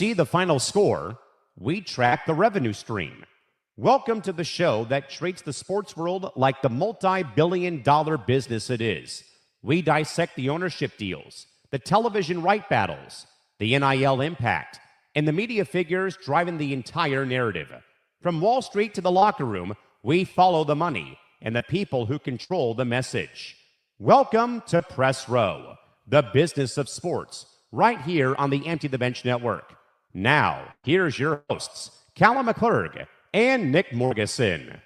see the final score, we track the revenue stream. Welcome to the show that treats the sports world like the multi-billion-dollar business it is. We dissect the ownership deals, the television right battles, the NIL impact, and the media figures driving the entire narrative. From Wall Street to the locker room, we follow the money and the people who control the message. Welcome to Press Row, the business of sports, right here on the Empty the Bench Network. Now, here's your hosts, Callan McClurg and Nick Morgasen.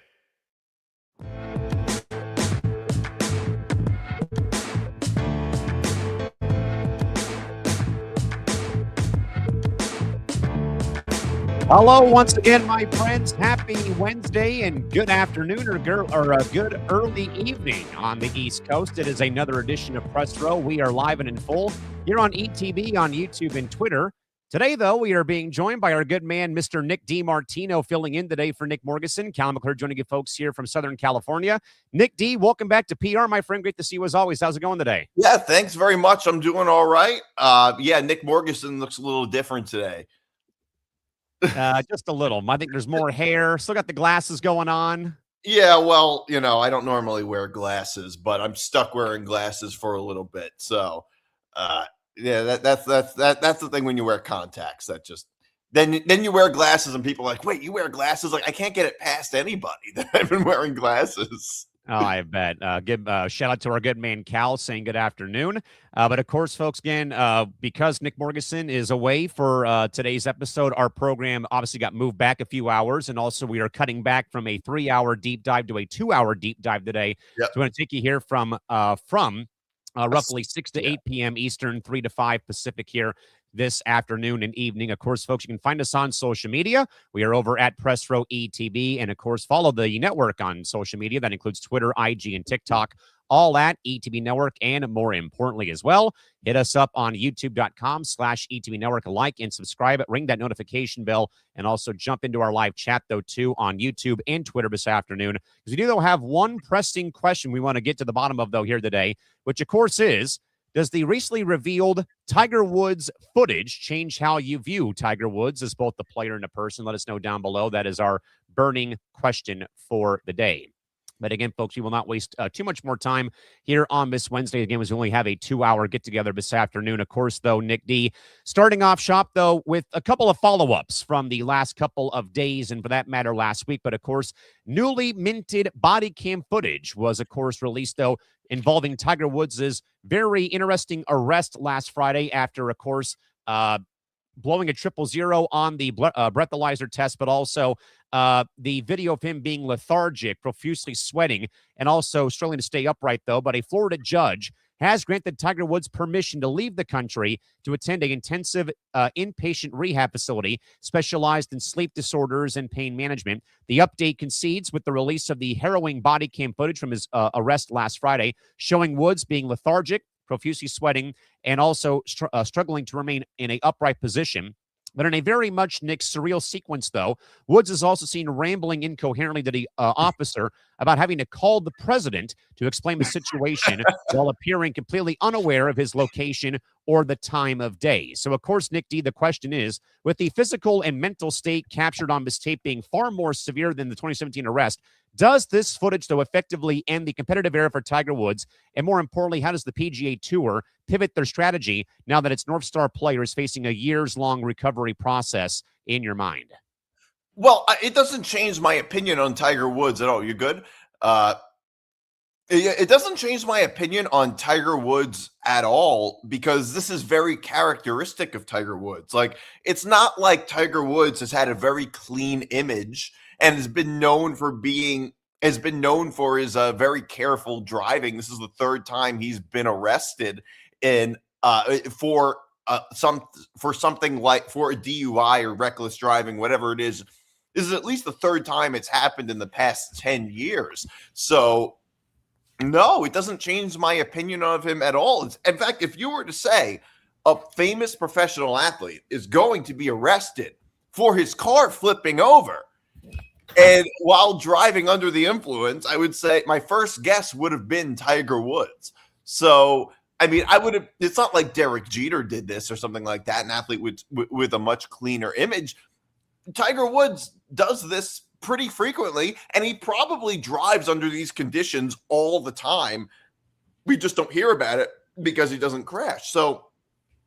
Hello once again, my friends. Happy Wednesday and good afternoon or good early evening on the East Coast. It is another edition of Press Row. We are live and in full here on ETV, on YouTube and Twitter. Today, though, we are being joined by our good man, Mr. Nick DiMartino, filling in today for Nick Morgasen. Callan McClurg joining you folks here from Southern California. Nick D, welcome back to PR, my friend. Great to see you as always. How's it going today? Yeah, thanks very much. I'm doing all right. Nick Morgasen looks a little different today. Just a little. I think there's more hair. Still got the glasses going on. Yeah, well, I don't normally wear glasses, but I'm stuck wearing glasses for a little bit. So, that's the thing when you wear contacts. That just then you wear glasses and people are like, wait, you wear glasses? Like, I can't get it past anybody that I've been wearing glasses. Oh, I bet. Give shout out to our good man Cal saying good afternoon. But of course, folks, again, because Nick Morgasen is away for today's episode, our program obviously got moved back a few hours, and also we are cutting back from a 3-hour deep dive to a 2-hour deep dive today. Yep. So we're going to take you here from roughly 6 to 8 p.m. Eastern, 3 to 5 Pacific here this afternoon and evening. Of course, folks, you can find us on social media. We are over at Press Row ETB, and of course, follow the network on social media. That includes Twitter, IG, and TikTok, all at ETB Network, and more importantly as well, hit us up on youtube.com/ETB Network. Like and subscribe, ring that notification bell, and also jump into our live chat, though, too, on YouTube and Twitter this afternoon. Because we do, though, have one pressing question we want to get to the bottom of, though, here today, which, of course, is, does the recently revealed Tiger Woods footage change how you view Tiger Woods as both the player and a person? Let us know down below. That is our burning question for the day. But again, folks, we will not waste too much more time here on this Wednesday. Again, we only have a 2-hour get-together this afternoon. Of course, though, Nick D, starting off shop, though, with a couple of follow-ups from the last couple of days, and for that matter, last week. But, of course, newly minted body cam footage was, of course, released, though, involving Tiger Woods' very interesting arrest last Friday after, of course, blowing a 000 on the breathalyzer test, but also the video of him being lethargic, profusely sweating, and also struggling to stay upright, though. But a Florida judge has granted Tiger Woods permission to leave the country to attend an intensive inpatient rehab facility specialized in sleep disorders and pain management. The update concedes with the release of the harrowing body cam footage from his arrest last Friday, showing Woods being lethargic, profusely sweating, and also struggling to remain in an upright position. But in a very much, Nick, surreal sequence, though, Woods is also seen rambling incoherently to the officer about having to call the president to explain the situation while appearing completely unaware of his location or the time of day. So, of course, Nick D, the question is, with the physical and mental state captured on this tape being far more severe than the 2017 arrest, does this footage, though, effectively end the competitive era for Tiger Woods? And more importantly, how does the PGA Tour pivot their strategy now that its North Star player is facing a years-long recovery process, in your mind? Well, it doesn't change my opinion on Tiger Woods at all. You good? It doesn't change my opinion on Tiger Woods at all, because this is very characteristic of Tiger Woods. Like, it's not like Tiger Woods has had a very clean image and has been known for his very careful driving. This is the third time he's been arrested for a DUI or reckless driving, whatever it is. This is at least the third time it's happened in the past 10 years. So, no, it doesn't change my opinion of him at all. In fact, if you were to say a famous professional athlete is going to be arrested for his car flipping over and while driving under the influence, I would say my first guess would have been Tiger Woods. So I mean, I would have. It's not like Derek Jeter did this or something like that. An athlete with a much cleaner image. Tiger Woods does this pretty frequently, and he probably drives under these conditions all the time. We just don't hear about it because he doesn't crash. So,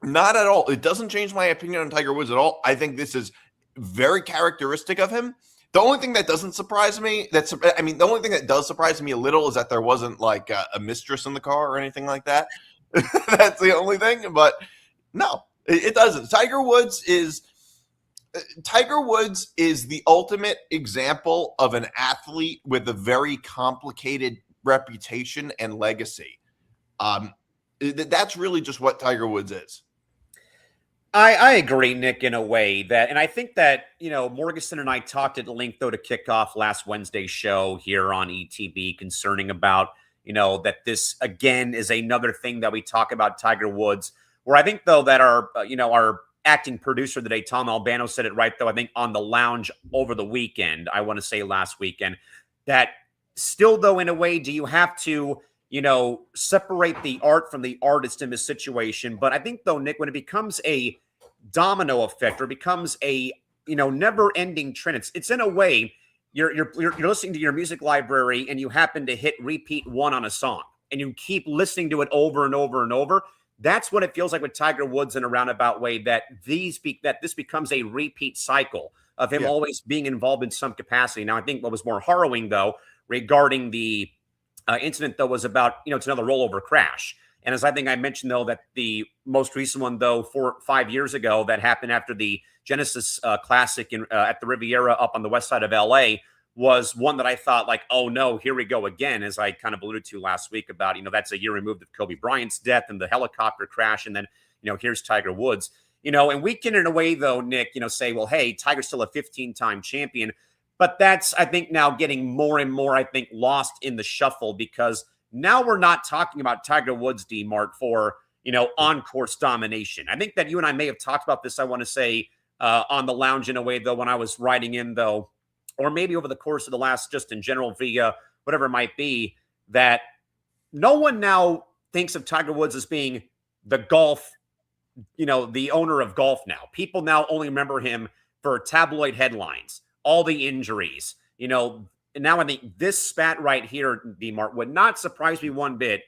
not at all. It doesn't change my opinion on Tiger Woods at all. I think this is very characteristic of him. The only thing that doesn't surprise me, the only thing that does surprise me a little is that there wasn't like a mistress in the car or anything like that. That's the only thing. But no, it doesn't. Tiger Woods is the ultimate example of an athlete with a very complicated reputation and legacy. That's really just what Tiger Woods is. I agree, Nick, in a way that, and I think that, Morgasen and I talked at length, though, to kick off last Wednesday's show here on ETB concerning about, that this, again, is another thing that we talk about Tiger Woods, where I think, though, that our acting producer today, Tom Albano, said it right, though, I think on the lounge over the weekend, I want to say last weekend, that still, though, in a way, do you have to, separate the art from the artist in this situation? But I think, though, Nick, when it becomes a domino effect or becomes a, never-ending trend, it's in a way, you're listening to your music library and you happen to hit repeat one on a song and you keep listening to it over and over and over. That's what it feels like with Tiger Woods in a roundabout way, that this becomes a repeat cycle of him always being involved in some capacity. Now, I think what was more harrowing, though, regarding the incident, though, was about, it's another rollover crash. And as I think I mentioned, though, that the most recent one, though, 4 or 5 years ago, that happened after the Genesis Classic at the Riviera up on the west side of LA, was one that I thought, like, oh, no, here we go again, as I kind of alluded to last week about, that's a year removed of Kobe Bryant's death and the helicopter crash. And then, here's Tiger Woods, and we can, in a way, though, Nick, say, well, hey, Tiger's still a 15-time champion. But that's, I think, now getting more and more, I think, lost in the shuffle, because now we're not talking about Tiger Woods, DiMart, for, on-course domination. I think that you and I may have talked about this, I want to say, on the lounge in a way, though, when I was writing in, though, or maybe over the course of the last, just in general, via whatever it might be, that no one now thinks of Tiger Woods as being the golf, the owner of golf now. People now only remember him for tabloid headlines, all the injuries, and now I think this spat right here, DiMart, would not surprise me one bit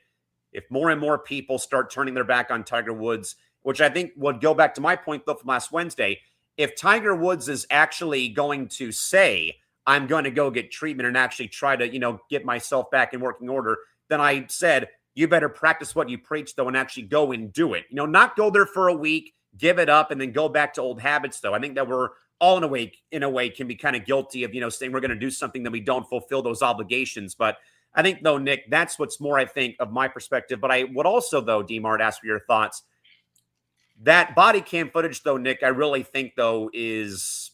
if more and more people start turning their back on Tiger Woods, which I think would go back to my point, though, from last Wednesday. If Tiger Woods is actually going to say, I'm going to go get treatment and actually try to, get myself back in working order, then I said, you better practice what you preach, though, and actually go and do it. Not go there for a week, give it up, and then go back to old habits, though. I think that we're all in a way can be kind of guilty of, saying we're going to do something that we don't fulfill those obligations. But I think, though, Nick, that's what's more, I think, of my perspective. But I would also, though, DiMart, ask for your thoughts. That body cam footage, though, Nick, I really think, though, is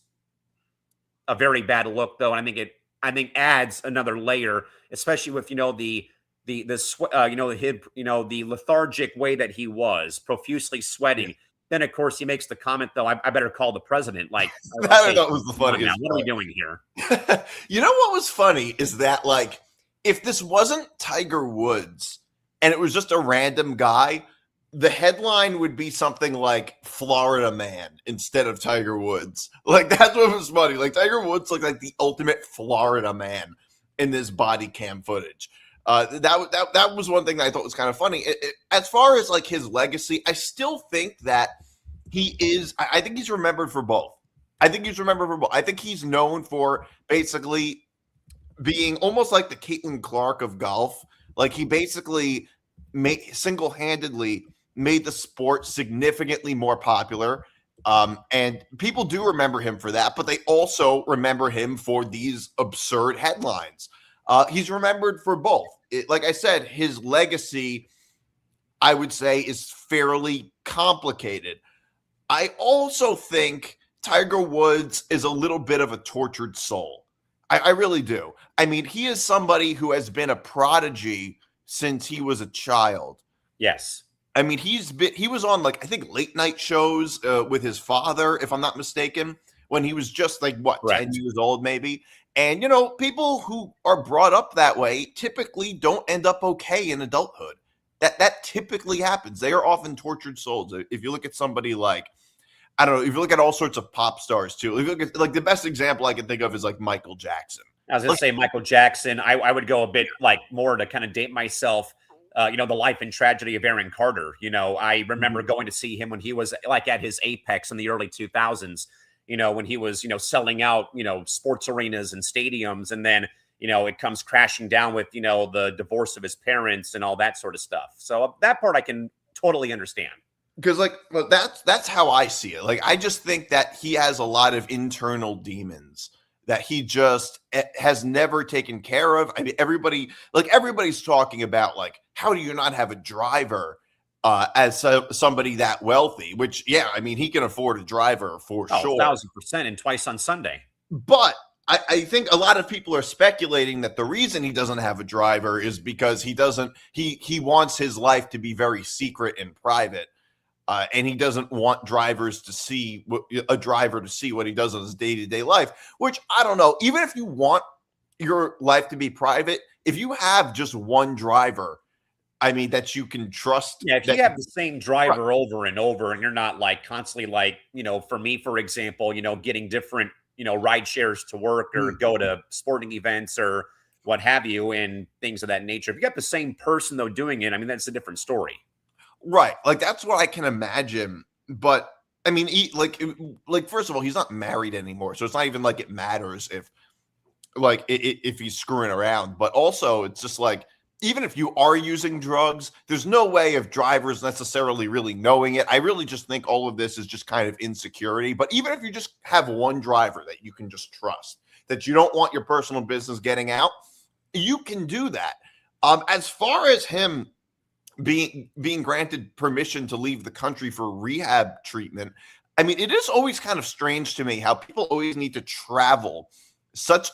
a very bad look, though. And I think adds another layer, especially with, the lethargic way that he was, profusely sweating. Then, of course, he makes the comment, though, I better call the president. Like, that was the funniest. What are we doing here? What was funny is that, like, if this wasn't Tiger Woods and it was just a random guy, the headline would be something like Florida man instead of Tiger Woods. Like, that's what was funny. Like, Tiger Woods looked like the ultimate Florida man in this body cam footage. That was one thing that I thought was kind of funny. As far as like his legacy, I still think that he is. I think he's remembered for both. I think he's known for basically being almost like the Caitlin Clark of golf. Like, he basically single-handedly made the sport significantly more popular. And people do remember him for that, but they also remember him for these absurd headlines. He's remembered for both. Like I said, his legacy, I would say, is fairly complicated. I also think Tiger Woods is a little bit of a tortured soul. I really do. I mean, he is somebody who has been a prodigy since he was a child. Yes. I mean, he was on, like, I think late night shows with his father, if I'm not mistaken, when he was just like, what, 10 years old maybe. And, people who are brought up that way typically don't end up okay in adulthood. that typically happens. They are often tortured souls. If you look at somebody like, I don't know, if you look at all sorts of pop stars too, if you look at, like, the best example I can think of is like Michael Jackson. I was going to say Michael Jackson. I would go a bit like more to kind of date myself. The life and tragedy of Aaron Carter. I remember going to see him when he was like at his apex in the early 2000s, when he was, selling out, sports arenas and stadiums. And then, it comes crashing down with, the divorce of his parents and all that sort of stuff. So that part I can totally understand. Because that's how I see it. Like, I just think that he has a lot of internal demons that he just has never taken care of. I mean, everybody's talking about, like, how do you not have a driver as somebody that wealthy? Which, yeah, I mean, he can afford a driver for sure. 1,000%, and twice on Sunday. But I think a lot of people are speculating that the reason he doesn't have a driver is because he wants his life to be very secret and private. And he doesn't want a driver to see what he does in his day-to-day life, which, I don't know. Even if you want your life to be private, if you have just one driver, I mean, that you can trust. Yeah, if you have the same driver over and over, and you're not like constantly like, for me, for example, getting different, ride shares to work or go to sporting events or what have you and things of that nature. If you got the same person, though, doing it, I mean, that's a different story. Right. Like, that's what I can imagine. But I mean, first of all, he's not married anymore. So it's not even like it matters if he's screwing around. But also, it's just like, even if you are using drugs, there's no way of drivers necessarily really knowing it. I really just think all of this is just kind of insecurity. But even if you just have one driver that you can just trust, that you don't want your personal business getting out, you can do that. As far as him being granted permission to leave the country for rehab treatment, I mean, it is always kind of strange to me how people always need to travel such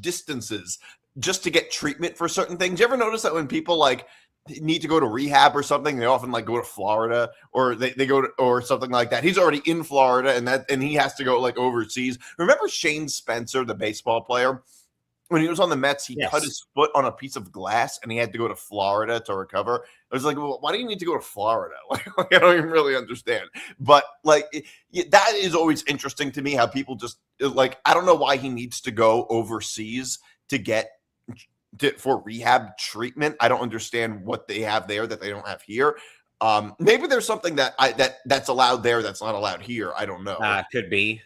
distances just to get treatment for certain things. You ever notice that when people like need to go to rehab or something, they often like go to Florida or they go to, or something like that. He's already in Florida and he has to go like overseas. Remember Shane Spencer, the baseball player? When he was on the Mets, he cut his foot on a piece of glass and he had to go to Florida to recover. I was like, well, why do you need to go to Florida? Like, I don't even really understand. But that is always interesting to me, how people just like, I don't know why he needs to go overseas for rehab treatment. I don't understand what they have there that they don't have here. Maybe there's something that's allowed there that's not allowed here. I don't know. Could be.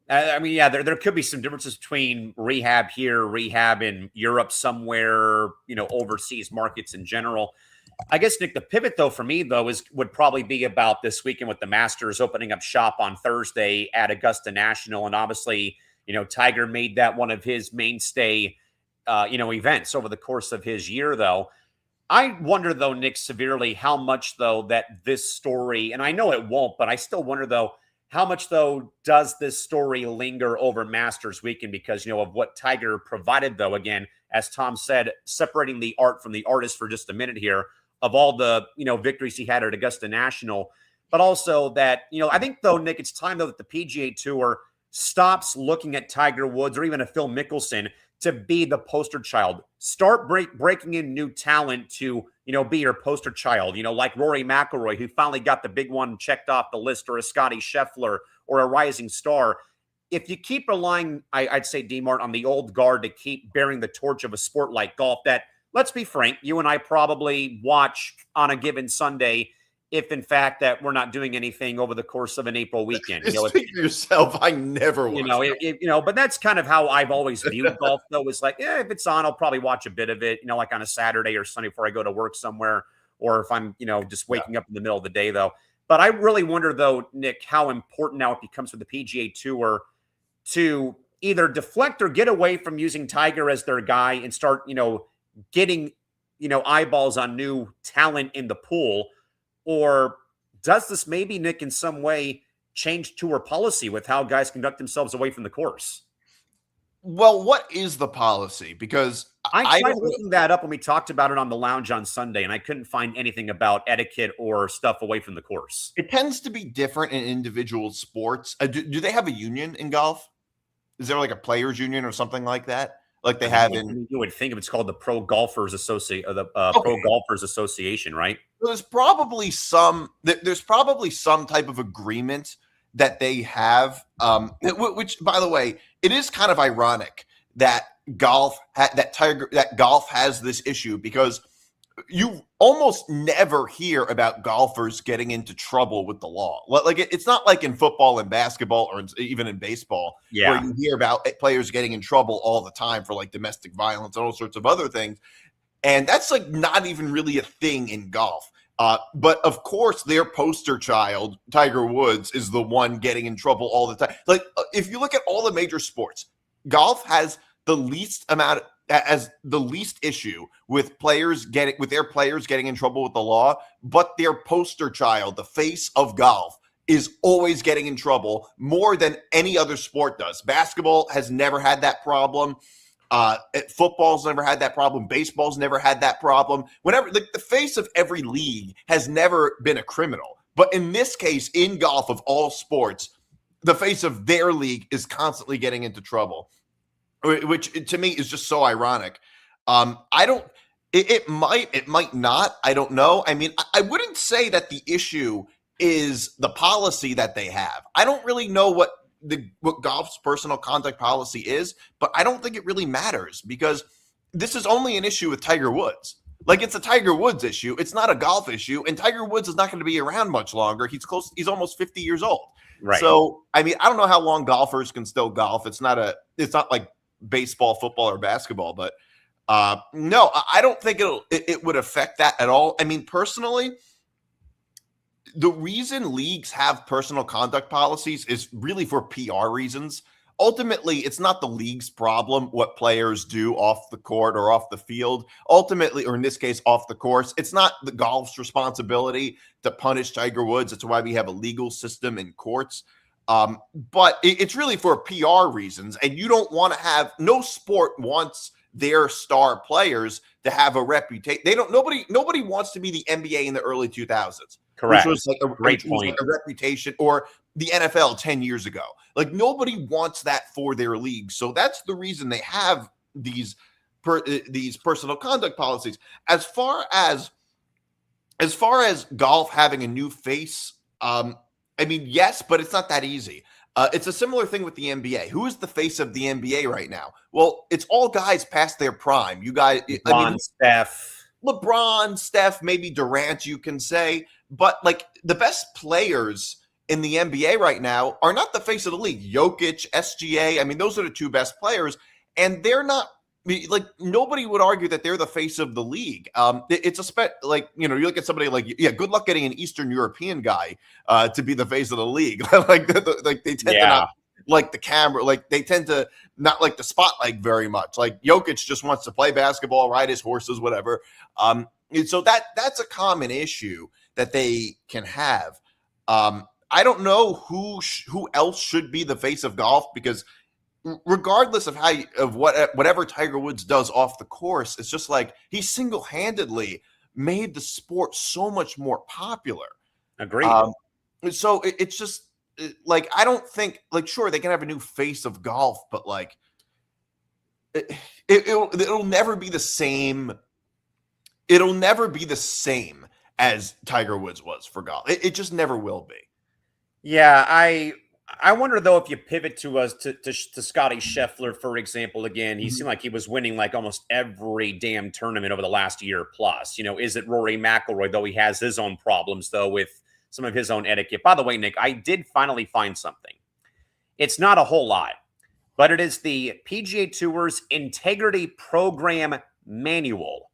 I mean, yeah, there could be some differences between rehab here, rehab in Europe somewhere, overseas markets in general. I guess, Nick, the pivot, though, for me, though, would probably be about this weekend with the Masters opening up shop on Thursday at Augusta National. And obviously, Tiger made that one of his mainstay, events over the course of his year, though. I wonder, though, Nick, severely how much, though, that this story, and I know it won't, but I still wonder, though, how much, though, does this story linger over Masters weekend because, of what Tiger provided, though, again, as Tom said, separating the art from the artist for just a minute here, of all the, victories he had at Augusta National, but also that, I think, though, Nick, it's time, though, that the PGA Tour stops looking at Tiger Woods or even a Phil Mickelson to be the poster child. Start breaking in new talent to, be your poster child, like Rory McIlroy, who finally got the big one checked off the list, or a Scotty Scheffler or a rising star. If you keep relying, I'd say, DiMart, on the old guard to keep bearing the torch of a sport like golf that, let's be frank, you and I probably watch on a given Sunday, if in fact that we're not doing anything over the course of an April weekend. Speak for yourself. I never watch. But that's kind of how I've always viewed golf, though, is like, if it's on, I'll probably watch a bit of it, like on a Saturday or Sunday before I go to work somewhere, or if I'm, just waking up in the middle of the day, though. But I really wonder, though, Nick, how important now it becomes for the PGA Tour to either deflect or get away from using Tiger as their guy and start, getting, eyeballs on new talent in the pool. Or does this maybe, Nick, in some way change tour policy with how guys conduct themselves away from the course? Well, what is the policy? Because I tried looking that up when we talked about it on the lounge on Sunday, and I couldn't find anything about etiquette or stuff away from the course. It tends to be different in individual sports. Do they have a union in golf? Is there like a players union or something like that? like they I have mean, in. you would think it's called the Pro Golfers Okay. Pro Golfers Association, right? There's probably some. There's probably some type of agreement that they have. Which, by the way, it is kind of ironic that golf has this issue, because you almost never hear about golfers getting into trouble with the law. Like it's not like in football and basketball, or even in baseball, where you hear about players getting in trouble all the time for like domestic violence and all sorts of other things. And that's like not even really a thing in golf. But of course, their poster child, Tiger Woods, is the one getting in trouble all the time. Like if you look at all the major sports, golf has the least issue with their players getting in trouble with the law, but their poster child, the face of golf, is always getting in trouble more than any other sport does. Basketball has never had that problem. Football's never had that problem. Baseball's never had that problem. Whenever the face of every league has never been a criminal. But in this case, in golf of all sports, the face of their league is constantly getting into trouble, which to me is just so ironic. It might not. I don't know. I mean, I wouldn't say that the issue is the policy that they have. I don't really know what golf's personal conduct policy is, but I don't think it really matters, because this is only an issue with Tiger Woods. Like, it's a Tiger Woods issue. It's not a golf issue. And Tiger Woods is not going to be around much longer. He's almost 50 years old. Right. So, I mean, I don't know how long golfers can still golf. It's not like baseball, football, or basketball, but no, I don't think it would affect that at all. I mean, personally, the reason leagues have personal conduct policies is really for PR reasons. Ultimately, it's not the league's problem what players do off the court or off the field. Ultimately, or in this case, off the course, it's not the golf's responsibility to punish Tiger Woods. That's why we have a legal system in courts. But it's really for PR reasons. And you don't want to have, no sport wants their star players to have a reputation. Nobody wants to be the NBA in the early 2000s. Correct. Which was like a great point. Like a reputation, or the NFL 10 years ago. Like, nobody wants that for their league. So that's the reason they have these personal conduct policies. As far as golf having a new face, I mean, yes, but it's not that easy. It's a similar thing with the NBA. Who is the face of the NBA right now? Well, it's all guys past their prime. You guys, LeBron, Steph, maybe Durant, you can say. But like, the best players in the NBA right now are not the face of the league. Jokic, SGA, I mean, those are the two best players, and they're not, like, nobody would argue that they're the face of the league. It's like, you know, you look at somebody like, good luck getting an Eastern European guy to be the face of the league. like they tend to not like the camera, like they tend to not like the spotlight very much. Like, Jokic just wants to play basketball, ride his horses, whatever. And so that's a common issue that they can have. I don't know who else should be the face of golf, because regardless of whatever Tiger Woods does off the course, it's just like he single-handedly made the sport so much more popular. Agreed. So it's just like, I don't think, like, sure, they can have a new face of golf, but like it'll never be the same. It'll never be the same as Tiger Woods was for golf. It just never will be. Yeah, I wonder, though, if you pivot to Scotty Scheffler, for example, again, he seemed like he was winning like almost every damn tournament over the last year plus. You know, is it Rory McIlroy, though he has his own problems, though, with some of his own etiquette? By the way, Nick, I did finally find something. It's not a whole lot, but it is the PGA Tour's Integrity Program Manual,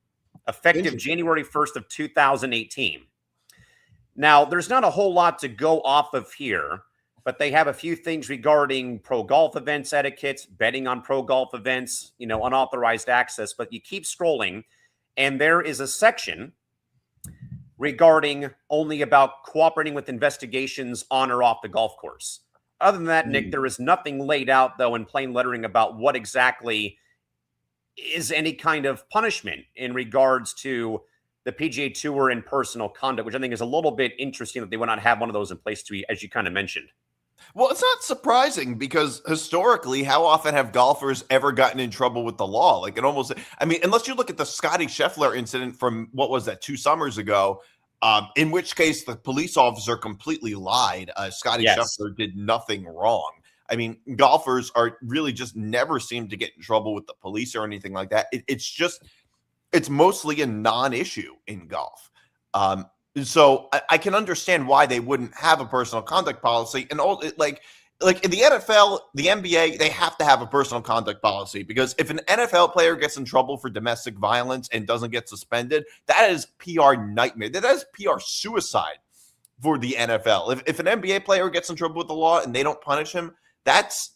effective January 1st of 2018. Now, there's not a whole lot to go off of here, but they have a few things regarding pro golf events etiquette, betting on pro golf events, you know, unauthorized access. But you keep scrolling, and there is a section regarding only about cooperating with investigations on or off the golf course. Other than that, Nick, there is nothing laid out, though, in plain lettering about what exactly is any kind of punishment in regards to the PGA Tour and personal conduct, which I think is a little bit interesting that they would not have one of those in place, to, as you kind of mentioned. Well, it's not surprising because historically, how often have golfers ever gotten in trouble with the law? Like it almost, I mean, unless you look at the Scotty Scheffler incident from what was that, 2 summers ago, in which case the police officer completely lied. Scotty Scheffler did nothing wrong. I mean, golfers are really just never seem to get in trouble with the police or anything like that. It's mostly a non-issue in golf. So I can understand why they wouldn't have a personal conduct policy. And all like in the NFL, the NBA, they have to have a personal conduct policy because if an NFL player gets in trouble for domestic violence and doesn't get suspended, that is PR nightmare. That is PR suicide for the NFL. If an NBA player gets in trouble with the law and they don't punish him, that's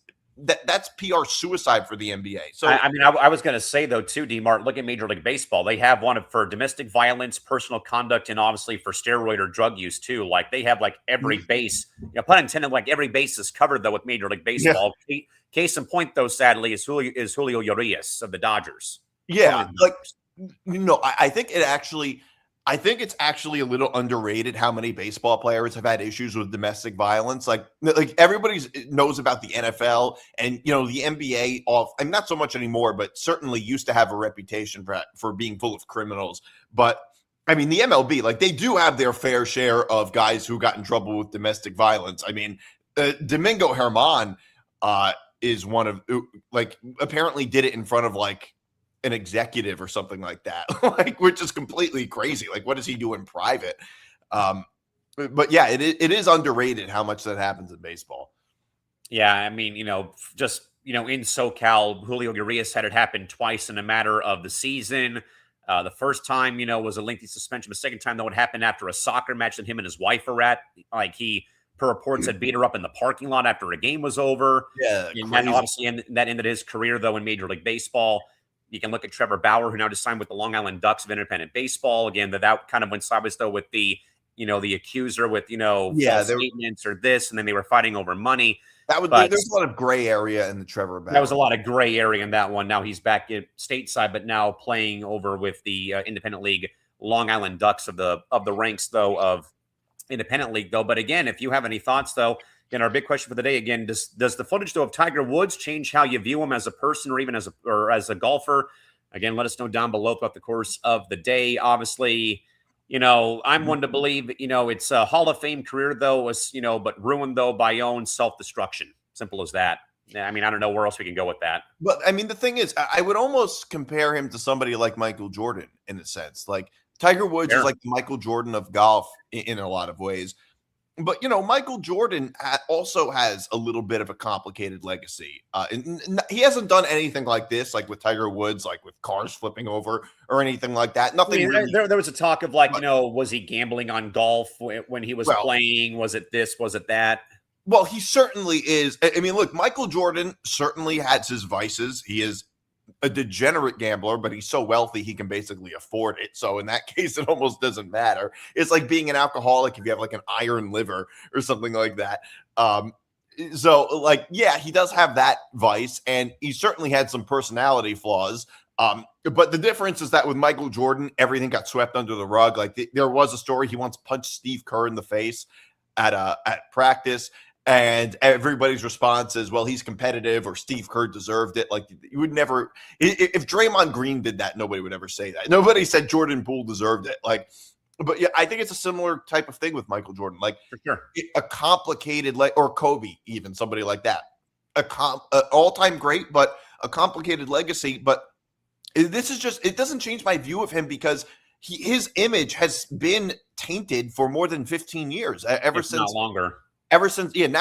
PR suicide for the NBA. So I was going to say though too, DiMart, look at Major League Baseball. They have one for domestic violence, personal conduct, and obviously for steroid or drug use too. Like they have like every base, pun intended, like every base is covered though with Major League Baseball. Yeah. Case in point though, sadly, is Julio Urias of the Dodgers. Yeah, I think it's actually a little underrated how many baseball players have had issues with domestic violence. Like everybody knows about the NFL and, the NBA and not so much anymore, but certainly used to have a reputation for being full of criminals. But I mean, the MLB, like they do have their fair share of guys who got in trouble with domestic violence. I mean, Domingo Germán is one of apparently did it in front of an executive or something like that, which is completely crazy. Like, what does he do in private? But yeah, it is underrated how much that happens in baseball. Yeah, I mean, in SoCal, Julio Urias had it happen twice in a matter of the season. The first time, was a lengthy suspension. The second time, though, it happened after a soccer match that him and his wife were at. Like he, per reports, had beat her up in the parking lot after a game was over. Yeah, and that obviously that ended his career, though, in Major League Baseball. You can look at Trevor Bauer, who now just signed with the Long Island Ducks of independent baseball. Again, that kind of went sideways, though, with the accuser with, false statements or this, and then they were fighting over money. There's a lot of gray area in the Trevor Bauer. That was a lot of gray area in that one. Now he's back at stateside, but now playing over with the independent league Long Island Ducks of the ranks, though, of independent league, though. But again, if you have any thoughts, though, again, our big question for the day, again, does the footage, though, of Tiger Woods change how you view him as a person or even as a golfer? Again, let us know down below throughout the course of the day. Obviously, I'm one to believe, it's a Hall of Fame career, though, was, but ruined, though, by own self-destruction. Simple as that. I mean, I don't know where else we can go with that. But, I mean, the thing is, I would almost compare him to somebody like Michael Jordan in a sense. Like, Tiger Woods is like the Michael Jordan of golf in a lot of ways. But, Michael Jordan also has a little bit of a complicated legacy. And he hasn't done anything like this, like with Tiger Woods, like with cars flipping over or anything like that. Nothing. I mean, there was a talk of was he gambling on golf when he was playing? Was it this? Was it that? Well, he certainly is. I mean, look, Michael Jordan certainly has his vices. He is a degenerate gambler, but he's so wealthy he can basically afford it. So in that case, it almost doesn't matter. It's like being an alcoholic if you have like an iron liver or something like that. He does have that vice, and he certainly had some personality flaws. But the difference is that with Michael Jordan, everything got swept under the rug. Like there was a story, he once punched Steve Kerr in the face at practice. And everybody's response is, well, he's competitive or Steve Kerr deserved it. Like you would never, if Draymond Green did that, nobody would ever say that. Nobody said Jordan Poole deserved it. But yeah, I think it's a similar type of thing with Michael Jordan. Like for sure, a complicated, or Kobe, even somebody like that, all-time great, but a complicated legacy. But this is just, it doesn't change my view of him because his image has been tainted for more than 15 years, now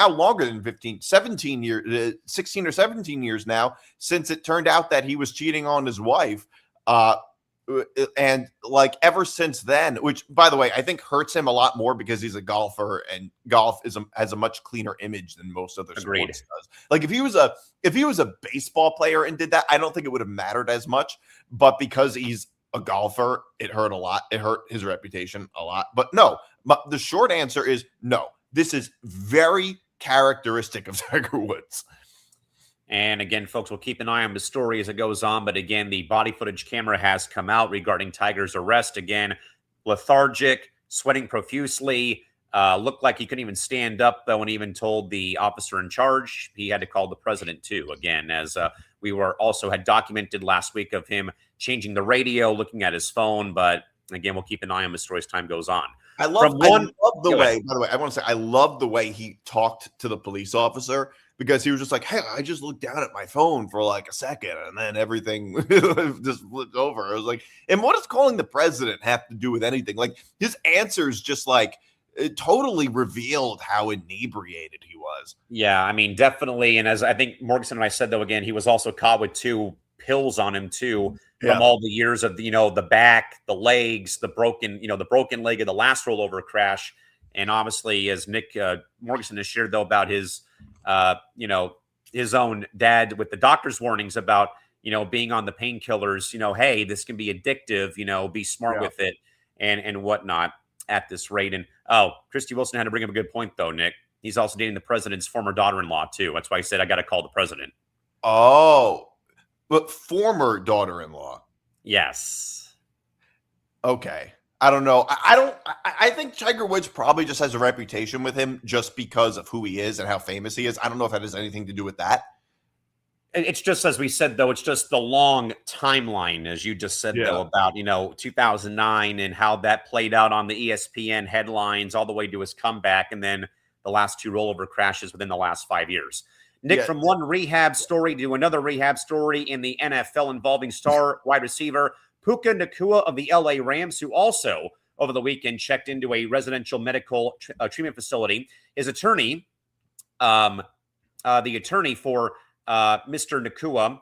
longer than 17 years, 16 or 17 years now, since it turned out that he was cheating on his wife. And ever since then, which by the way, I think hurts him a lot more because he's a golfer and golf has a much cleaner image than most other sports does. Like if he was a baseball player and did that, I don't think it would have mattered as much, but because he's a golfer, it hurt a lot. It hurt his reputation a lot, but no, the short answer is no. This is very characteristic of Tiger Woods. And again, folks, we'll keep an eye on the story as it goes on. But again, the body footage camera has come out regarding Tiger's arrest. Again, lethargic, sweating profusely, Looked like he couldn't even stand up, though, and even told the officer in charge he had to call the president, too, again, as we had documented last week of him changing the radio, looking at his phone. But again, we'll keep an eye on the story as time goes on. I love the way, by the way, I want to say, I love the way he talked to the police officer, because he was just like, hey, I just looked down at my phone for like a second and then everything just flipped over. I was like, and what does calling the president have to do with anything? Like, his answers just like, it totally revealed how inebriated he was. Yeah, I mean, definitely. And as I think Morgasen and I said, though, again, he was also caught with 2 pills on him, too, from all the years of, the back, the legs, the broken leg of the last rollover crash. And obviously, as Nick Morgasen has shared, though, about his, his own dad with the doctor's warnings about, being on the painkillers, hey, this can be addictive, be smart with it and whatnot at this rate. And, Christy Wilson had to bring up a good point, though, Nick. He's also dating the president's former daughter-in-law, too. That's why he said, I got to call the president. Oh, but former daughter-in-law. Yes. Okay. I don't know. I think Tiger Woods probably just has a reputation with him just because of who he is and how famous he is. I don't know if that has anything to do with that. It's just, as we said, though, it's just the long timeline, as you just said, though, about, 2009 and how that played out on the ESPN headlines all the way to his comeback, and then the last 2 rollover crashes within the last 5 years. Nick, from one rehab story to another rehab story in the NFL involving star wide receiver Puka Nacua of the LA Rams, who also over the weekend checked into a residential medical treatment facility. His attorney, the attorney for Mr. Nacua,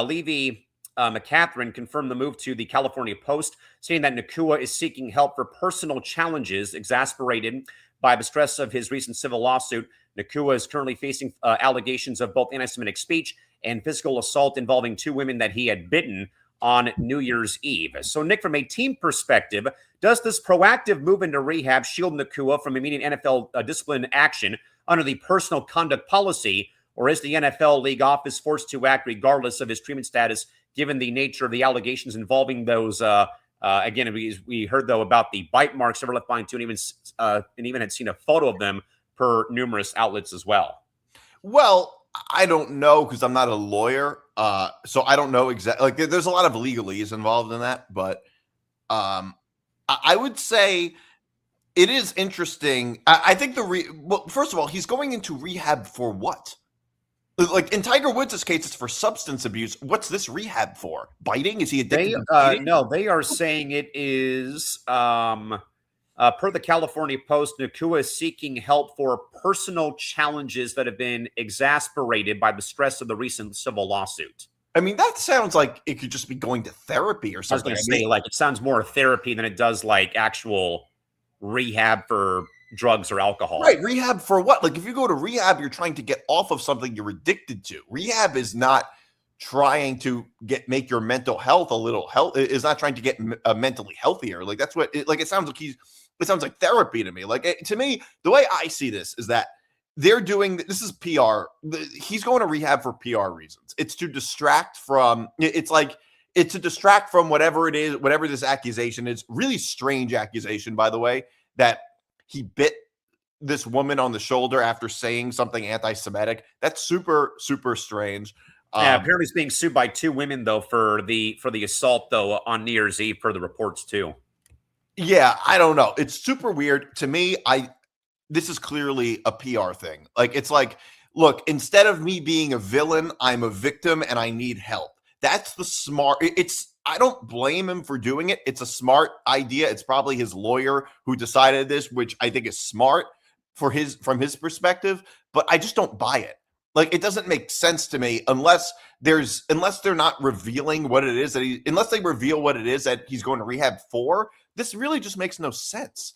Levy McCatherine, confirmed the move to the California Post, saying that Nacua is seeking help for personal challenges exasperated by the stress of his recent civil lawsuit. Nacua is currently facing allegations of both anti-Semitic speech and physical assault involving 2 women that he had bitten on New Year's Eve. So, Nick, from a team perspective, does this proactive move into rehab shield Nacua from immediate NFL discipline action under the personal conduct policy, or is the NFL league office forced to act regardless of his treatment status, given the nature of the allegations involving those? Again, we heard, though, about the bite marks that were left behind, too, and even had seen a photo of them per numerous outlets as well. Well, I don't know, because I'm not a lawyer, so I don't know exactly. Like, there's a lot of legalese involved in that, but I would say it is interesting. I think well, first of all, he's going into rehab for what? Like, in Tiger Woods' case, it's for substance abuse. What's this rehab for? Biting? Is he addicted to biting? No, they are saying it is, per the California Post, Nacua is seeking help for personal challenges that have been exasperated by the stress of the recent civil lawsuit. I mean, that sounds like it could just be going to therapy or something. I was going to say, like, it sounds more therapy than it does like actual rehab for drugs or alcohol. Right. Rehab for what? Like, if you go to rehab, you're trying to get off of something you're addicted to. Rehab is not trying to make your mental health a little is not trying to get mentally healthier. Like, that's what it sounds like. It sounds like therapy to me. Like, to me, the way I see this is that they're doing, this is PR. He's going to rehab for PR reasons. It's to distract from, it's to distract from whatever it is, whatever this accusation is. Really strange accusation, by the way, that he bit this woman on the shoulder after saying something anti-Semitic. That's super, super strange. Yeah, apparently he's being sued by 2 women, though, for the assault, though, on New Year's Eve, per the reports, too. Yeah, I don't know. It's super weird. To me, this is clearly a PR thing. Like, it's like, look, instead of me being a villain, I'm a victim and I need help. That's the smart. I don't blame him for doing it. It's a smart idea. It's probably his lawyer who decided this, which I think is smart from his perspective, but I just don't buy it. Like, it doesn't make sense to me unless they're not revealing what it is unless they reveal what it is that he's going to rehab for. This really just makes no sense.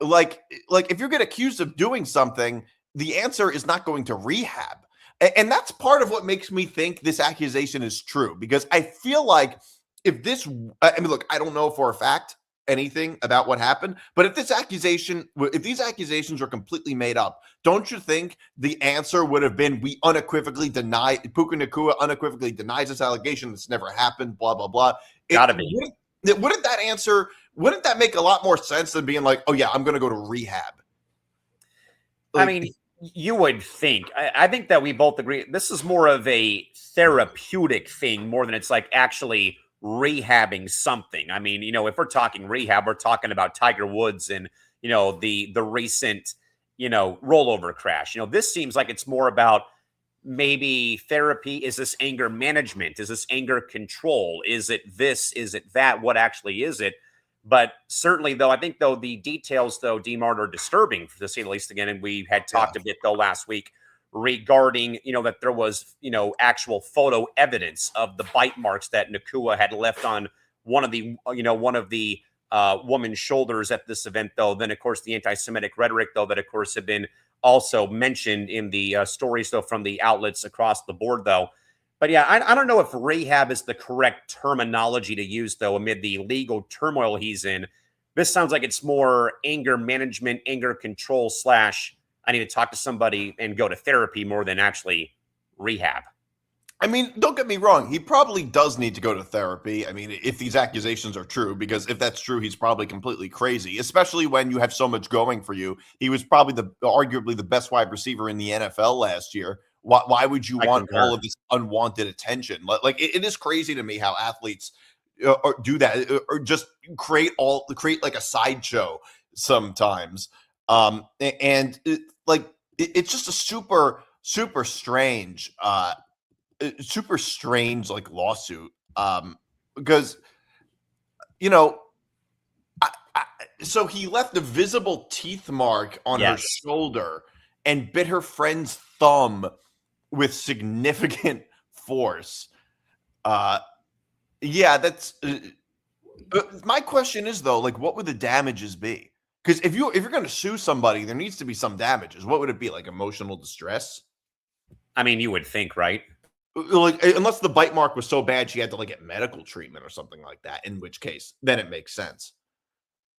Like if you get accused of doing something, the answer is not going to rehab. And that's part of what makes me think this accusation is true, because I feel like look, I don't know for a fact anything about what happened, but if these accusations are completely made up, don't you think the answer would have been, we unequivocally deny, Puka Nacua unequivocally denies this allegation, this never happened, blah, blah, blah. Gotta be. Wouldn't that answer, wouldn't that make a lot more sense than being like, oh yeah, I'm going to go to rehab? I mean, you would think. I think that we both agree. This is more of a therapeutic thing more than it's like actually rehabbing something. I mean, if we're talking rehab, we're talking about Tiger Woods and, the recent, rollover crash. This seems like it's more about maybe therapy. Is this anger management? Is this anger control? Is it this? Is it that? What actually is it? But certainly, though, I think, though, the details, though, DiMart, are disturbing, to say the least. Again, and we had talked a bit, though, last week regarding, that there was, actual photo evidence of the bite marks that Nacua had left on one of the woman's shoulders at this event, though. Then, of course, the anti-Semitic rhetoric, though, that, of course, had been also mentioned in the stories, though, from the outlets across the board, though. But yeah, I don't know if rehab is the correct terminology to use, though, amid the legal turmoil he's in. This sounds like it's more anger management, anger control / I need to talk to somebody and go to therapy more than actually rehab. I mean, don't get me wrong. He probably does need to go to therapy. I mean, if these accusations are true, because if that's true, he's probably completely crazy, especially when you have so much going for you. He was probably arguably the best wide receiver in the NFL last year. Why would you want all of this unwanted attention? Like it is crazy to me how athletes do that, or just create like a sideshow sometimes. It's just a super strange, like lawsuit. Because so he left a visible teeth mark on her shoulder and bit her friend's thumb with significant force. That's my question is, though, like, what would the damages be? Because if you're going to sue somebody, there needs to be some damages. What would it be? Like emotional distress? I mean, you would think, right? Like, unless the bite mark was so bad she had to like get medical treatment or something like that, in which case then it makes sense.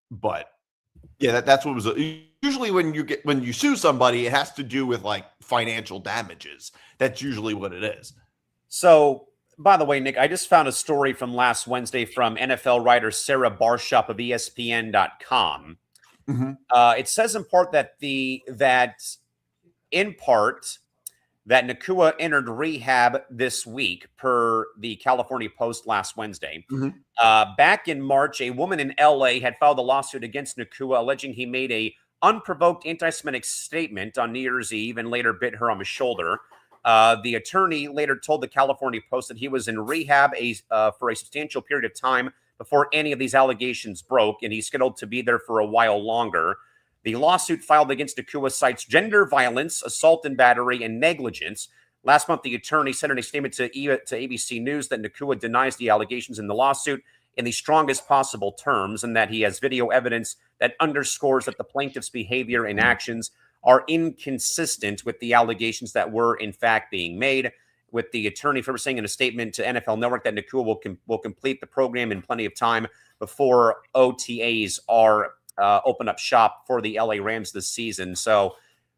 But yeah, that's what was usually when you sue somebody, it has to do with like financial damages. That's usually what it is. So, by the way, Nick, I just found a story from last Wednesday from NFL writer Sarah Barshop of ESPN.com. Mm-hmm. It says in part that Nacua entered rehab this week, per the California Post last Wednesday. Mm-hmm. Back in March, a woman in L.A. had filed a lawsuit against Nacua, alleging he made a unprovoked anti-Semitic statement on New Year's Eve and later bit her on the shoulder. The attorney later told the California Post that he was in rehab for a substantial period of time before any of these allegations broke, and he's scheduled to be there for a while longer. The lawsuit filed against Nacua cites gender violence, assault and battery, and negligence. Last month, the attorney said in a statement to ABC News that Nacua denies the allegations in the lawsuit in the strongest possible terms, and that he has video evidence that underscores that the plaintiff's behavior and actions are inconsistent with the allegations that were in fact being made. With the attorney first saying in a statement to NFL Network that Nacua will complete the program in plenty of time before OTAs are open up shop for the LA Rams this season. So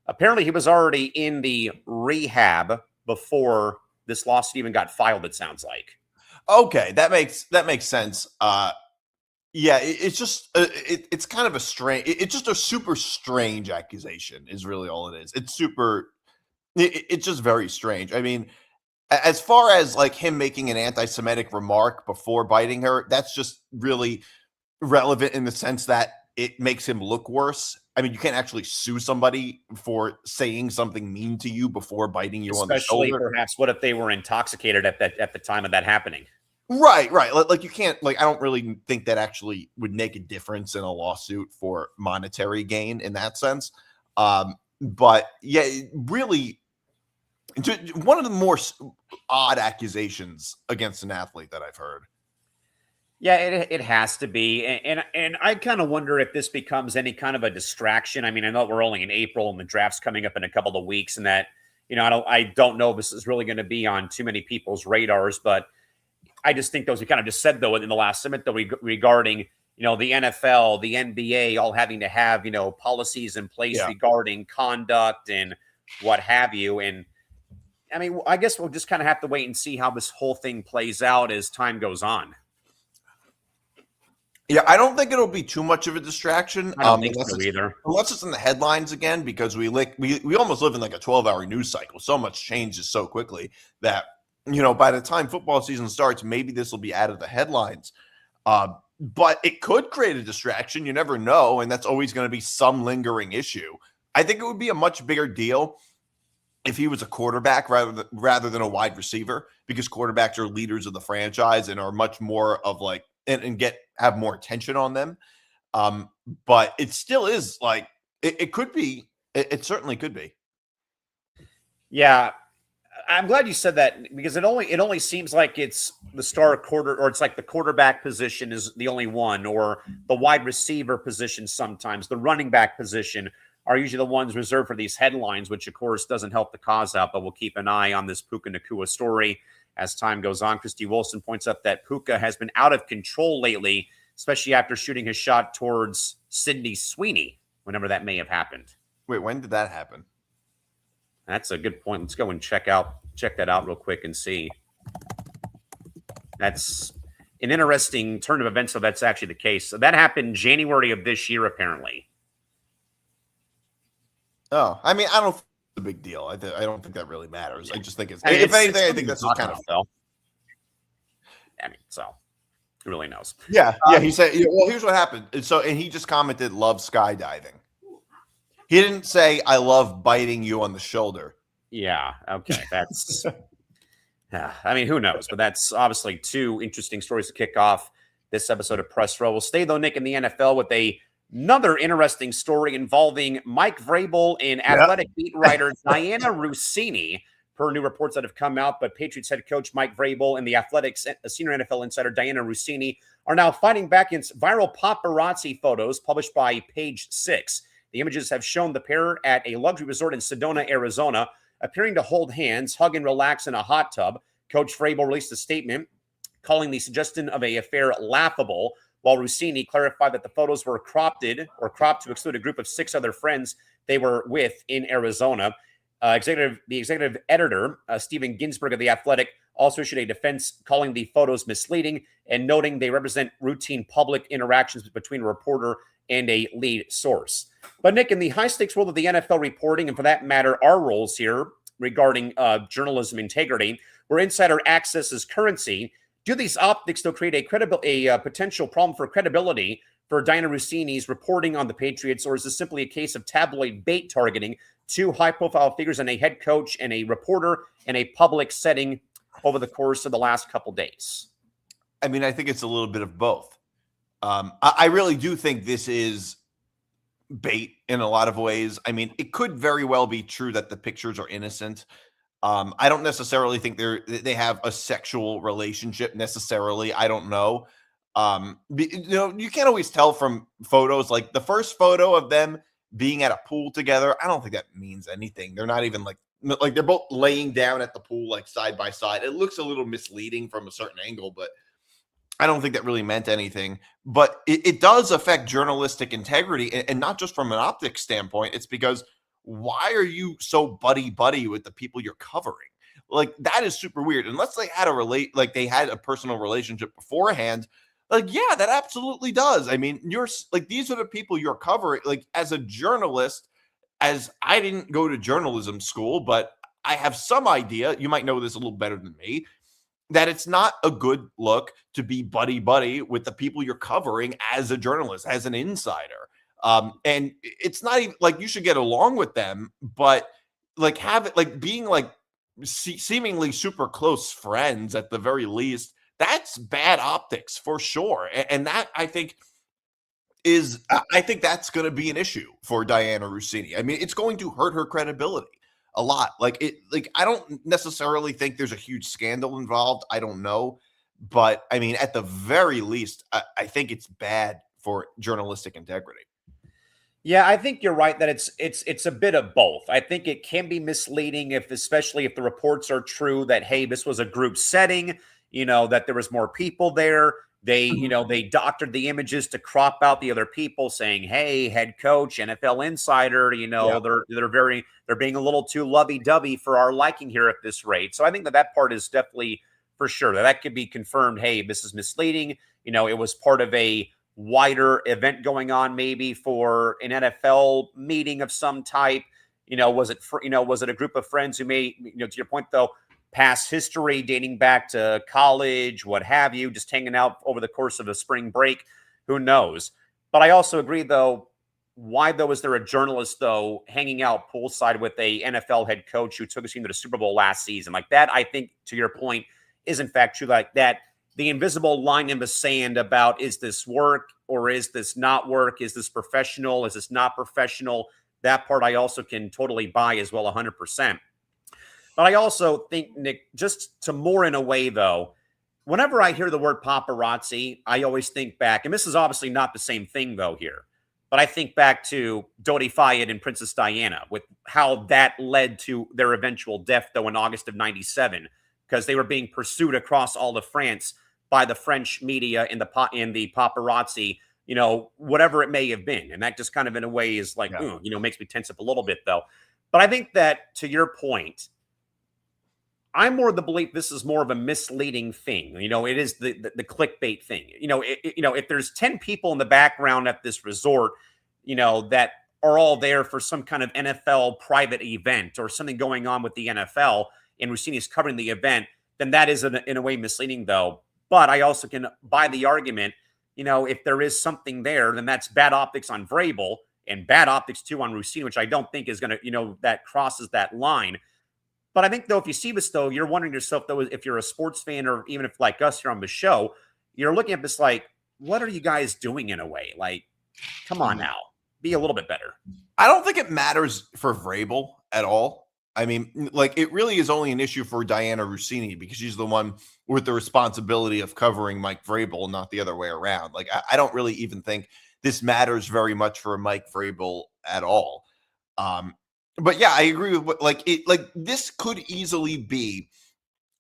apparently he was already in the rehab before this lawsuit even got filed, it sounds like. Okay, that makes sense. It's just it's kind of a strange, it's just a super strange accusation is really all it is. It's just very strange. I mean, as far as like him making an anti-Semitic remark before biting her, that's just really relevant in the sense that it makes him look worse. I mean, you can't actually sue somebody for saying something mean to you before biting you on the shoulder. Especially perhaps what if they were intoxicated at the time of that happening? Right. Like you can't, like, I don't really think that actually would make a difference in a lawsuit for monetary gain in that sense. But yeah, really, one of the more odd accusations against an athlete that I've heard. Yeah, it has to be. And I kind of wonder if this becomes any kind of a distraction. I mean, I know we're only in April and the draft's coming up in a couple of weeks, and that, I don't know if this is really going to be on too many people's radars, but I just think those we kind of just said, though, in the last segment, though, regarding, the NFL, the NBA, all having to have, policies in place regarding conduct and what have you. And I mean, I guess we'll just kind of have to wait and see how this whole thing plays out as time goes on. Yeah, I don't think it'll be too much of a distraction. I don't think unless so it's, either. unless it's in the headlines again, because we almost live in like a 12-hour news cycle. So much changes so quickly that, by the time football season starts, maybe this will be out of the headlines. But it could create a distraction. You never know, and that's always going to be some lingering issue. I think it would be a much bigger deal if he was a quarterback rather than a wide receiver, because quarterbacks are leaders of the franchise and are much more of like and have more attention on them. But it still is like it could be. It certainly could be. Yeah, I'm glad you said that, because it only seems like it's the star quarter, or it's like the quarterback position is the only one, or the wide receiver position sometimes, the running back position are usually the ones reserved for these headlines, which of course doesn't help the cause out. But we'll keep an eye on this Puka Nacua story as time goes on. Christy Wilson points out that Puka has been out of control lately, especially after shooting his shot towards Sydney Sweeney, whenever that may have happened. Wait, when did that happen? That's a good point. Let's go and check that out real quick and see. That's an interesting turn of events, so that's actually the case. So that happened January of this year, apparently. Oh, I mean, I don't think it's a big deal. I don't think that really matters. I just think it's, I mean, if anything, I think that's just kind of. I mean, so who really knows? Yeah. He said, well, here's what happened. And he just commented, love skydiving. He didn't say, I love biting you on the shoulder. Yeah. Okay. That's, I mean, who knows? But that's obviously two interesting stories to kick off this episode of Press Row. We'll stay, though, Nick, in the NFL with another interesting story involving Mike Vrabel and athletic beat writer Diana Rossini, per new reports that have come out. But Patriots head coach Mike Vrabel and the Athletics senior NFL insider Diana Rossini are now fighting back against viral paparazzi photos published by Page Six. The images have shown the pair at a luxury resort in Sedona, Arizona, appearing to hold hands, hug, and relax in a hot tub. Coach Vrabel released a statement calling the suggestion of an affair laughable, while Rossini clarified that the photos were cropped to exclude a group of 6 other friends they were with in Arizona. The executive editor, Stephen Ginsburg of The Athletic, also issued a defense calling the photos misleading and noting they represent routine public interactions between a reporter and a lead source. But Nick, in the high-stakes world of the NFL reporting, and for that matter, our roles here regarding journalism integrity, where insider access is currency, do these optics still create a potential problem for credibility for Diana Rossini's reporting on the Patriots, or is this simply a case of tabloid bait targeting 2 high-profile figures and a head coach and a reporter in a public setting over the course of the last couple days? I mean, I think it's a little bit of both. I really do think this is bait in a lot of ways. I mean, it could very well be true that the pictures are innocent. I don't necessarily think they have a sexual relationship necessarily. I don't know. You can't always tell from photos. Like the first photo of them being at a pool together, I don't think that means anything. They're not even like they're both laying down at the pool, like side by side. It looks a little misleading from a certain angle, but I don't think that really meant anything. But it does affect journalistic integrity, and not just from an optics standpoint. It's because, why are you so buddy with the people you're covering? Like, that is super weird. Unless they had they had a personal relationship beforehand. Like, yeah, that absolutely does. I mean, these are the people you're covering. Like, as a journalist, as I didn't go to journalism school, but I have some idea, you might know this a little better than me, that it's not a good look to be buddy with the people you're covering as a journalist, as an insider. And it's not even like you should get along with them, but like being like seemingly super close friends at the very least, that's bad optics for sure. And that I think that's going to be an issue for Diana Rossini. I mean, it's going to hurt her credibility a lot. I don't necessarily think there's a huge scandal involved. I don't know. But I mean, at the very least, I think it's bad for journalistic integrity. Yeah, I think you're right that it's a bit of both. I think it can be misleading especially if the reports are true that, hey, this was a group setting, that there was more people there. They, they doctored the images to crop out the other people, saying, hey, head coach, NFL insider, they're being a little too lovey-dovey for our liking here at this rate. So I think that part is definitely for sure that could be confirmed. Hey, this is misleading. It was part of a wider event going on, maybe for an NFL meeting of some type? Was it a group of friends who may, to your point though, past history dating back to college, what have you, just hanging out over the course of a spring break? Who knows? But I also agree, though, why, though, is there a journalist, though, hanging out poolside with a NFL head coach who took his team to the Super Bowl last season? Like that, I think, to your point, is in fact true. Like that, the invisible line in the sand about, is this work or is this not work? Is this professional? Is this not professional? That part I also can totally buy as well, 100%. But I also think, Nick, just to more in a way, though, whenever I hear the word paparazzi, I always think back, and this is obviously not the same thing, though, here, but I think back to Dodi Fayed and Princess Diana, with how that led to their eventual death, though, in August of 97, because they were being pursued across all of France by the French media and the paparazzi, whatever it may have been. And that just kind of, in a way, is like, makes me tense up a little bit, though. But I think that, to your point, I'm more of the belief this is more of a misleading thing. It is the clickbait thing. If there's 10 people in the background at this resort, that are all there for some kind of NFL private event or something going on with the NFL, and Rossini's covering the event, then that is in a way misleading, though. But I also can buy the argument, if there is something there, then that's bad optics on Vrabel and bad optics too on Rossini, which I don't think is going to, that crosses that line. But I think, though, if you see this, though, you're wondering yourself, though, if you're a sports fan or even if, like us here on the show, you're looking at this like, what are you guys doing in a way? Like, come on now. Be a little bit better. I don't think it matters for Vrabel at all. I mean, like, it really is only an issue for Diana Rossini because she's the one with the responsibility of covering Mike Vrabel, not the other way around. Like, I don't really even think this matters very much for Mike Vrabel at all. But yeah, I agree with what, this could easily be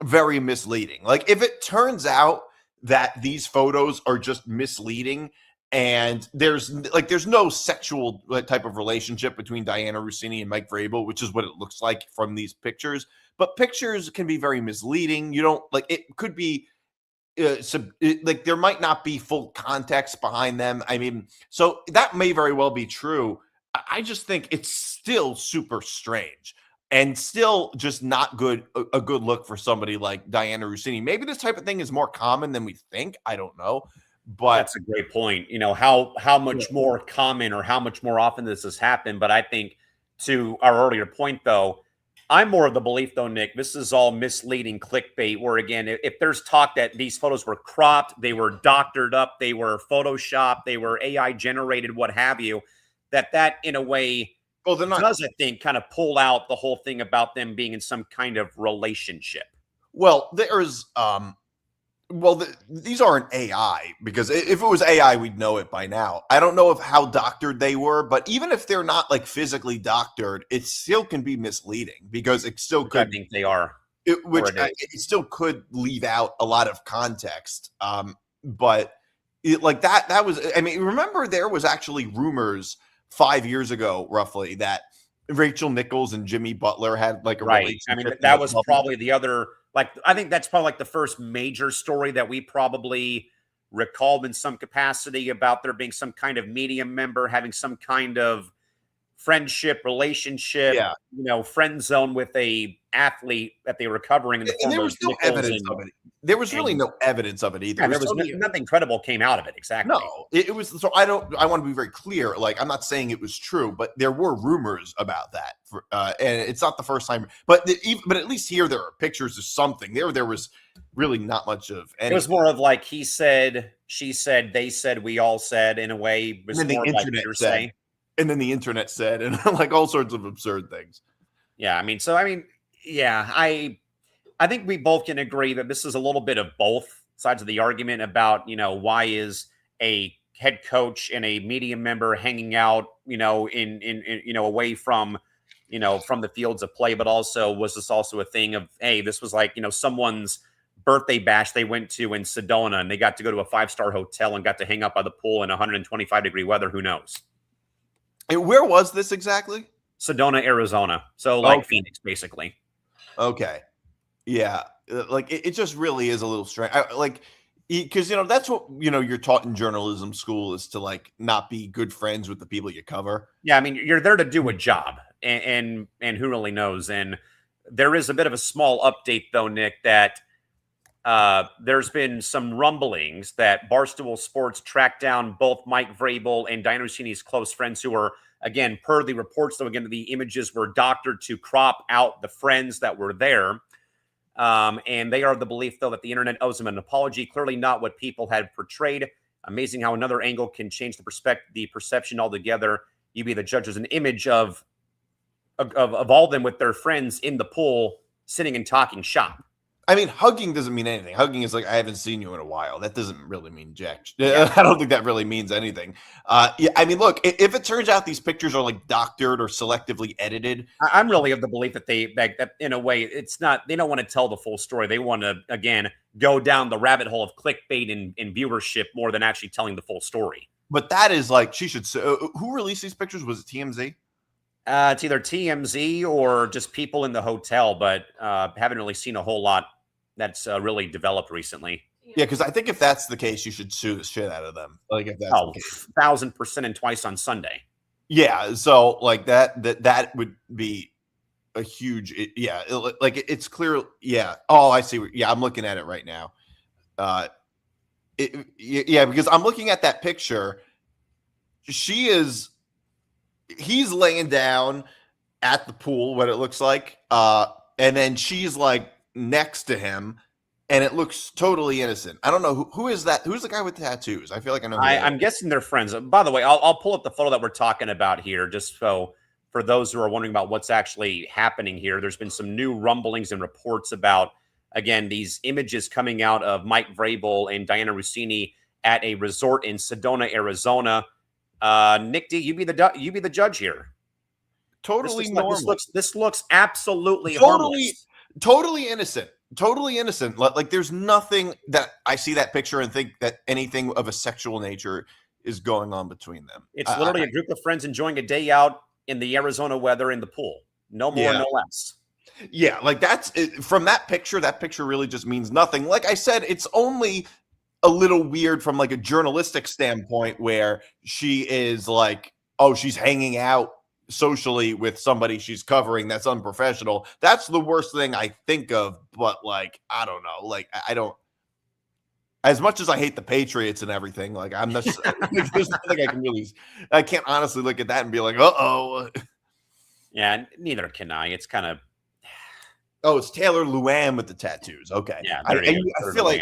very misleading. Like, if it turns out that these photos are just misleading and there's no sexual type of relationship between Diana Rossini and Mike Vrabel, which is what it looks like from these pictures, but pictures can be very misleading. You don't it could be there might not be full context behind them. I mean, so that may very well be true. I just think it's still super strange and still just not a good look for somebody like Diana Rossini. Maybe this type of thing is more common than we think. I don't know. But that's a great point. How much more common or how much more often this has happened. But I think, to our earlier point, though, I'm more of the belief, though, Nick, this is all misleading clickbait, where, again, if there's talk that these photos were cropped, they were doctored up, they were Photoshopped, they were AI generated, what have you, that in a way does, I think, kind of pull out the whole thing about them being in some kind of relationship. Well, there's these aren't AI, because if it was AI, we'd know it by now. I don't know how doctored they were, but even if they're not physically doctored, it still can be misleading because it still could. I think they are. It still could leave out a lot of context. But that was, I mean, remember there was actually rumors 5 years ago, roughly, that Rachel Nichols and Jimmy Butler had a relationship. I mean, that was probably the other. I think that's probably the first major story that we probably recalled in some capacity about there being some kind of media member having some kind of friendship, relationship, friend zone with a athlete that they were covering. And there was no evidence of it. There was really no evidence of it either. Yeah, nothing credible came out of it. Exactly. No, it was. So I want to be very clear. I'm not saying it was true, but there were rumors about that. And it's not the first time. But at least here there are pictures of something. There was really not much of anything. It was more of he said, she said, they said, we all said, in a way. It was and then more the internet said. And then the internet said, and all sorts of absurd things. Yeah, I mean, I think we both can agree that this is a little bit of both sides of the argument about, why is a head coach and a media member hanging out, in away from, from the fields of play, but also was this also a thing of, hey, this was someone's birthday bash they went to in Sedona and they got to go to a 5-star hotel and got to hang out by the pool in 125-degree weather. Who knows? And where was this exactly? Sedona, Arizona. So Phoenix, basically. Okay. Yeah. It just really is a little strange. Because, that's what, you're taught in journalism school is to like not be good friends with the people you cover. Yeah, I mean, you're there to do a job, and who really knows? And there is a bit of a small update, though, Nick, that there's been some rumblings that Barstool Sports tracked down both Mike Vrabel and Diana Rossini's close friends, who were, again, per the reports, though, again, the images were doctored to crop out the friends that were there. And they are of the belief, though, that the internet owes them an apology. Clearly not what people had portrayed. Amazing how another angle can change the perception altogether. You be the judge. There's an image of all of them with their friends in the pool, sitting and talking shop. I mean, hugging doesn't mean anything. Hugging is like, I haven't seen you in a while. That doesn't really mean jack. Yeah. I don't think that really means anything. Yeah, I mean, look, if it turns out these pictures are like doctored or selectively edited. I'm really of the belief that that in a way, it's not, they don't want to tell the full story. They want to, again, go down the rabbit hole of clickbait and viewership more than actually telling the full story. But that is like, she should, who released these pictures? Was it TMZ? It's either TMZ or just people in the hotel, but haven't really seen a whole lot that's really developed recently. Yeah, because I think if that's the case, you should sue the shit out of them. Like if that's the case. 1,000% and twice on Sunday. Yeah, so like that would be a huge. It's clear. Yeah. Oh, I see. Yeah, I'm looking at it right now. Because I'm looking at that picture. He's laying down at the pool, what it looks like, and then she's like next to him, and it looks totally innocent. I don't know who is that. Who's the guy with tattoos? I feel like I know. I'm guessing they're friends. By the way, I'll pull up the photo that we're talking about here, just so for those who are wondering about what's actually happening here. There's been some new rumblings and reports about, again, these images coming out of Mike Vrabel and Diana Rossini at a resort in Sedona, Arizona. Nick D, you be the judge here. Totally normal. This looks absolutely harmless. Totally innocent. Totally innocent. Like there's nothing that I see that picture and think that anything of a sexual nature is going on between them. It's literally a group of friends enjoying a day out in the Arizona weather in the pool. No more, no less. Yeah, like that's from that picture. That picture really just means nothing. Like I said, it's only a little weird from like a journalistic standpoint where she is like, oh, she's hanging out socially with somebody she's covering that's unprofessional. That's the worst thing I think of. But like, I don't know. Like, I don't. As much as I hate the Patriots and everything, like I'm not. There's nothing I can really. I can't honestly look at that and be like, uh-oh. Yeah, neither can I. It's kind of. Oh, it's Taylor Luan with the tattoos. Okay. Yeah, I feel like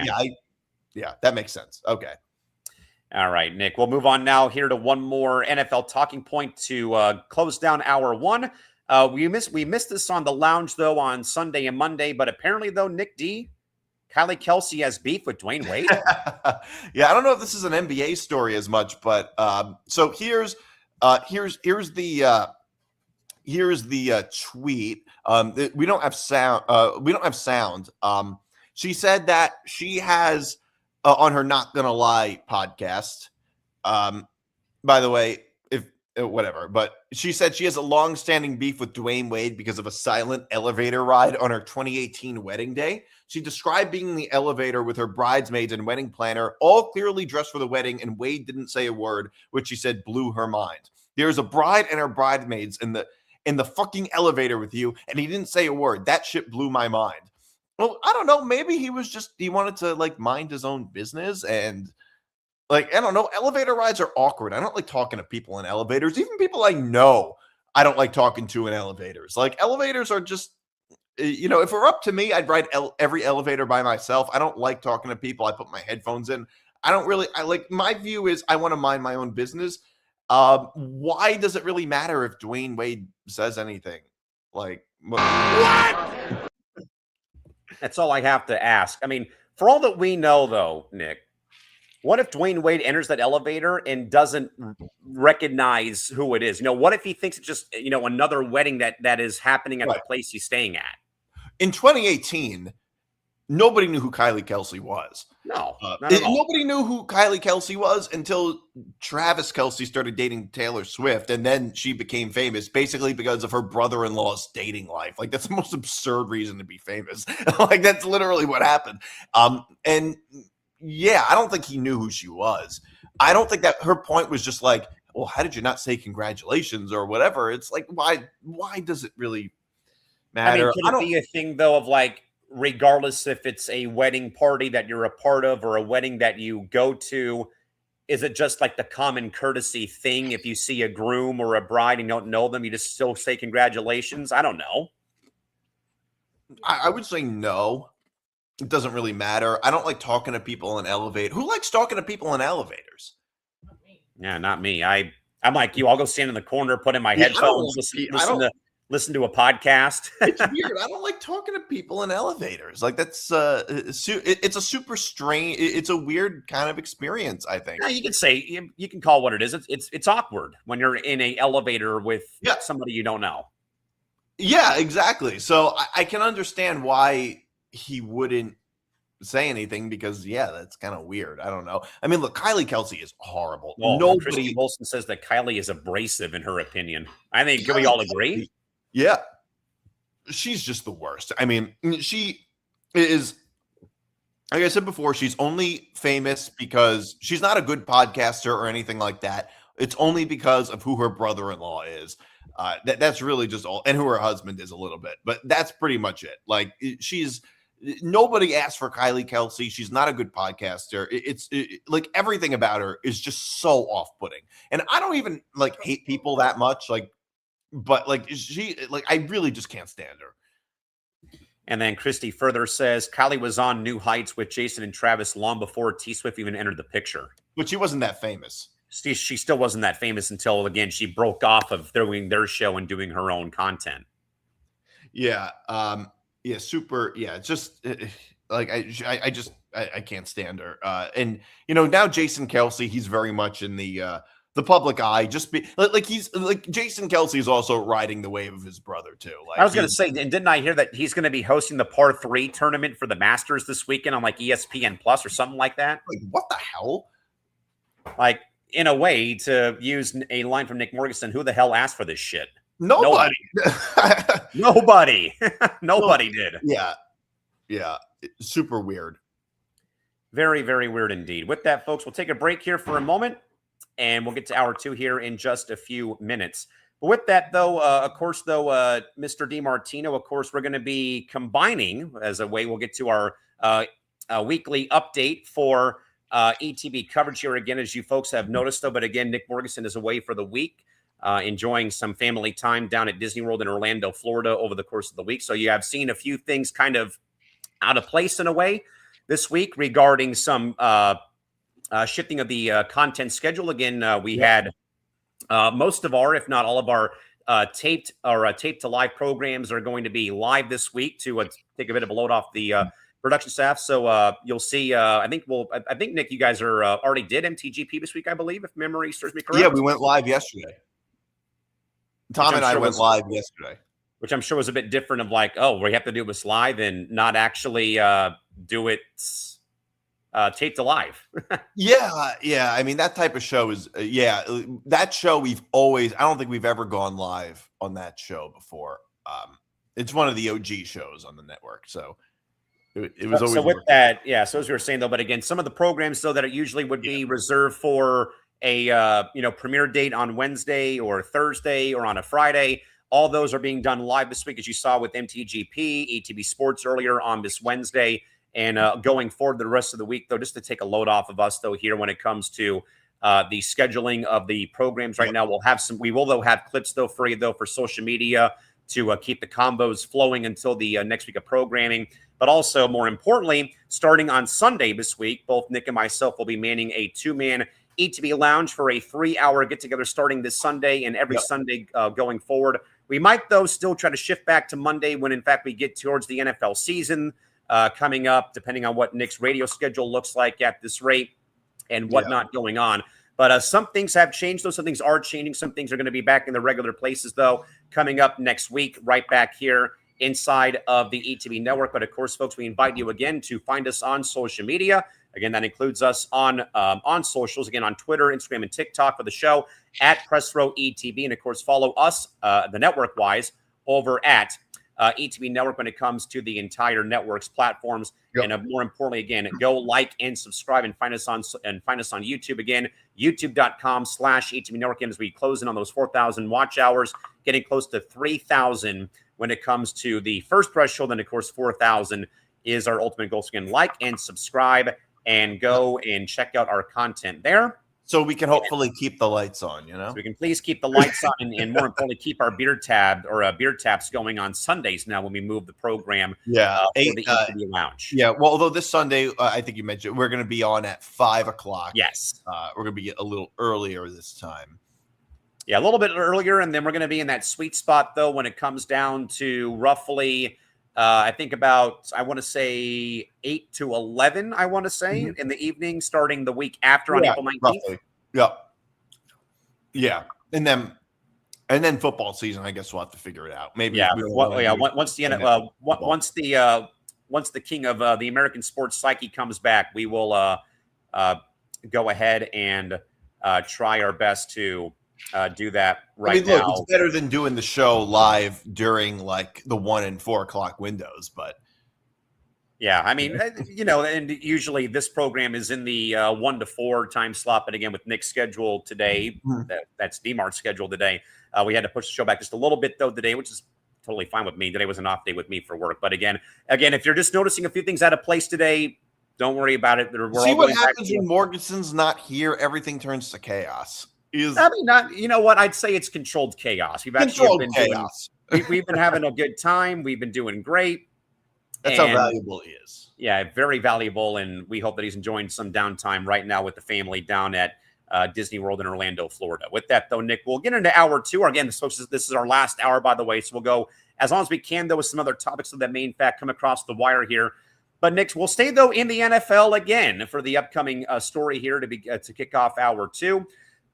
yeah, that makes sense. Okay. All right, Nick. We'll move on now here to one more NFL talking point to close down hour one. We missed this on the lounge, though, on Sunday and Monday. But apparently, though, Nick D, Kylie Kelsey has beef with Dwayne Wade. Yeah, I don't know if this is an NBA story as much, but so here's the tweet. We don't have sound. She said that she has on her Not Gonna Lie podcast. By the way, if whatever, but she said she has a long-standing beef with Dwayne Wade because of a silent elevator ride on her 2018 wedding day. She described being in the elevator with her bridesmaids and wedding planner, all clearly dressed for the wedding, and Wade didn't say a word, which she said blew her mind. There's a bride and her bridesmaids in the fucking elevator with you, and he didn't say a word. That shit blew my mind. Well, I don't know. Maybe he wanted to like mind his own business, and like, I don't know. Elevator rides are awkward. I don't like talking to people in elevators. Even people I know, I don't like talking to in elevators. Like, elevators are just, if it were up to me, I'd ride every elevator by myself. I don't like talking to people. I put my headphones in. My view is I want to mind my own business. Why does it really matter if Dwayne Wade says anything? Like, what? That's all I have to ask. I mean, for all that we know, though, Nick, what if Dwayne Wade enters that elevator and doesn't recognize who it is? What if he thinks it's just, another wedding that is happening at the place he's staying at? In 2018, nobody knew who Kylie Kelsey was. No, not at all. Nobody knew who Kylie Kelsey was until Travis Kelsey started dating Taylor Swift, and then she became famous basically because of her brother-in-law's dating life. Like, that's the most absurd reason to be famous. Like, that's literally what happened. And Yeah, I don't think he knew who she was. I don't think that her point was just like, well, how did you not say congratulations or whatever? It's like, why does it really matter? Could it be a thing though of like, regardless if it's a wedding party that you're a part of or a wedding that you go to, is it just like the common courtesy thing? If you see a groom or a bride and you don't know them, you just still say congratulations? I don't know. I would say no. It doesn't really matter. I don't like talking to people in elevators. Who likes talking to people in elevators? Yeah, not me. I'm like you. I'll go stand in the corner, put in my headphones, listen to a podcast. It's weird. I don't like talking to people in elevators. Like that's it's a super strange. It's a weird kind of experience. I think. Yeah, you can say you can call what it is. It's awkward when you're in a elevator with somebody you don't know. Yeah, exactly. So I can understand why he wouldn't say anything because that's kind of weird. I don't know. I mean, look, Kylie Kelsey is horrible. Nobody. Christy Wilson says that Kylie is abrasive in her opinion. I think can we all agree? Yeah, she's just the worst. I mean, she is. Like I said before, she's only famous because she's not a good podcaster or anything like that. It's only because of who her brother-in-law is. That's really just all, and who her husband is a little bit, but that's pretty much it. Like nobody asked for Kylie Kelsey. She's not a good podcaster. It's like everything about her is just so off-putting. And I don't even like hate people that much. But I really just can't stand her. And then Christy further says Kylie was on New Heights with Jason and Travis long before T Swift even entered the picture. But she wasn't that famous. She still wasn't that famous until, again, she broke off of doing their show and doing her own content. Yeah. Super. Yeah. It's just like, I can't stand her. And, now Jason Kelsey, he's very much in the public eye. Just be like, he's like Jason Kelsey is also riding the wave of his brother too. Like, I was going to say, and didn't I hear that he's going to be hosting the par 3 tournament for the Masters this weekend on like ESPN Plus or something like that? Like, what the hell? Like, in a way, to use a line from Nick Morgasen, who the hell asked for this shit? Nobody. Nobody did. Yeah. Super weird. Very, very weird indeed. With that, folks, we'll take a break here for a moment, and we'll get to hour 2 here in just a few minutes. But with that, though, Mr. DiMartino, of course, we're going to be combining as a way. We'll get to our weekly update for ETB coverage here again, as you folks have noticed, though. But again, Nick Morgasen is away for the week, enjoying some family time down at Disney World in Orlando, Florida over the course of the week. So you have seen a few things kind of out of place in a way this week regarding some shifting of the content schedule. Again, we had most of our, if not all of our taped to live programs are going to be live this week to take a bit of a load off the production staff. So you'll see. I think Nick, you guys are already did MTGP this week, I believe, if memory serves me correct. Yeah, we went live yesterday. Tom and I went live yesterday, which I'm sure was a bit different. Of like, oh, we have to do this live and not actually do it taped to live. Yeah. I mean, that type of show is that show I don't think we've ever gone live on that show before. It's one of the OG shows on the network, so. It was always so with that, so as we were saying though, but again, some of the programs though that it usually would be reserved for a premiere date on Wednesday or Thursday or on a Friday, all those are being done live this week, as you saw with MTGP, ETB Sports earlier on this Wednesday, and going forward the rest of the week though, just to take a load off of us though here when it comes to the scheduling of the programs. Right now, we will though have clips though for you though for social media to keep the combos flowing until the next week of programming. But also, more importantly, starting on Sunday this week, both Nick and myself will be manning a 2-man ETB Lounge for a 3-hour get-together starting this Sunday and every Sunday going forward. We might, though, still try to shift back to Monday when, in fact, we get towards the NFL season coming up, depending on what Nick's radio schedule looks like at this rate and whatnot going on. But some things have changed, though. Some things are changing. Some things are going to be back in the regular places, though, coming up next week, right back here inside of the ETB network. But of course, folks, we invite you again to find us on social media. Again, that includes us on socials, again, on Twitter, Instagram, and TikTok for the show at Press Row ETB. And of course, follow us, the network wise, over at ETV Network when it comes to the entire network's platforms. Yep. And more importantly, again, go like and subscribe and find us on YouTube. Again, youtube.com/ETV Network. And as we close in on those 4,000 watch hours, getting close to 3,000 when it comes to the first threshold. And of course, 4,000 is our ultimate goal. So again, like and subscribe and go and check out our content there. So we can hopefully keep the lights on, So we can please keep the lights on and more importantly, keep our beer taps going on Sundays now when we move the program for the ETV Lounge. Yeah, well, although this Sunday, I think you mentioned, we're going to be on at 5 o'clock. Yes. We're going to be a little earlier this time. Yeah, a little bit earlier, and then we're going to be in that sweet spot, though, when it comes down to roughly, I think about, I want to say 8 to 11, I want to say, in the evening, starting the week after on April 19th. Roughly. Yeah. And then football season, I guess we'll have to figure it out. Maybe. Once the king of the American sports psyche comes back, we will go ahead and try our best to do that now. It's better than doing the show live during like the 1 and 4 o'clock windows, but yeah, I mean, and usually this program is in the 1 to 4 time slot, but again, with Nick's schedule today, that's DiMart's schedule today. We had to push the show back just a little bit though today, which is totally fine with me. Today was an off day with me for work, but again, if you're just noticing a few things out of place today, don't worry about it. See what happens when Morgasen's not here. Everything turns to chaos. You know what? I'd say it's controlled chaos. We've been having a good time. We've been doing great. That's how valuable he is. Yeah, very valuable. And we hope that he's enjoying some downtime right now with the family down at Disney World in Orlando, Florida. With that, though, Nick, we'll get into hour 2. Again, this is our last hour, by the way. So we'll go as long as we can, though, with some other topics of that main fact come across the wire here. But, Nick, we'll stay, though, in the NFL again for the upcoming story here to kick off hour 2.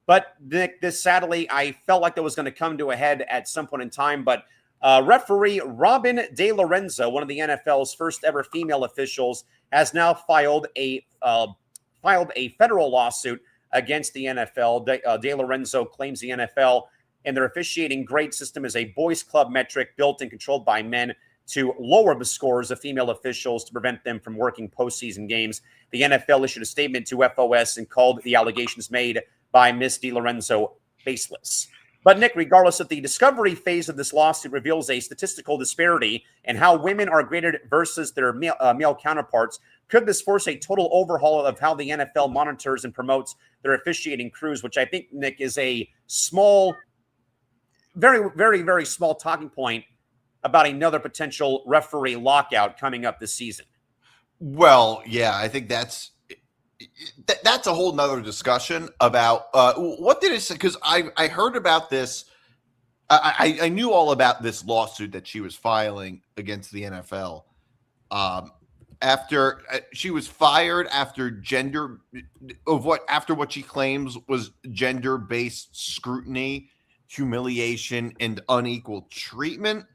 But, Nick, sadly, I felt like that was going to come to a head at some point in time. But referee Robin DeLorenzo, one of the NFL's first ever female officials, has now filed a federal lawsuit against the NFL. DeLorenzo claims the NFL and their officiating grade system is a boys' club metric built and controlled by men to lower the scores of female officials to prevent them from working postseason games. The NFL issued a statement to FOS and called the allegations made by Ms. DeLorenzo baseless. But, Nick, regardless of the discovery phase of this lawsuit reveals a statistical disparity in how women are graded versus their male counterparts, could this force a total overhaul of how the NFL monitors and promotes their officiating crews, which I think, Nick, is a small, very, very, very small talking point about another potential referee lockout coming up this season? Well, yeah, I think that's a whole nother discussion about what did it say? Because I heard about this. I knew all about this lawsuit that she was filing against the NFL after she was fired after what she claims was gender-based scrutiny, humiliation, and unequal treatment.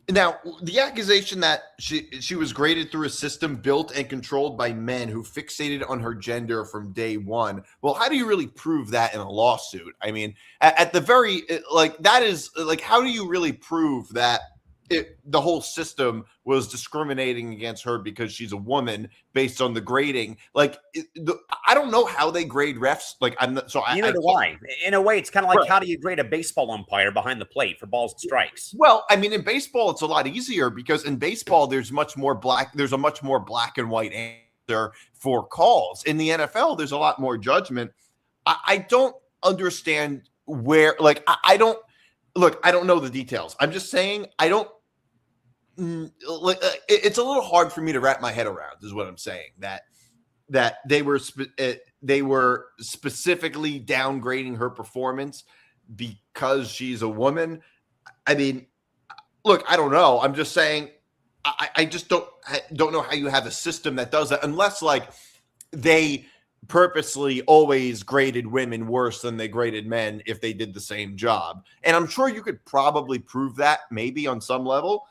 Now, the accusation that she was graded through a system built and controlled by men who fixated on her gender from day one. Well, how do you really prove that in a lawsuit? I mean, at the very, that is, how do you really prove that the whole system was discriminating against her because she's a woman based on the grading? I don't know how they grade refs. Neither do I. In a way, it's kind of like, how do you grade a baseball umpire behind the plate for balls and strikes? Well, I mean, in baseball, it's a lot easier because in baseball, there's a much more black and white answer for calls. In the NFL, there's a lot more judgment. I don't understand where, I don't know the details. I'm just saying, it's a little hard for me to wrap my head around, is what I'm saying, that they were specifically downgrading her performance because she's a woman. I mean, look, I don't know. I'm just saying, I just don't know how you have a system that does that, unless they purposely always graded women worse than they graded men if they did the same job. And I'm sure you could probably prove that maybe on some level.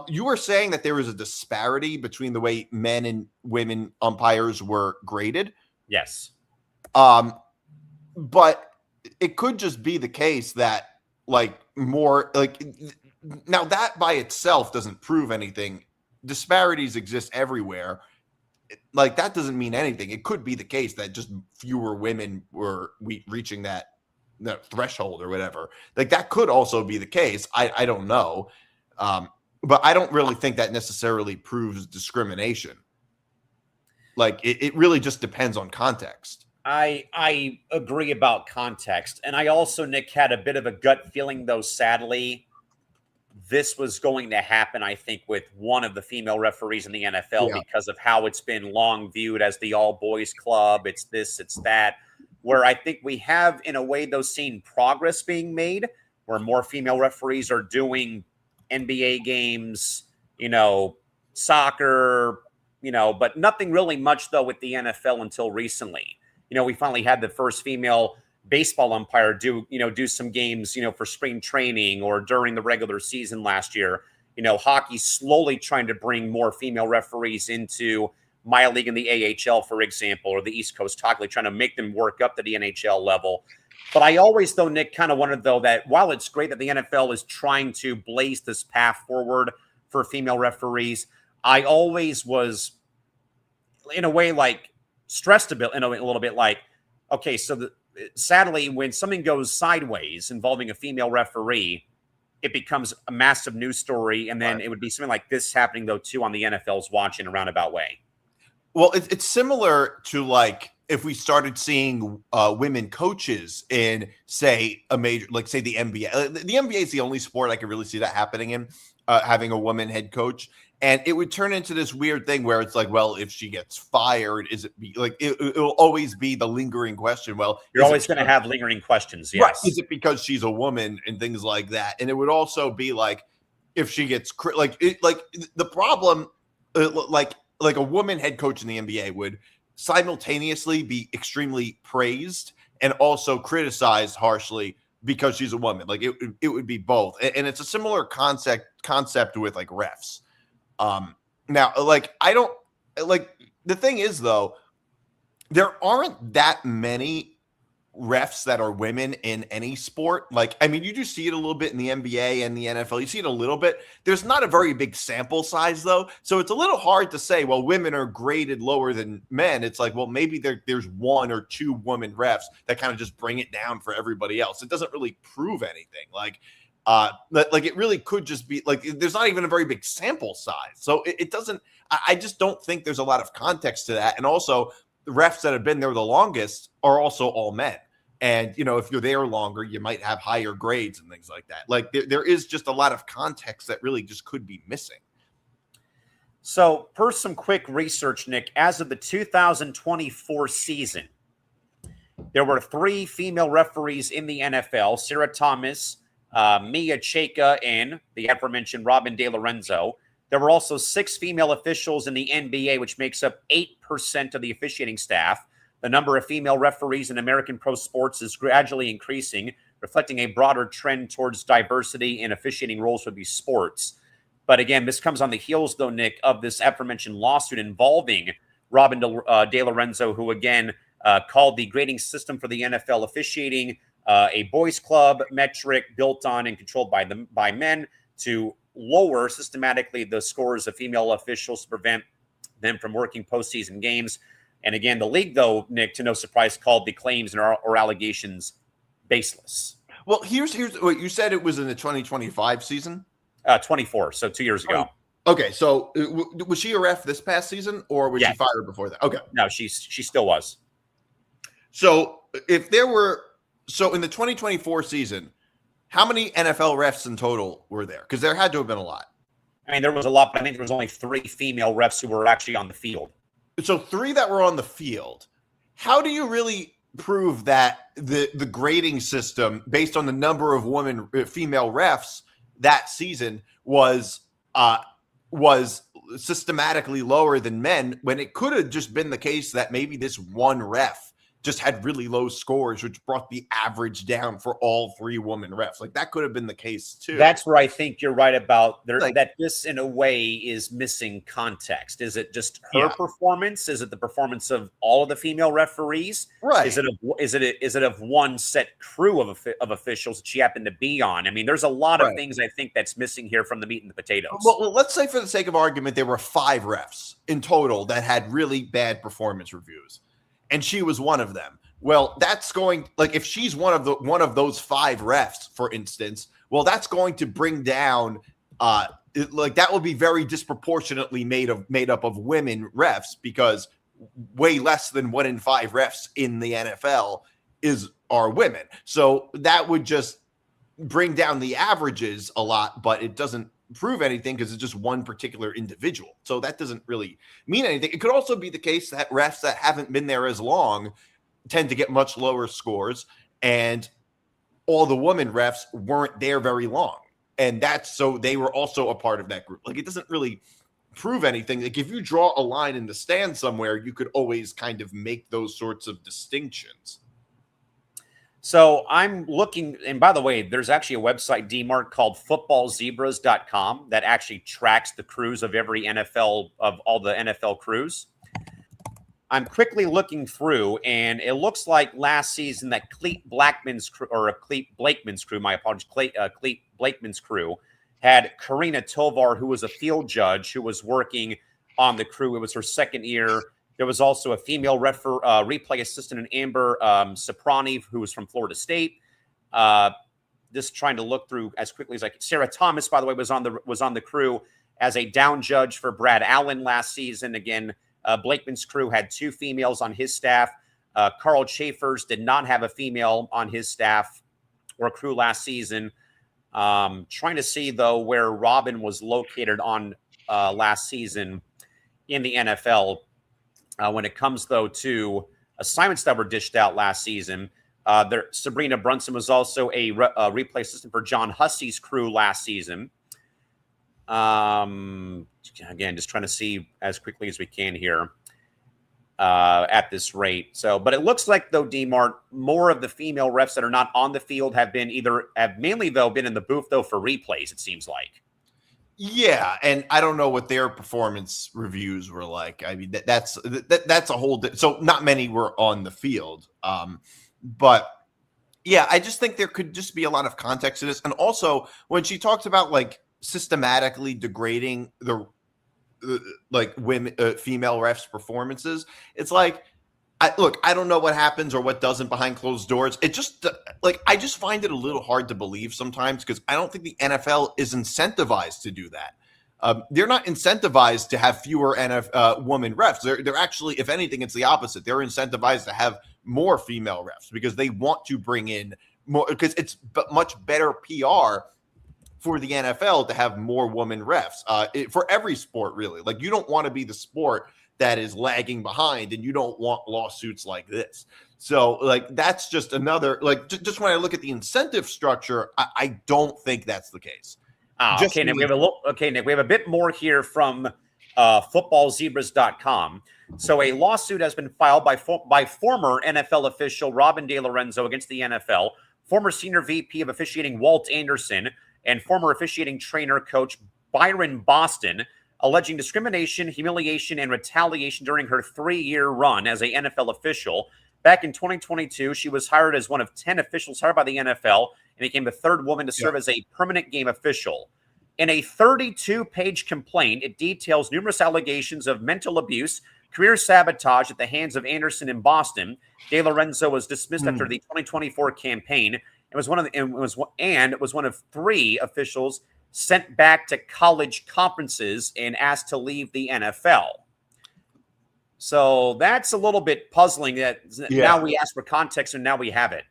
You were saying that there was a disparity between the way men and women umpires were graded. Yes. But it could just be the case that now that by itself doesn't prove anything. Disparities exist everywhere. Like, that doesn't mean anything. It could be the case that just fewer women were reaching that threshold or whatever. Like, that could also be the case. I don't know. But I don't really think that necessarily proves discrimination. Like, it really just depends on context. I agree about context. And I also, Nick, had a bit of a gut feeling, though, sadly, this was going to happen, I think, with one of the female referees in the NFL because of how it's been long viewed as the all-boys club. It's this, it's that, where I think we have, in a way, though, seen progress being made, where more female referees are doing NBA games, soccer, but nothing really much, though, with the NFL until recently. We finally had the first female baseball umpire do some games, for spring training or during the regular season last year. Hockey's slowly trying to bring more female referees into my league in the AHL, for example, or the East Coast Hockey League, trying to make them work up to the NHL level. But I always, though, Nick, kind of wondered, though, that while it's great that the NFL is trying to blaze this path forward for female referees, I always was, in a way, like, stressed a bit, a little bit, like, okay, so sadly, when something goes sideways involving a female referee, it becomes a massive news story, and then it would be something like this happening, though, too, on the NFL's watch in a roundabout way. Well, it's similar to, like, if we started seeing women coaches in, say, a major, like, say, the NBA. The NBA is the only sport I could really see that happening in, having a woman head coach. And it would turn into this weird thing where it's like, well, if she gets fired, it'll always be the lingering question. Well, you're always going to have lingering questions. Yes. Right. Is it because she's a woman and things like that? And it would also be like, if she gets the problem, like a woman head coach in the NBA would simultaneously be extremely praised and also criticized harshly because she's a woman. Like, it would be both. And it's a similar concept with, like, refs. Now, like, I don't, like, the thing is, though, there aren't that many refs that are women in any sport. Like, I mean, you do see it a little bit in the NBA and the NFL. You see it a little bit. There's not a very big sample size, though. So it's a little hard to say, well, women are graded lower than men. It's like, well, maybe there's one or two women refs that kind of just bring it down for everybody else. It doesn't really prove anything. Like, it really could just be like, there's not even a very big sample size. So it doesn't, I just don't think there's a lot of context to that. And also, the refs that have been there the longest are also all men. And, if you're there longer, you might have higher grades and things like that. Like, there is just a lot of context that really just could be missing. So, per some quick research, Nick, as of the 2024 season, there were 3 female referees in the NFL: Sarah Thomas, Mia Cheka, and the aforementioned Robin DeLorenzo. There were also 6 female officials in the NBA, which makes up 8% of the officiating staff. The number of female referees in American pro sports is gradually increasing, reflecting a broader trend towards diversity in officiating roles for these sports. But again, this comes on the heels, though, Nick, of this aforementioned lawsuit involving Robin DeLorenzo, who, again, called the grading system for the NFL officiating a boys' club metric built on and controlled by men to lower systematically the scores of female officials to prevent them from working postseason games. And again, the league, though, Nick, to no surprise, called the claims or allegations baseless. Well, here's what you said. It was in the 2025 season? 24, so 2 years ago. Okay, so was she a ref this past season, or was she fired before that? Okay. No, she still was. So in the 2024 season, how many NFL refs in total were there? Because there had to have been a lot. I mean, there was a lot, but I think there was only 3 female refs who were actually on the field. So 3 that were on the field. How do you really prove that the grading system, based on the number of female refs that season, was systematically lower than men, when it could have just been the case that maybe this one ref just had really low scores, which brought the average down for all 3 women refs. Like that could have been the case too. That's where I think you're right about there, Like- that this in a way is missing context. Is it just her performance? Is it the performance of all of the female referees? Right. Is it of one set crew of officials that she happened to be on? I mean, there's a lot of things I think that's missing here from the meat and the potatoes. Well, let's say for the sake of argument, there were 5 refs in total that had really bad performance reviews, and she was one of them. Well, that's going, like, if she's one of those 5 refs, for instance, well, that's going to bring down, like that will be very disproportionately made up of women refs, because way less than 1 in 5 refs in the NFL are women. So that would just bring down the averages a lot, but it doesn't prove anything because it's just one particular individual. So that doesn't really mean anything. It could also be the case that refs that haven't been there as long tend to get much lower scores, and all the women refs weren't there very long. And so they were also a part of that group. Like, it doesn't really prove anything. Like, if you draw a line in the stand somewhere, you could always kind of make those sorts of distinctions. So I'm looking, and by the way, there's actually a website, DMARC, called footballzebras.com that actually tracks the crews of every NFL, of all the NFL crews. I'm quickly looking through, and it looks like last season that Cleet Blakeman's crew, my apologies, Cleet Blakeman's crew had Karina Tovar, who was a field judge, who was working on the crew. It was her second year. There was also a female replay assistant, in Amber Soprani, who was from Florida State. Just trying to look through as quickly as I can. Sarah Thomas, by the way, was on the crew as a down judge for Brad Allen last season. Again, Blakeman's crew had 2 females on his staff. Carl Chafers did not have a female on his staff or crew last season. Trying to see, though, where Robin was located on last season in the NFL. When it comes, though, to assignments that were dished out last season, Sabrina Brunson was also a replay assistant for John Hussey's crew last season. Again, just trying to see as quickly as we can here at this rate. So, but it looks like, though, DMARC, more of the female refs that are not on the field have mainly, though, been in the booth, though, for replays, it seems like. Yeah, and I don't know what their performance reviews were like. I mean, that's a whole. So not many were on the field, but yeah, I just think there could just be a lot of context to this. And also, when she talks about like systematically degrading the like women, female refs' performances, it's like, I don't know what happens or what doesn't behind closed doors. It just I just find it a little hard to believe sometimes, because I don't think the NFL is incentivized to do that. They're not incentivized to have fewer women refs. They're actually, if anything, it's the opposite. They're incentivized to have more female refs because they want to bring in more, because it's much better PR for the NFL to have more women refs for every sport, really. Like, you don't want to be the sport that is lagging behind, and you don't want lawsuits like this. So, like, that's just another, like, just when I look at the incentive structure, I don't think that's the case. Okay, Nick, Nick, we have a bit more here from footballzebras.com. So a lawsuit has been filed by former NFL official Robin DeLorenzo against the NFL, former senior VP of officiating Walt Anderson, and former officiating trainer coach Byron Boston, alleging discrimination, humiliation, and retaliation during her 3-year run as a NFL official. Back in 2022, she was hired as one of 10 officials hired by the NFL and became the 3rd woman to serve as a permanent game official. In a 32-page complaint, it details numerous allegations of mental abuse, career sabotage at the hands of Anderson in Boston. DeLorenzo was dismissed after the 2024 campaign and was one of 3 officials sent back to college conferences and asked to leave the NFL. So that's a little bit puzzling that now we ask for context and now we have it.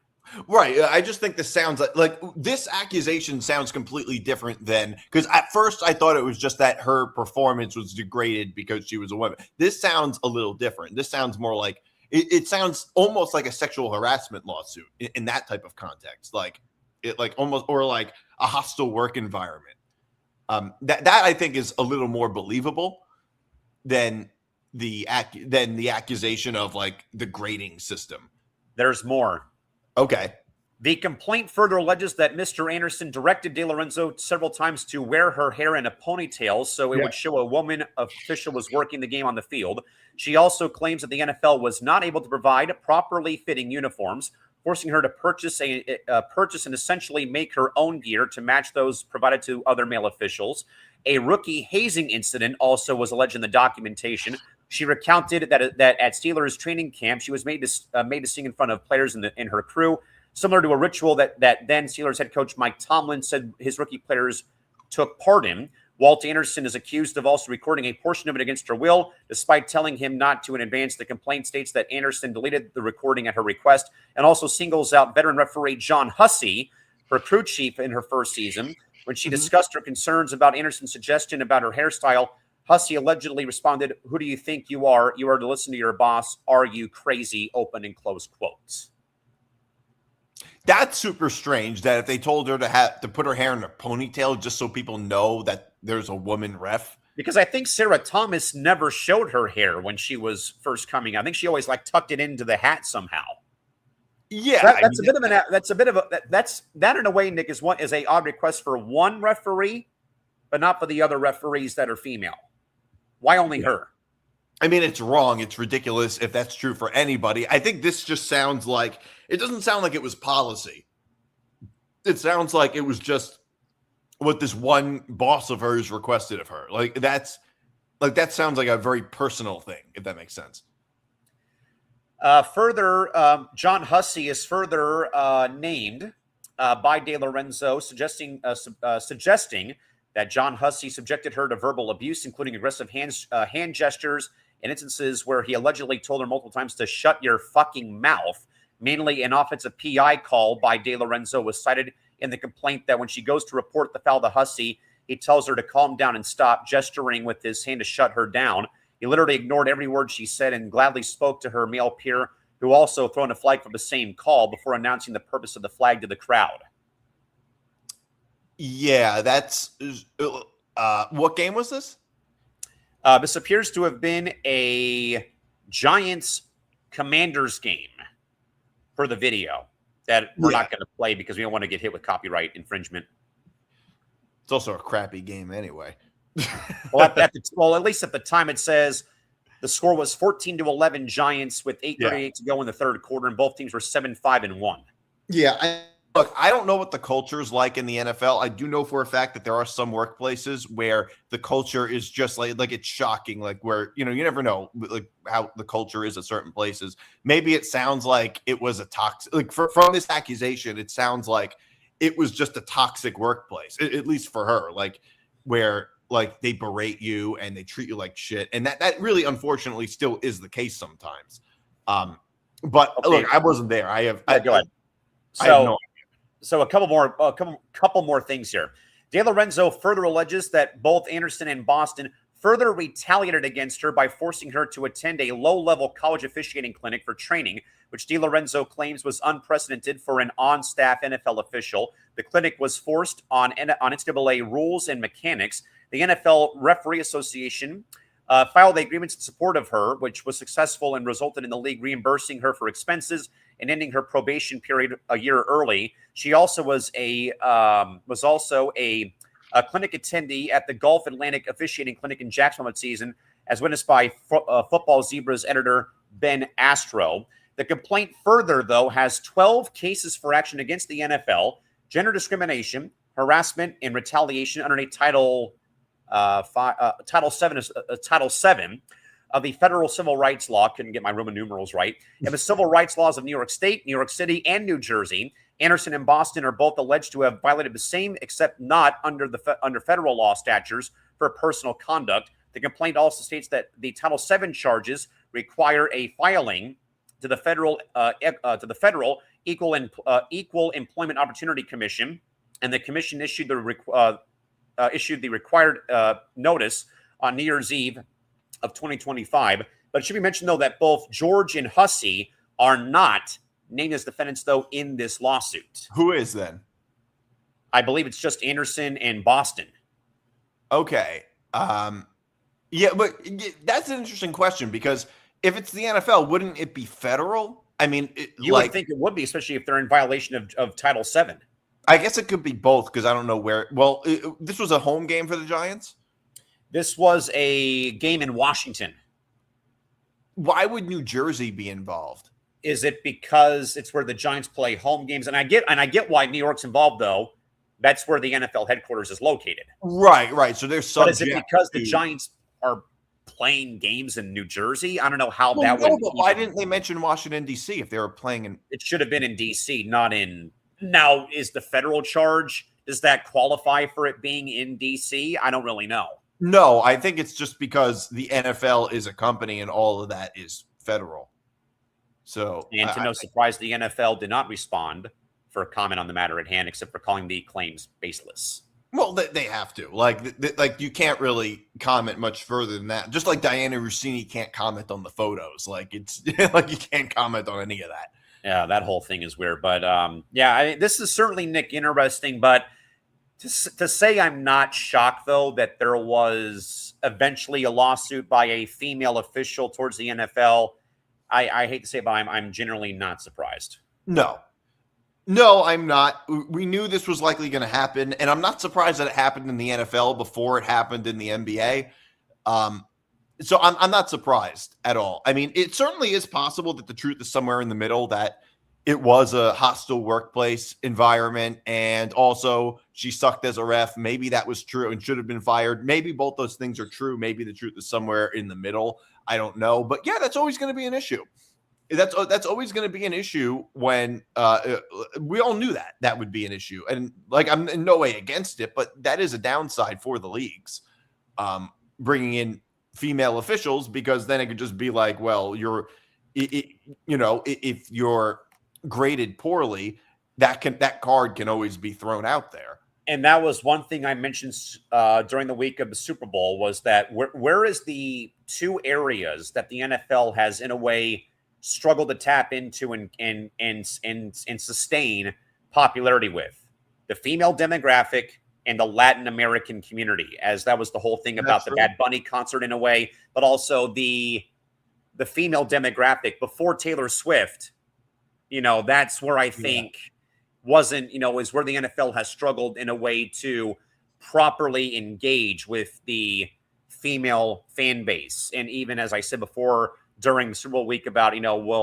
Right. I just think this sounds like this accusation sounds completely different than, because at first I thought it was just that her performance was degraded because she was a woman. This sounds a little different. This sounds more like, it sounds almost like a sexual harassment lawsuit in that type of context. Like it, like almost, or like a hostile work environment. That I think is a little more believable than the accusation of like the grading system. There's more. Okay. The complaint further alleges that Mr. Anderson directed DeLorenzo several times to wear her hair in a ponytail so it would show a woman official was working the game on the field. She also claims that the NFL was not able to provide properly fitting uniforms, forcing her to purchase and essentially make her own gear to match those provided to other male officials. A rookie hazing incident also was alleged in the documentation. She recounted that at Steelers training camp, she was made to sing in front of players in her crew, similar to a ritual that then Steelers head coach Mike Tomlin said his rookie players took part in. Walt Anderson is accused of also recording a portion of it against her will, despite telling him not to in advance. The complaint states that Anderson deleted the recording at her request and also singles out veteran referee John Hussey, her crew chief in her first season. When she discussed her concerns about Anderson's suggestion about her hairstyle, Hussey allegedly responded, "Who do you think you are? You are to listen to your boss. Are you crazy?" Open and close quotes. That's super strange that if they told her to put her hair in a ponytail just so people know that there's a woman ref. Because I think Sarah Thomas never showed her hair when she was first coming out. I think she always tucked it into the hat somehow. Yeah, that in a way, Nick, is a odd request for one referee, but not for the other referees that are female. Why only her? I mean, it's wrong. It's ridiculous if that's true for anybody. I think this just sounds like, it doesn't sound like it was policy. It sounds like it was just what this one boss of hers requested of her. That sounds like a very personal thing, if that makes sense. Further, John Hussey is further named by DeLorenzo, suggesting that John Hussey subjected her to verbal abuse, including aggressive hand gestures, and instances where he allegedly told her multiple times to shut your fucking mouth. Mainly an offensive PI call by DeLorenzo was cited in the complaint that when she goes to report the foul to Hussey, he tells her to calm down and stop, gesturing with his hand to shut her down. He literally ignored every word she said and gladly spoke to her male peer, who also thrown a flag from the same call before announcing the purpose of the flag to the crowd. Yeah, that's what game was this? This appears to have been a Giants Commanders game for the video that we're not going to play because we don't want to get hit with copyright infringement. It's also a crappy game anyway. Well, at least at the time it says the score was 14-11 Giants with 8:38 to go in the third quarter, and both teams were 7-5-1. Yeah, look, I don't know what the culture is like in the NFL. I do know for a fact that there are some workplaces where the culture is just like it's shocking, where, you never know how the culture is at certain places. Maybe it sounds like it was a toxic, from this accusation, it sounds like it was just a toxic workplace, at least for her, where they berate you and they treat you like shit. And that really, unfortunately, still is the case sometimes. But look, I wasn't there. Go ahead. So a couple more things here. DeLorenzo further alleges that both Anderson and Boston further retaliated against her by forcing her to attend a low-level college officiating clinic for training, which DeLorenzo claims was unprecedented for an on-staff NFL official. The clinic was forced on NCAA rules and mechanics. The NFL Referee Association filed agreements in support of her, which was successful and resulted in the league reimbursing her for expenses and ending her probation period a year early. She also was a clinic attendee at the Gulf Atlantic officiating clinic in Jacksonville season, as witnessed by Football Zebras editor Ben Astro. The complaint further, though, has 12 cases for action against the NFL, gender discrimination, harassment, and retaliation underneath Title VII of the federal civil rights law. Couldn't get my Roman numerals right. And the civil rights laws of New York State, New York City, and New Jersey. Anderson and Boston are both alleged to have violated the same, except not under federal law statutes for personal conduct. The complaint also states that the Title VII charges require a filing to the federal Equal Employment Opportunity Commission, and the commission issued the required notice on New Year's Eve of 2025. But it should be mentioned, though, that both George and Hussey are not named as defendants, though, in this lawsuit. Who is then? I believe it's just Anderson and Boston. Okay. Yeah, but that's an interesting question, because if it's the NFL, wouldn't it be federal? I mean, You would think it would be, especially if they're in violation of Title VII. I guess it could be both because I don't know where. Well, this was a home game for the Giants. This was a game in Washington. Why would New Jersey be involved? Is it because it's where the Giants play home games? And I get why New York's involved, though. That's where the NFL headquarters is located. Right. So there's some. But is it because the Giants are playing games in New Jersey? I don't know how that would. But why didn't they mention Washington, D.C. if they were playing in? It should have been in D.C., not in. Now, is the federal charge? Does that qualify for it being in D.C.? I don't really know. No, I think it's just because the NFL is a company and all of that is federal. So, and to no surprise, the NFL did not respond for a comment on the matter at hand, except for calling the claims baseless. Well, they have to. Like you can't really comment much further than that. Just like Diana Rossini can't comment on the photos. Like it's like you can't comment on any of that. Yeah, that whole thing is weird. But this is certainly, Nick, interesting. But to say I'm not shocked, though, that there was eventually a lawsuit by a female official towards the NFL, I hate to say it, but I'm generally not surprised. No, I'm not. We knew this was likely going to happen, and I'm not surprised that it happened in the NFL before it happened in the NBA. So I'm not surprised at all. I mean, it certainly is possible that the truth is somewhere in the middle, that it was a hostile workplace environment, and also she sucked as a ref. Maybe that was true and should have been fired. Maybe both those things are true. Maybe the truth is somewhere in the middle. I don't know. But yeah, that's always going to be an issue. That's always going to be an issue when we all knew that would be an issue. And like, I'm in no way against it, but that is a downside for the leagues, bringing in female officials, because then it could just be like, well, if you're graded poorly, that card can always be thrown out there. And that was one thing I mentioned during the week of the Super Bowl, was that where is the two areas that the NFL has, in a way, struggled to tap into and sustain popularity with? The female demographic and the Latin American community, as that was the whole thing about the Bad Bunny concert in a way, but also the female demographic before Taylor Swift. That's where I think is where the NFL has struggled in a way to properly engage with the female fan base. And even as I said before, during the Super Bowl week about,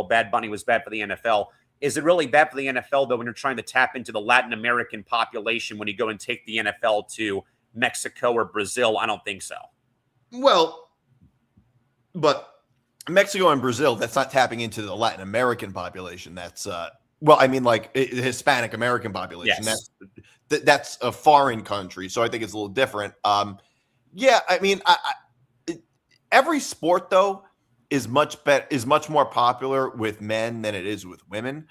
Bad Bunny was bad for the NFL. Is it really bad for the NFL, though, when you're trying to tap into the Latin American population when you go and take the NFL to Mexico or Brazil? I don't think so. Well, but Mexico and Brazil, that's not tapping into the Latin American population. That's, the Hispanic American population. Yes. That's a foreign country. So I think it's a little different. Every sport, though, is much more popular with men than it is with women.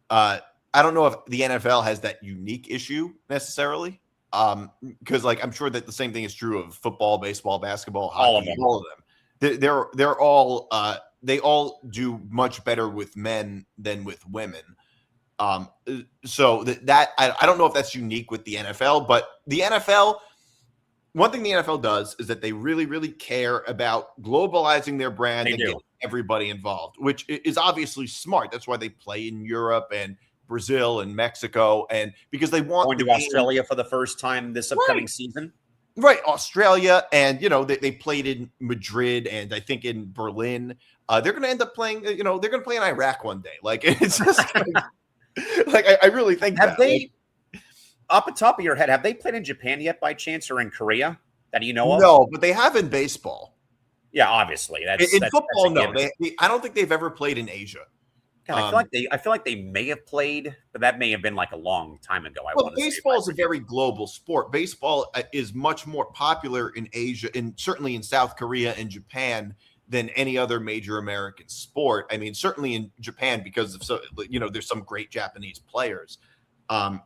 I don't know if the NFL has that unique issue necessarily, because I'm sure that the same thing is true of football, baseball, basketball, hockey, all of them. They all do much better with men than with women. So that I don't know if that's unique with the NFL, but the NFL. One thing the NFL does is that they really, really care about globalizing their brand and getting everybody involved, which is obviously smart. That's why they play in Europe and Brazil and Mexico, and because they want going to Australia for the first time this upcoming season. Right, Australia, and they played in Madrid and I think in Berlin. They're going to end up playing. They're going to play in Iraq one day. Like, it's just I really think have they. Off the top of your head, have they played in Japan yet by chance, or in Korea that you know of? No, but they have in baseball. Yeah, obviously. In football, no. I don't think they've ever played in Asia. God, I feel like they may have played, but that may have been like a long time ago. Baseball is a very global sport. Baseball is much more popular in Asia, and certainly in South Korea and Japan, than any other major American sport. I mean, certainly in Japan, because of there's some great Japanese players.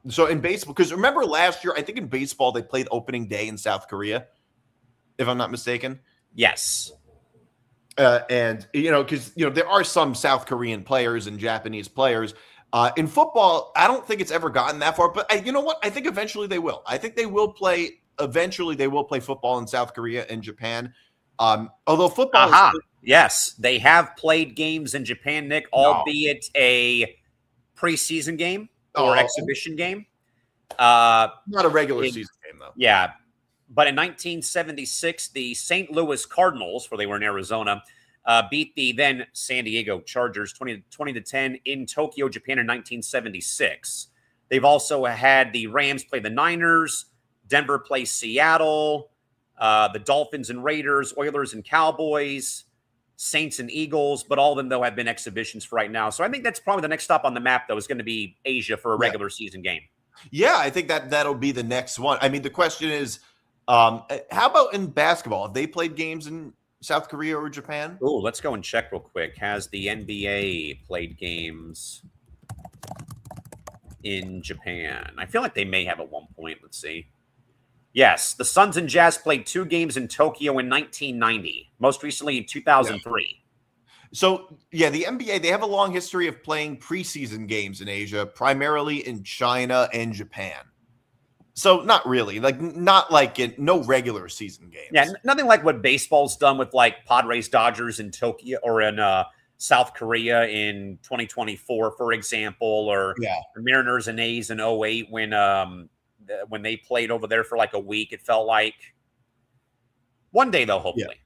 So in baseball, because remember last year, I think in baseball, they played opening day in South Korea, if I'm not mistaken. Yes. And there are some South Korean players and Japanese players. In football, I don't think it's ever gotten that far, but you know what? I think eventually they will. I think they will play football in South Korea and Japan. Although football Yes, they have played games in Japan, Nick, albeit a preseason game or exhibition game. Not a regular season game, though. Yeah. But in 1976, the St. Louis Cardinals, where they were in Arizona, beat the then San Diego Chargers 20-10 in Tokyo, Japan in 1976. They've also had the Rams play the Niners, Denver play Seattle, the Dolphins and Raiders, Oilers and Cowboys, Saints and Eagles, but all of them, though, have been exhibitions for right now. So I think that's probably the next stop on the map, though, is going to be Asia for a regular season game. Yeah, I think that'll be the next one. I mean, the question is, how about in basketball? Have they played games in South Korea or Japan? Oh, let's go and check real quick. Has the NBA played games in Japan? I feel like they may have at one point. Let's see. Yes, the Suns and Jazz played 2 games in Tokyo in 1990, most recently in 2003. Yeah. So, yeah, the NBA, they have a long history of playing preseason games in Asia, primarily in China and Japan. So, not really. No regular season games. Yeah, nothing like what baseball's done with, like, Padres, Dodgers in Tokyo or in South Korea in 2024, for example, or Mariners and A's in 2008 when they played over there for like a week. It felt like one day, though, hopefully.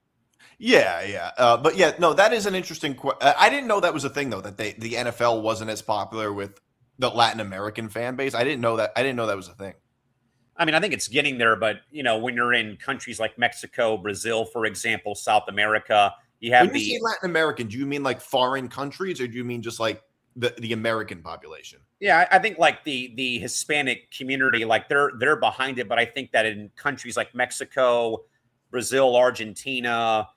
Yeah. But yeah, no, that is an interesting I didn't know that was a thing, though, that the NFL wasn't as popular with the Latin American fan base. I didn't know that was a thing. I mean, I think it's getting there, but, you know, when you're in countries like Mexico, Brazil, for example, South America, you have when you say Latin American, do you mean like foreign countries, or do you mean just like the American population? Yeah, I think like the Hispanic community, like they're behind it, but I think that in countries like Mexico, Brazil, Argentina,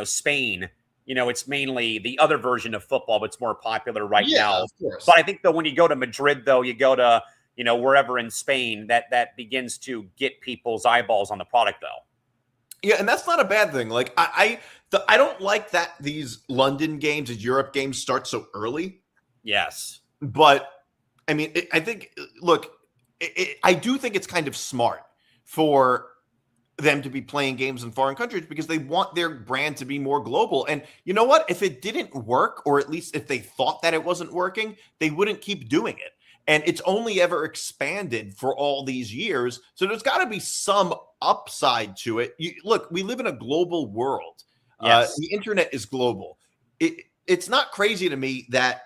Spain, it's mainly the other version of football, but it's more popular right now. Of course. But I think, though, when you go to Madrid, though, you go to, wherever in Spain, that begins to get people's eyeballs on the product, though. Yeah, and that's not a bad thing. Like, I don't like that these London games and Europe games start so early. Yes. But, I mean, I think, look, I do think it's kind of smart for them to be playing games in foreign countries because they want their brand to be more global. And you know what? If it didn't work, or at least if they thought that it wasn't working, they wouldn't keep doing it. And it's only ever expanded for all these years. So there's got to be some upside to it. Look, we live in a global world. Yes. The internet is global. It's not crazy to me that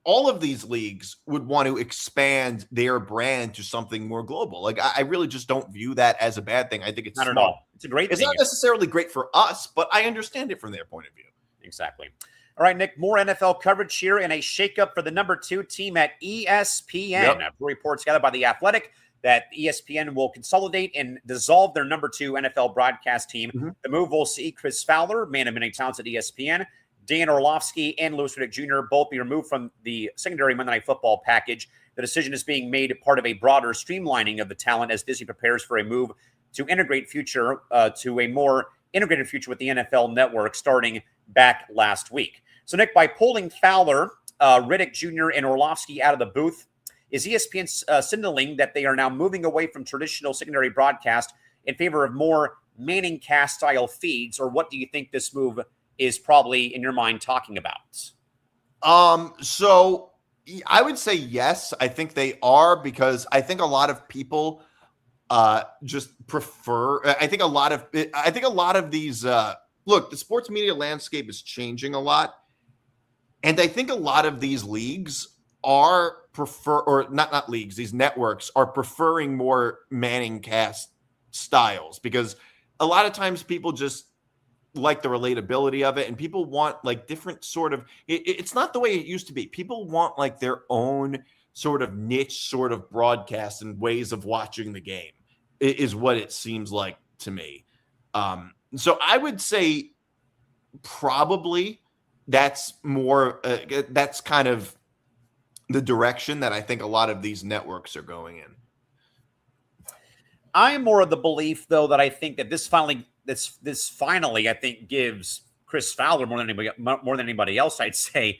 all of these leagues would want to expand their brand to something more global. Like, I really just don't view that as a bad thing. I think it's not at all. It's a great thing. It's not necessarily great for us, but I understand it from their point of view. Exactly. All right, Nick, more NFL coverage here and a shakeup for the number 2 team at ESPN. Yep. Reports gathered by The Athletic that ESPN will consolidate and dissolve their number 2 NFL broadcast team. Mm-hmm. The move will see Chris Fowler, man of many talents at ESPN, Dan Orlovsky, and Louis Riddick Jr. both be removed from the secondary Monday Night Football package. The decision is being made part of a broader streamlining of the talent as Disney prepares for a move to integrate to a more integrated future with the NFL Network starting back last week. So, Nick, by pulling Fowler, Riddick Jr., and Orlovsky out of the booth, is ESPN signaling that they are now moving away from traditional secondary broadcast in favor of more Manning cast style feeds, or what do you think this move is probably, in your mind, talking about? So I would say yes. I think they are, because I think a lot of people just prefer. I think a lot of these. Look, the sports media landscape is changing a lot, and I think a lot of these leagues these networks are preferring more Manning cast styles, because a lot of times people just like the relatability of it, and people want like different sort of, it's not the way it used to be. People want like their own sort of niche sort of broadcast and ways of watching the game is what it seems like to me. So I would say probably that's more, that's kind of the direction that I think a lot of these networks are going in. I'm more of the belief, though, that I think that this finally, I think, gives Chris Fowler more than anybody else, I'd say,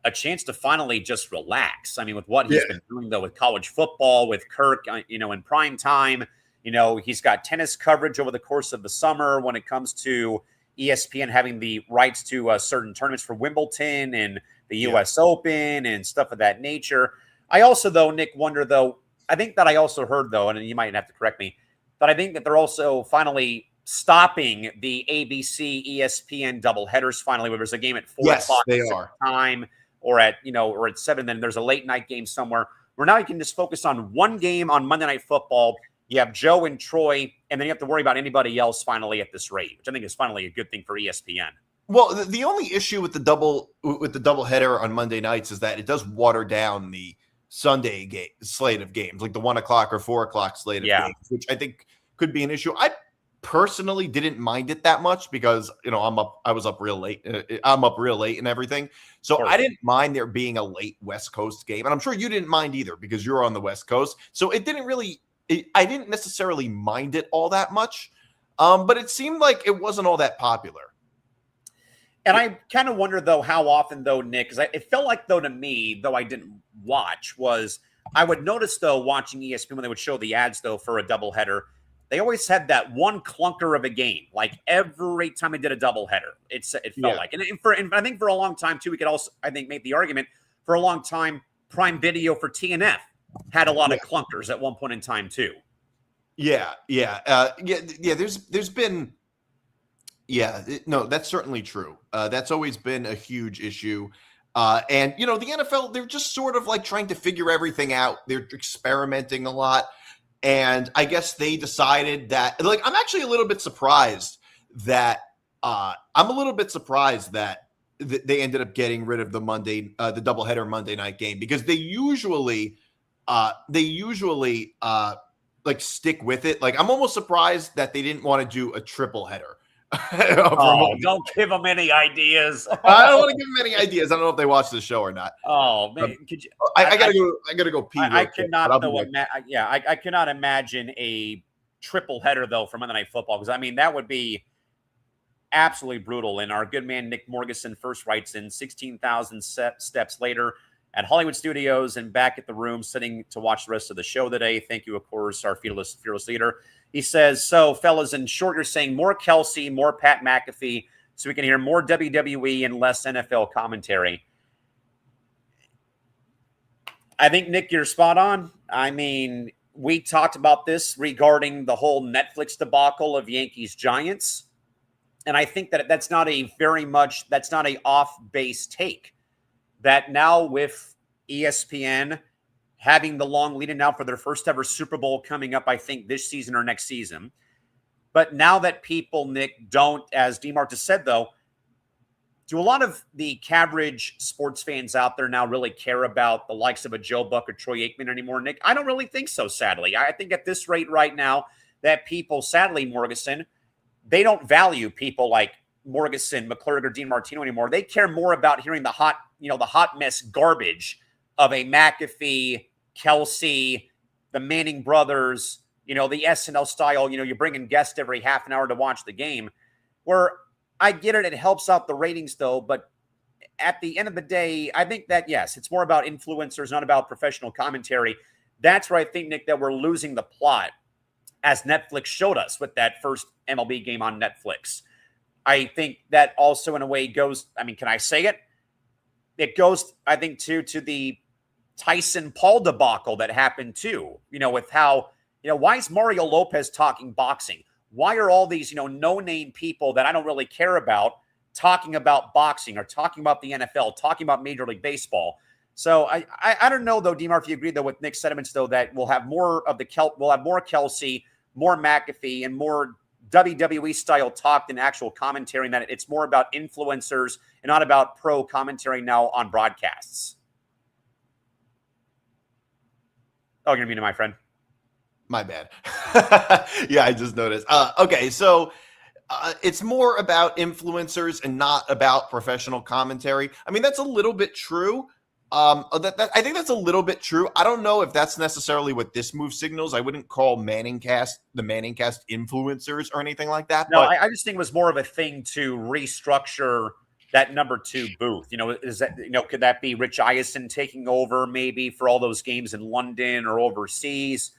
a chance to finally just relax. I mean, with what he's been doing, though, with college football, with Kirk, in prime time, he's got tennis coverage over the course of the summer when it comes to, ESPN having the rights to certain tournaments for Wimbledon and the U.S. Open and stuff of that nature. I also, though, Nick, wonder, though, I think that I also heard, though, and you might have to correct me, but I think that they're also finally stopping the ABC ESPN doubleheaders finally, where there's a game at 4 o'clock they are. time or at 7, then there's a late night game somewhere where now you can just focus on one game on Monday Night Football. You have Joe and Troy, and then you have to worry about anybody else finally at this rate, which I think is finally a good thing for ESPN. Well, the only issue with the doubleheader on Monday nights is that it does water down the Sunday slate of games, like the 1 o'clock or 4 o'clock slate of games, which I think could be an issue. I personally didn't mind it that much because I was up real late. I'm up real late and everything, so I didn't mind there being a late West Coast game, and I'm sure you didn't mind either because you're on the West Coast. So it didn't really. I didn't necessarily mind it all that much, but it seemed like it wasn't all that popular. And I kind of wonder, though, how often, though, Nick, because it felt like, though, to me, though I didn't watch, was I would notice, though, watching ESPN when they would show the ads, though, for a doubleheader, they always had that one clunker of a game, like every time they did a doubleheader. It felt like. And I think for a long time, too, we could also, I think, make the argument, for a long time, Prime Video for TNF had a lot of clunkers at one point in time, too. There's been... no, that's certainly true. That's always been a huge issue. And, the NFL, they're just sort of like trying to figure everything out. They're experimenting a lot. And I guess they decided that, like, I'm actually a little bit surprised that they ended up getting rid of the doubleheader Monday night game, because they usually like stick with it. Like, I'm almost surprised that they didn't want to do a triple header. Don't give them any ideas. I don't want to give them any ideas. I don't know if they watch the show or not. Oh man, could you? I gotta go pee. I cannot I cannot imagine a triple header though for Monday Night Football, because I mean that would be absolutely brutal. And our good man Nick Morgasen first writes in 16,000 steps later at Hollywood Studios and back at the room sitting to watch the rest of the show today. Thank you, of course, our fearless leader. He says, so, fellas, in short, you're saying more Kelsey, more Pat McAfee, so we can hear more WWE and less NFL commentary. I think, Nick, you're spot on. I mean, we talked about this regarding the whole Netflix debacle of Yankees-Giants, and I think that that's not a off-base take. That now with ESPN having the long lead-in now for their first ever Super Bowl coming up, I think, this season or next season. But now that people, Nick, don't, as DiMartino said, though, do a lot of the average sports fans out there now really care about the likes of a Joe Buck or Troy Aikman anymore, Nick? I don't really think so, sadly. I think at this rate right now that people, sadly, Morgasen, they don't value people like Morgasen, McClurg, or DiMartino anymore. They care more about hearing the hot mess garbage of a McAfee, Kelsey, the Manning brothers, the SNL style, you're bringing guests every half an hour to watch the game, where I get it. It helps out the ratings though. But at the end of the day, I think that, yes, it's more about influencers, not about professional commentary. That's where I think, Nick, that we're losing the plot, as Netflix showed us with that first MLB game on Netflix. I think that also in a way goes, I mean, can I say it? It goes, I think, to the Tyson Paul debacle that happened too, with how, why is Mario Lopez talking boxing? Why are all these, no-name people that I don't really care about talking about boxing or talking about the NFL, talking about Major League Baseball? So I don't know, though, DiMar, if you agree, though, with Nick's sentiments, though, that we'll have more Kelsey, more McAfee, and more WWE-style talk than actual commentary, and that it's more about influencers and not about pro commentary now on broadcasts. Oh, you're going to be my friend. My bad. Yeah, I just noticed. Okay, so it's more about influencers and not about professional commentary. I mean, that's a little bit true. I think that's a little bit true. I don't know if that's necessarily what this move signals. I wouldn't call the Manningcast influencers or anything like that. No, I just think it was more of a thing to restructure that number 2 booth. Is that, could that be Rich Eisen taking over maybe for all those games in London or overseas?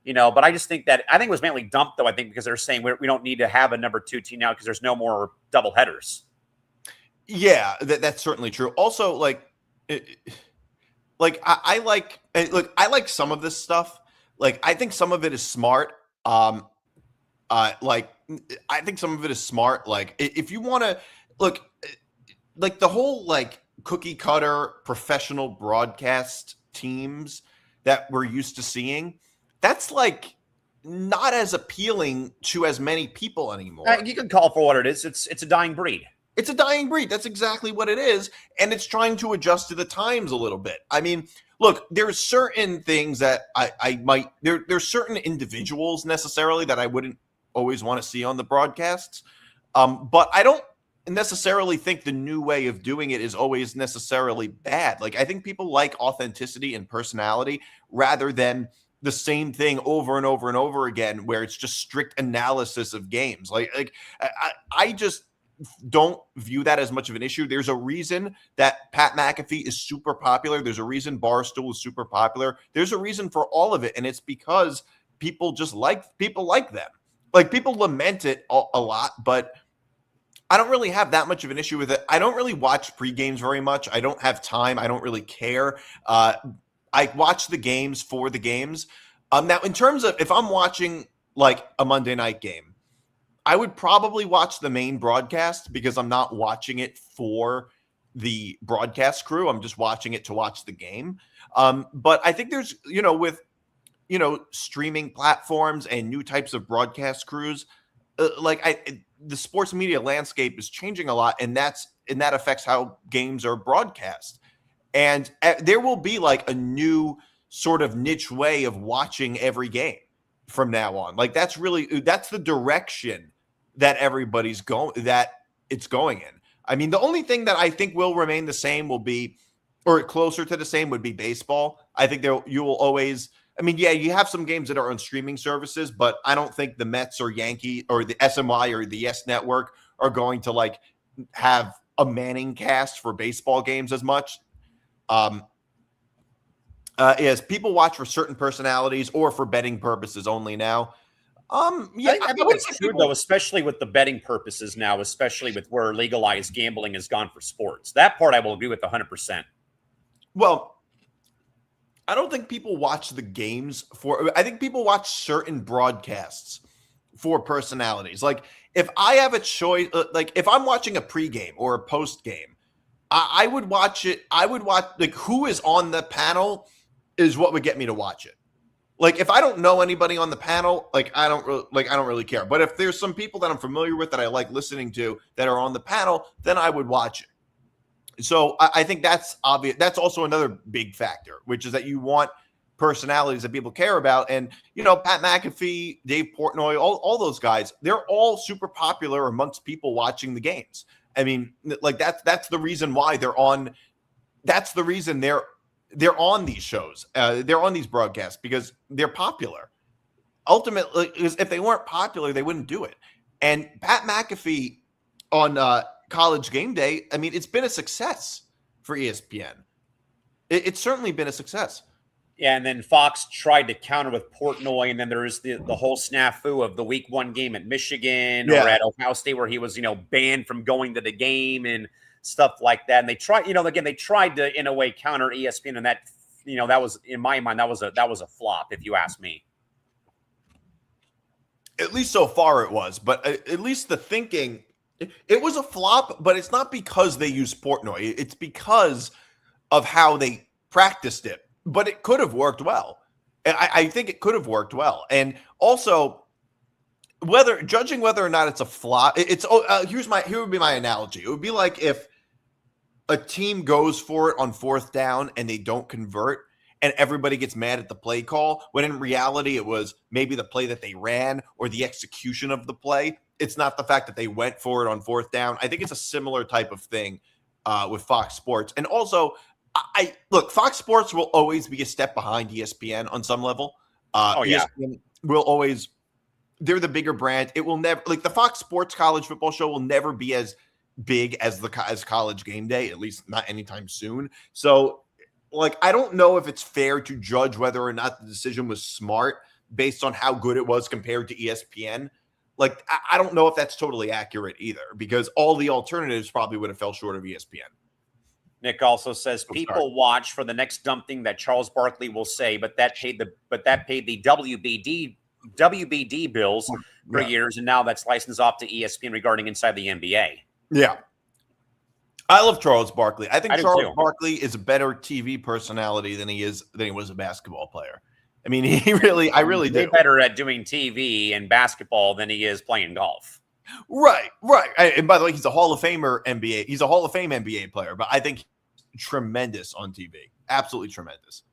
But I just think it was mainly dumped, though, I think, because they're saying we don't need to have a number 2 team now because there's no more double headers. Yeah, that's certainly true. Also, I like some of this stuff. Like, I think some of it is smart. I think some of it is smart. Like, if you want to look, like the whole cookie cutter professional broadcast teams that we're used to seeing, that's not as appealing to as many people anymore. You can call it for what it is. It's a dying breed. It's a dying breed. That's exactly what it is. And it's trying to adjust to the times a little bit. I mean, look, there's certain things that there's certain individuals necessarily that I wouldn't always want to see on the broadcasts. But I don't necessarily think the new way of doing it is always necessarily bad. Like, I think people like authenticity and personality rather than the same thing over and over and over again, where it's just strict analysis of games. I just don't view that as much of an issue. There's a reason that Pat McAfee is super popular. There's a reason Barstool is super popular. There's a reason for all of it, and it's because people like them. Like, people lament it a lot, but I don't really have that much of an issue with it. I don't really watch pre-games very much. I don't have time. I don't really care. I watch the games for the games. Now, in terms of if I'm watching a Monday night game, I would probably watch the main broadcast because I'm not watching it for the broadcast crew. I'm just watching it to watch the game. But I think there's, with, streaming platforms and new types of broadcast crews, the sports media landscape is changing a lot, and that affects how games are broadcast. And there will be a new sort of niche way of watching every game from now on. That's the direction that everybody's it's going in. I mean, the only thing that I think will remain the same will be, or closer to the same, would be baseball. I think you will always, you have some games that are on streaming services, but I don't think the Mets or Yankee or the SMY or the Yes Network are going to have a Manning cast for baseball games as much. As people watch for certain personalities or for betting purposes only now. I think it's true, though, especially with the betting purposes now, especially with where legalized gambling has gone for sports. That part I will agree with 100%. Well, I don't think people watch the games I think people watch certain broadcasts for personalities. Like, if I have a choice, if I'm watching a pregame or a postgame, I would watch it. I would watch who is on the panel is what would get me to watch it. If I don't know anybody on the panel, I don't really care. But if there's some people that I'm familiar with that I like listening to that are on the panel, then I would watch it. So I think that's obvious. That's also another big factor, which is that you want personalities that people care about. And, Pat McAfee, Dave Portnoy, all those guys, they're all super popular amongst people watching the games. I mean, that's the reason why they're on. That's the reason they're on these shows. They're on these broadcasts because they're popular. Ultimately, if they weren't popular, they wouldn't do it. And Pat McAfee on College Game Day, it's been a success for ESPN. It's certainly been a success. Yeah, and then Fox tried to counter with Portnoy, and then there's the whole snafu of the week 1 game at Michigan or at Ohio State where he was, banned from going to the game and stuff like that. And they tried, they tried to, in a way, counter ESPN, and that, that was, in my mind, that was a flop, if you ask me. At least so far it was, but at least the thinking, it was a flop, but it's not because they used Portnoy. It's because of how they practiced it. But it could have worked well. I think it could have worked well. And also, judging whether or not it's a flop, here would be my analogy. It would be like if a team goes for it on 4th down and they don't convert, and everybody gets mad at the play call, when in reality it was maybe the play that they ran or the execution of the play. It's not the fact that they went for it on 4th down. I think it's a similar type of thing with Fox Sports. And also, look, Fox Sports will always be a step behind ESPN on some level. ESPN will always, they're the bigger brand. It will never, the Fox Sports college football show will never be as big as College Game Day, at least not anytime soon. So, I don't know if it's fair to judge whether or not the decision was smart based on how good it was compared to ESPN. Like, I don't know if that's totally accurate either, because all the alternatives probably would have fell short of ESPN. Nick also says people watch for the next dumb thing that Charles Barkley will say, but that paid the WBD bills for years, and now that's licensed off to ESPN regarding Inside the NBA. Yeah. I love Charles Barkley. I think Charles too. Barkley is a better TV personality than he was a basketball player. I mean, I really do. He's better at doing TV and basketball than he is playing golf. Right. And by the way, he's a Hall of Famer NBA. He's a Hall of Fame NBA player, but I think he's tremendous on TV. Absolutely tremendous.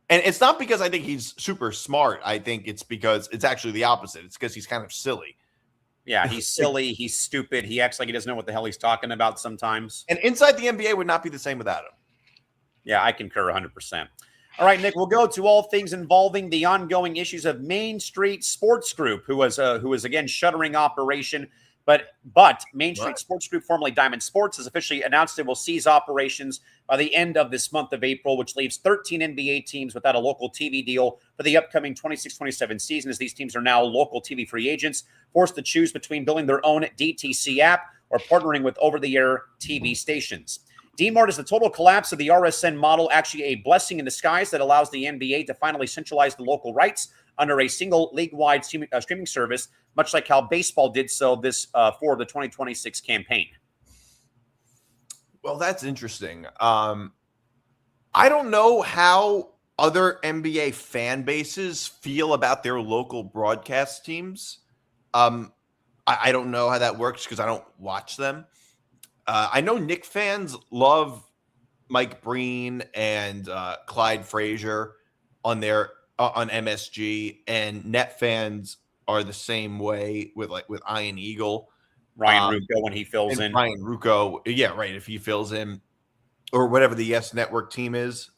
And it's not because I think he's super smart. I think it's because it's actually the opposite. It's because he's kind of silly. Yeah, he's silly. He's stupid. He acts like he doesn't know what the hell he's talking about sometimes. And Inside the NBA would not be the same without him. Yeah, I concur 100%. All right, Nick, we'll go to all things involving the ongoing issues of Main Street Sports Group, who was again shuttering operation. But Main Street Sports Group, formerly Diamond Sports, has officially announced it will cease operations by the end of this month of April, which leaves 13 NBA teams without a local TV deal for the upcoming 26-27 season, as these teams are now local TV free agents, forced to choose between building their own DTC app or partnering with over-the-air TV stations. DMART is the total collapse of the RSN model, actually a blessing in disguise that allows the NBA to finally centralize the local rights under a single league-wide streaming service, much like how baseball did so for the 2026 campaign. Well, that's interesting. I don't know how other NBA fan bases feel about their local broadcast teams. I don't know how that works because I don't watch them. I know Knick fans love Mike Breen and Clyde Frazier on MSG, and Net fans are the same way with Ian Eagle, Ryan Rucco when he fills in. Ryan Rucco, yeah, right. If he fills in, or whatever the Yes Network team is.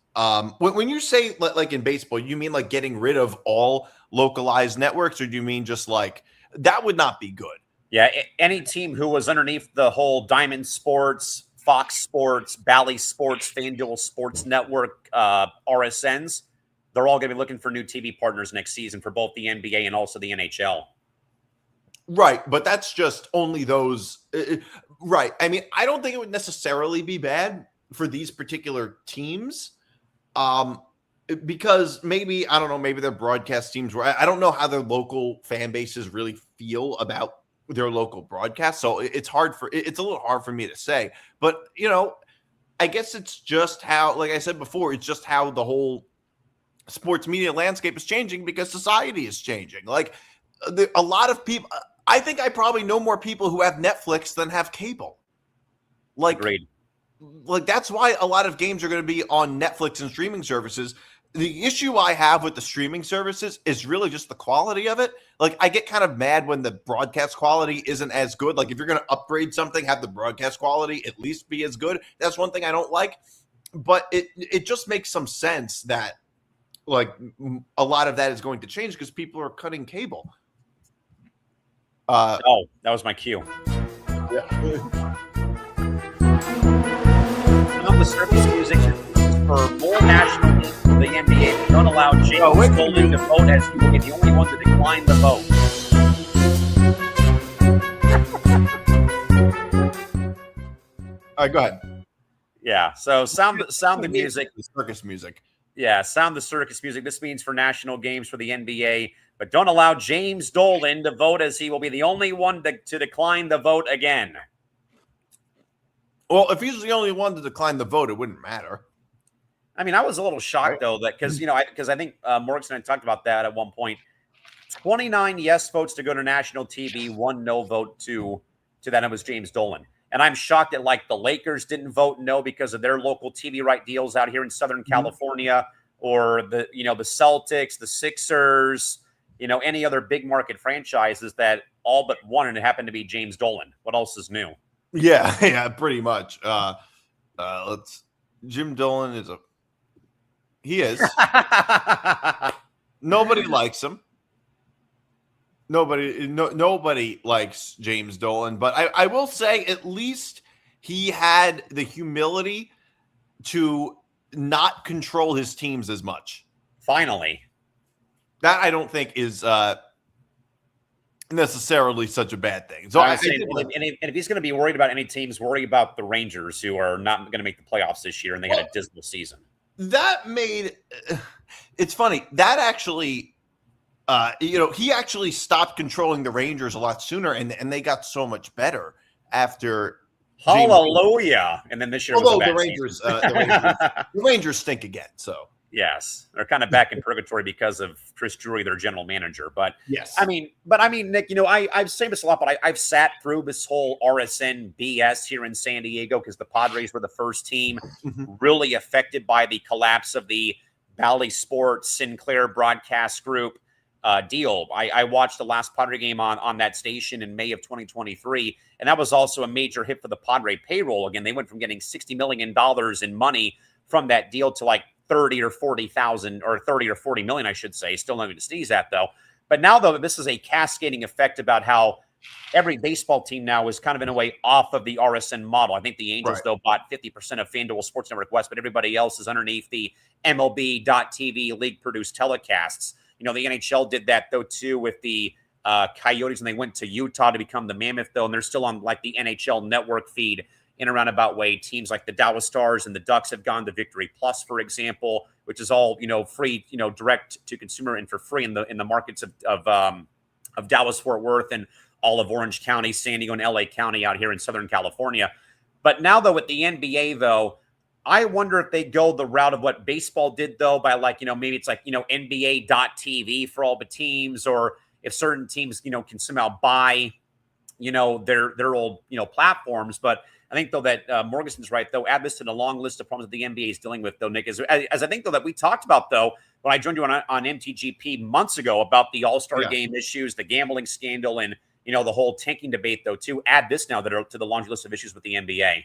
When you say like in baseball, you mean like getting rid of all localized networks, or do you mean just like that would not be good? Yeah, any team who was underneath the whole Diamond Sports, Fox Sports, Bally Sports, FanDuel Sports Network, RSNs, they're all going to be looking for new TV partners next season for both the NBA and also the NHL. Right, but that's just only those. Right. I mean, I don't think it would necessarily be bad for these particular teams, because maybe, I don't know, maybe their broadcast teams were. I don't know how their local fan bases really feel about their local broadcast, so it's a little hard for me to say. But I guess it's just how, like I said before, it's just how the whole sports media landscape is changing because society is changing. Like a lot of people, I think I probably know more people who have Netflix than have cable. Like, Agreed. Like that's why a lot of games are going to be on Netflix and streaming services. The issue I have with the streaming services is really just the quality of it. Like, I get kind of mad when the broadcast quality isn't as good. Like, if you're going to upgrade something, have the broadcast quality at least be as good. That's one thing I don't like. But it just makes some sense that, like, a lot of that is going to change because people are cutting cable. That was my cue. Yeah. On the circus music for more national news for the NBA, don't allow James Dolan to vote, as he will be the only one to decline the vote. All right, go ahead. Yeah, so sound the music. The circus music. Yeah, sound the circus music. This means for national games for the NBA, but don't allow James Dolan to vote, as he will be the only one to decline the vote again. Well, if he's the only one to decline the vote, it wouldn't matter. I mean, I was a little shocked, though, that because I think Morgasen and I talked about that at one point. 29 yes votes to go to national TV, 1 no vote to that. It was James Dolan. And I'm shocked that, like, the Lakers didn't vote no because of their local TV right deals out here in Southern California, or the Celtics, the Sixers, any other big market franchises that all but won, and it happened to be James Dolan. What else is new? Yeah, pretty much. Jim Dolan he is. Nobody likes him. Nobody likes James Dolan, but I will say at least he had the humility to not control his teams as much. Finally. That I don't think is necessarily such a bad thing. So and if he's going to be worried about any teams, worry about the Rangers, who are not going to make the playoffs this year, and they had a dismal season. That made it's funny. That actually, he actually stopped controlling the Rangers a lot sooner, and they got so much better after. Hallelujah! And then this year, although the Rangers stink again. So yes, they're kind of back in purgatory because of Chris Drury, their general manager. But yes, I mean, Nick, I've said this a lot, but I've sat through this whole RSN BS here in San Diego because the Padres were the first team really affected by the collapse of the Bally Sports Sinclair broadcast group deal. I watched the last Padre game on that station in May of 2023, and that was also a major hit for the Padre payroll. Again, they went from getting $60 million in money from that deal to like 30 or 40,000 or 30 or 40 million, I should say. Still nothing to sneeze at, though. But now, though, this is a cascading effect about how every baseball team now is kind of in a way off of the RSN model. I think the Angels, though, bought 50% of FanDuel Sports Network West, but everybody else is underneath the MLB.TV league-produced telecasts. The NHL did that, though, too, with the Coyotes, and they went to Utah to become the Mammoth, though, and they're still on, like, the NHL network feed in a roundabout way. Teams like the Dallas Stars and the Ducks have gone to Victory Plus, for example, which is all, free, direct to consumer and for free in the markets of Dallas, Fort Worth, and all of Orange County, San Diego, and LA County out here in Southern California. But now, though, with the NBA, though, I wonder if they go the route of what baseball did, though, by maybe it's NBA.TV for all the teams, or if certain teams, can somehow buy, their old, platforms. But I think, though, that Morgasen's right, though. Add this to the long list of problems that the NBA is dealing with, though, Nick, as I think, though, that we talked about, though, when I joined you on MTGP months ago about the All-Star game issues, the gambling scandal, and, the whole tanking debate, though, too. Add this now to the laundry list of issues with the NBA.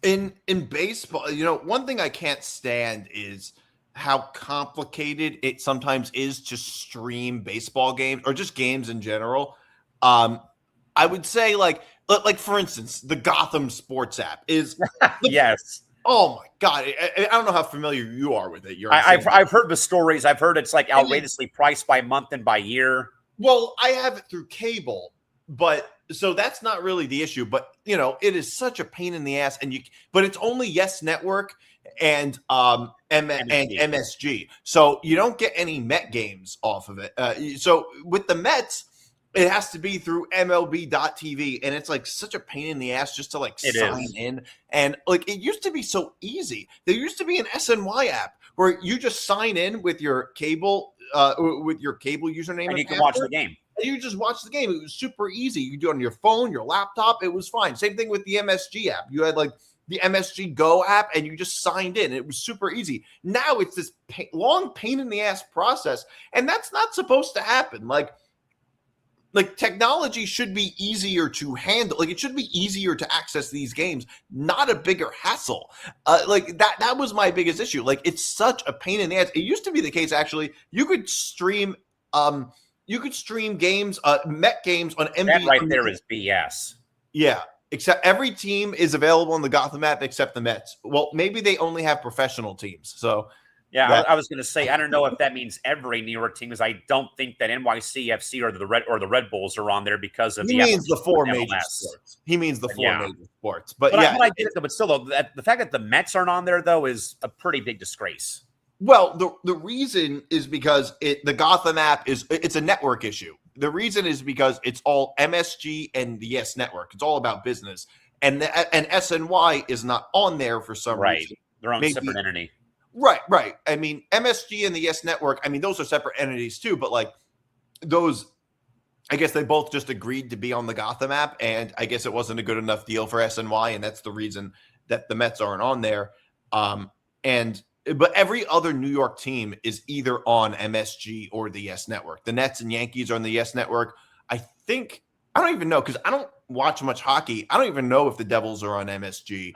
In baseball, one thing I can't stand is how complicated it sometimes is to stream baseball games or just games in general. I would say like for instance, the Gotham Sports app is yes. Oh my God. I don't know how familiar you are with it. I've heard the stories. I've heard it's like outrageously priced by month and by year. Well, I have it through cable, but so that's not really the issue, but it is such a pain in the ass, but it's only Yes Network and MSG, so you don't get any Met games off of it. So with the Mets, it has to be through MLB.TV, and it's like such a pain in the ass just to sign in. And it used to be so easy. There used to be an SNY app where you just sign in with your cable username, and you can watch the game. And you just watch the game. It was super easy. You do it on your phone, your laptop. It was fine. Same thing with the MSG app. You had the MSG Go app, and you just signed in. It was super easy. Now it's this long pain in the ass process, and that's not supposed to happen. Like technology should be easier to handle. It should be easier to access these games, not a bigger hassle. That was my biggest issue. It's such a pain in the ass. It used to be the case, actually. You could stream games, Met games on NBA. That right there is BS. Yeah, except every team is available on the Gotham app except the Mets. Well, maybe they only have professional teams. So yeah, I was going to say, I don't know if that means every New York team, because I don't think that NYCFC or the Red Bulls are on there because of he means the four major sports. He means the four major sports. But yeah, I get it, but still, though, the fact that the Mets aren't on there, though, is a pretty big disgrace. Well, the reason is because the Gotham app it's a network issue. The reason is because it's all MSG and the Yes Network. It's all about business, and SNY is not on there for some reason. Their own separate entity. Right. I mean, MSG and the Yes Network. I mean, those are separate entities too. But those, I guess they both just agreed to be on the Gotham app, and I guess it wasn't a good enough deal for SNY, and that's the reason that the Mets aren't on there. But every other New York team is either on MSG or the Yes Network. The Nets and Yankees are on the Yes Network. I don't even know, because I don't watch much hockey. I don't even know if the Devils are on MSG.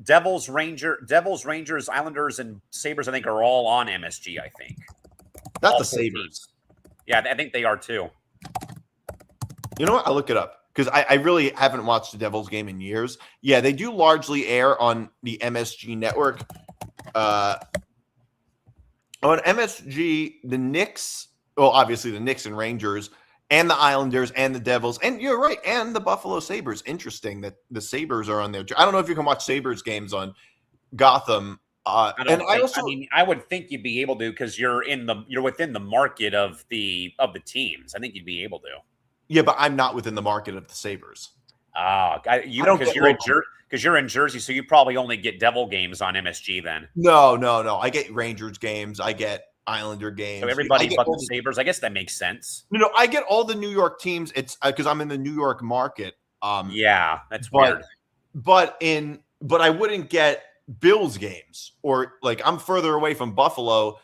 Devils, Rangers, Islanders, and Sabres, I think, are all on MSG, I think. Not the Sabres. Yeah, I think they are too. You know what? I'll look it up, because I really haven't watched the Devils game in years. Yeah, they do largely air on the MSG network. On MSG, the Knicks, well, obviously the Knicks and Rangers, and the Islanders and the Devils, and you're right, and the Buffalo Sabres. Interesting that the Sabres are on there. I don't know if you can watch Sabres games on Gotham. I would think you'd be able to because you're within the market of the teams. I think you'd be able to. Yeah, but I'm not within the market of the Sabres. Because you're in Jersey, so you probably only get Devil games on MSG then. No. I get Rangers games. I get Islander games. So everybody but the Sabres. I guess that makes sense. No, I get all the New York teams. It's because I'm in the New York market. Yeah, that's weird. But I wouldn't get Bills games, or like I'm further away from Buffalo.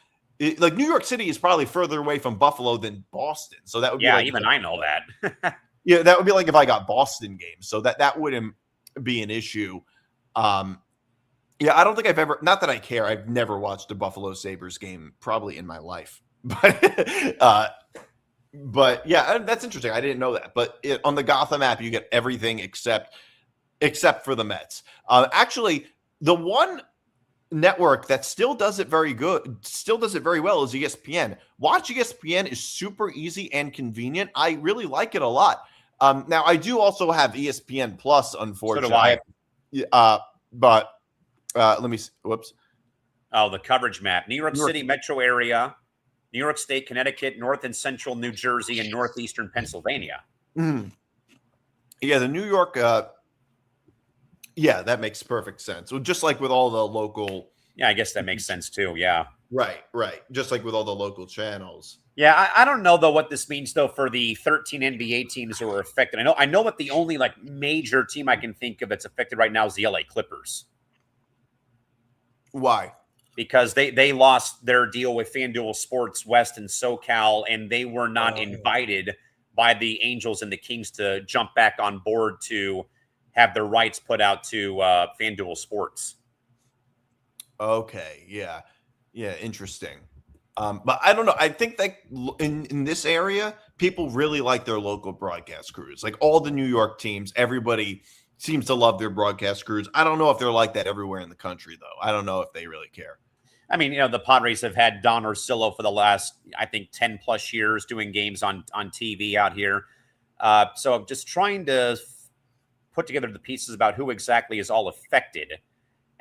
Like New York City is probably further away from Buffalo than Boston. So that would be even I know that. Yeah, that would be like if I got Boston games. So that wouldn't be an issue. Yeah, I don't think I've ever, not that I care, I've never watched a Buffalo Sabres game probably in my life. But yeah, that's interesting. I didn't know that. But on the Gotham app, you get everything except for the Mets. Actually, the one network that still does it very well is ESPN. Watch ESPN is super easy and convenient. I really like it a lot. Now I do also have ESPN Plus, unfortunately. So do I. But let me see. Whoops. Oh, the coverage map. New York City metro area, New York State, Connecticut, North and Central New Jersey, and Northeastern Pennsylvania. Mm. Yeah, the New York yeah, that makes perfect sense. Well, just like with all the local. Yeah, I guess that makes sense too. Yeah. Right. Just like with all the local channels. Yeah, I don't know though what this means though for the 13 NBA teams who are affected. I know what the only like major team I can think of that's affected right now is the LA Clippers. Why? Because they lost their deal with FanDuel Sports West and SoCal, and they were not invited by the Angels and the Kings to jump back on board to have their rights put out to FanDuel Sports. Okay, yeah, interesting. But I don't know. I think that in this area, people really like their local broadcast crews. Like all the New York teams, everybody seems to love their broadcast crews. I don't know if they're like that everywhere in the country, though. I don't know if they really care. I mean, the Padres have had Don Orsillo for the last, I think, 10 plus years doing games on TV out here. So I'm just trying to put together the pieces about who exactly is all affected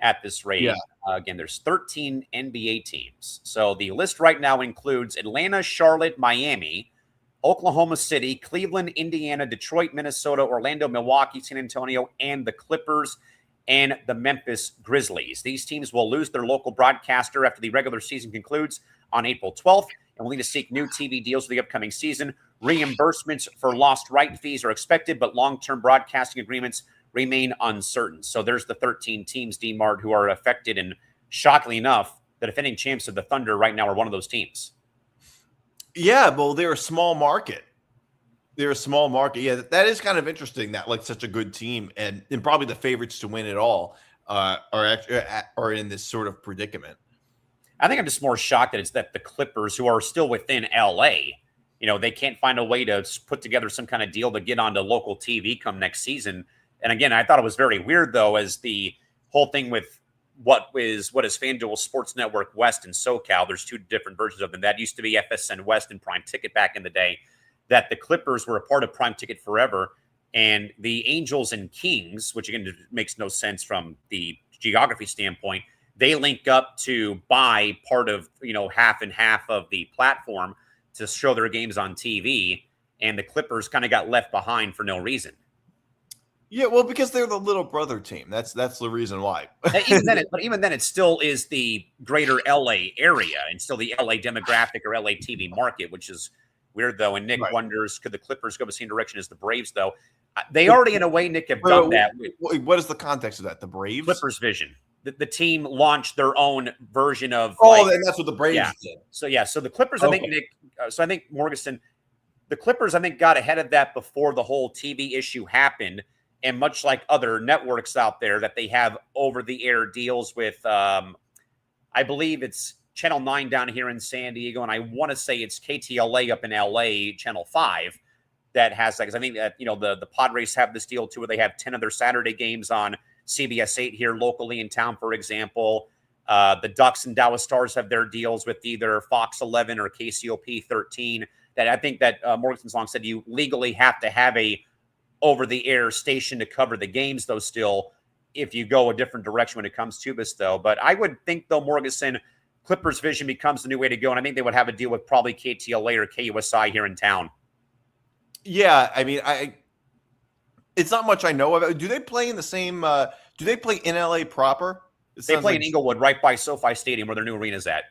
at this rate. Yeah. Again, there's 13 NBA teams. So the list right now includes Atlanta, Charlotte, Miami, Oklahoma City, Cleveland, Indiana, Detroit, Minnesota, Orlando, Milwaukee, San Antonio, and the Clippers and the Memphis Grizzlies. These teams will lose their local broadcaster after the regular season concludes on April 12th and will need to seek new TV deals for the upcoming season. Reimbursements for lost right fees are expected, but long-term broadcasting agreements remain uncertain. So there's the 13 teams, DMart, who are affected, and shockingly enough, the defending champs of the Thunder right now are one of those teams. Yeah, well, they're a small market. Yeah, that is kind of interesting that like such a good team and probably the favorites to win it all are in this sort of predicament. I think I'm just more shocked that it's that the Clippers, who are still within LA, they can't find a way to put together some kind of deal to get onto local TV come next season. And again, I thought it was very weird though, as the whole thing with what is FanDuel Sports Network West and SoCal. There's two different versions of them. That used to be FSN West and Prime Ticket back in the day. That the Clippers were a part of Prime Ticket forever, and the Angels and Kings, which again makes no sense from the geography standpoint, they link up to buy part of half and half of the platform to show their games on TV, and the Clippers kind of got left behind for no reason. Yeah, well, because they're the little brother team. That's the reason why. Even then, it still is the greater LA area and still the LA demographic or LA TV market, which is weird though. And Nick wonders, could the Clippers go the same direction as the Braves though? They already, in a way, Nick, have done that. What is the context of that? The Braves? Clippers Vision. The team launched their own version of. And that's what the Braves did. So the Clippers, I think, Nick. So I think Morgasen, the Clippers, I think, got ahead of that before the whole TV issue happened. And much like other networks out there that they have over-the-air deals with, I believe it's Channel 9 down here in San Diego, and I want to say it's KTLA up in LA, Channel 5, that has that. Because I think that, the Padres have this deal too, where they have 10 of their Saturday games on CBS 8 here locally in town, for example. The Ducks and Dallas Stars have their deals with either Fox 11 or KCOP 13. That I think that Morgasen's long said you legally have to have a over-the-air station to cover the games, though, still, if you go a different direction when it comes to this, though. But I would think, though, Morgasen, Clippers Vision becomes the new way to go, and I think they would have a deal with probably KTLA or KUSI here in town. Yeah, I mean, it's not much I know about. Do they play in the same? Do they play in LA proper? They play in Inglewood, right by SoFi Stadium, where their new arena's at.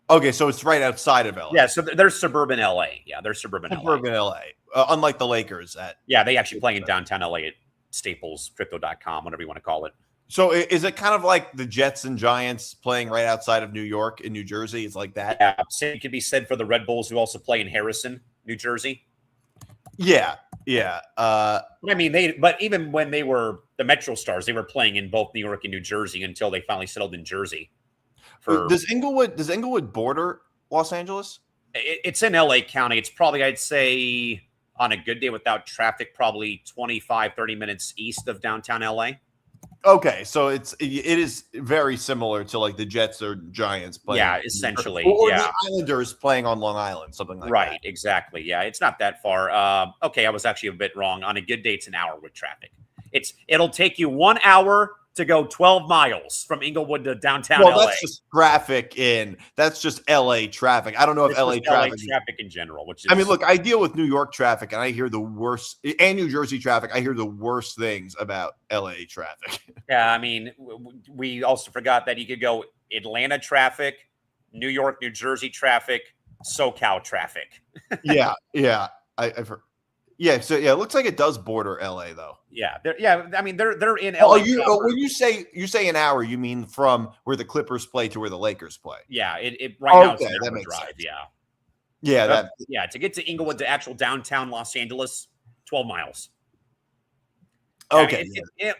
Okay, so it's right outside of LA. Yeah, so they're suburban LA. Yeah, they're suburban LA. Unlike the Lakers Yeah, they actually play in downtown LA at Staples, Crypto.com, whatever you want to call it. So is it kind of like the Jets and Giants playing right outside of New York and New Jersey? It's like that? Yeah, same could be said for the Red Bulls, who also play in Harrison, New Jersey. Yeah. I mean, but even when they were the Metro Stars, they were playing in both New York and New Jersey until they finally settled in Jersey. Does Inglewood border Los Angeles? It's in LA County. It's probably, I'd say, on a good day without traffic, probably 25, 30 minutes east of downtown LA. Okay, so it is very similar to like the Jets or Giants playing. Yeah, essentially. Or the Islanders playing on Long Island, something like that. Right, exactly. Yeah, it's not that far. Okay, I was actually a bit wrong. On a good day, it's an hour with traffic. It'll take you 1 hour to go 12 miles from Inglewood to downtown LA. That's just traffic that's just LA traffic. I don't know if LA traffic in general, which is, I mean, look, I deal with New York traffic and I hear the worst, and New Jersey traffic. I hear the worst things about LA traffic. Yeah, I mean, we also forgot that you could go Atlanta traffic, New York, New Jersey traffic, SoCal traffic. Yeah. I've heard. Yeah, so it looks like it does border LA though. Yeah, I mean, they're in LA. When you say an hour, you mean from where the Clippers play to where the Lakers play? Yeah, it right now it's an that hour makes drive. Sense. Yeah, to get to Inglewood, to actual downtown Los Angeles, 12 miles. Okay,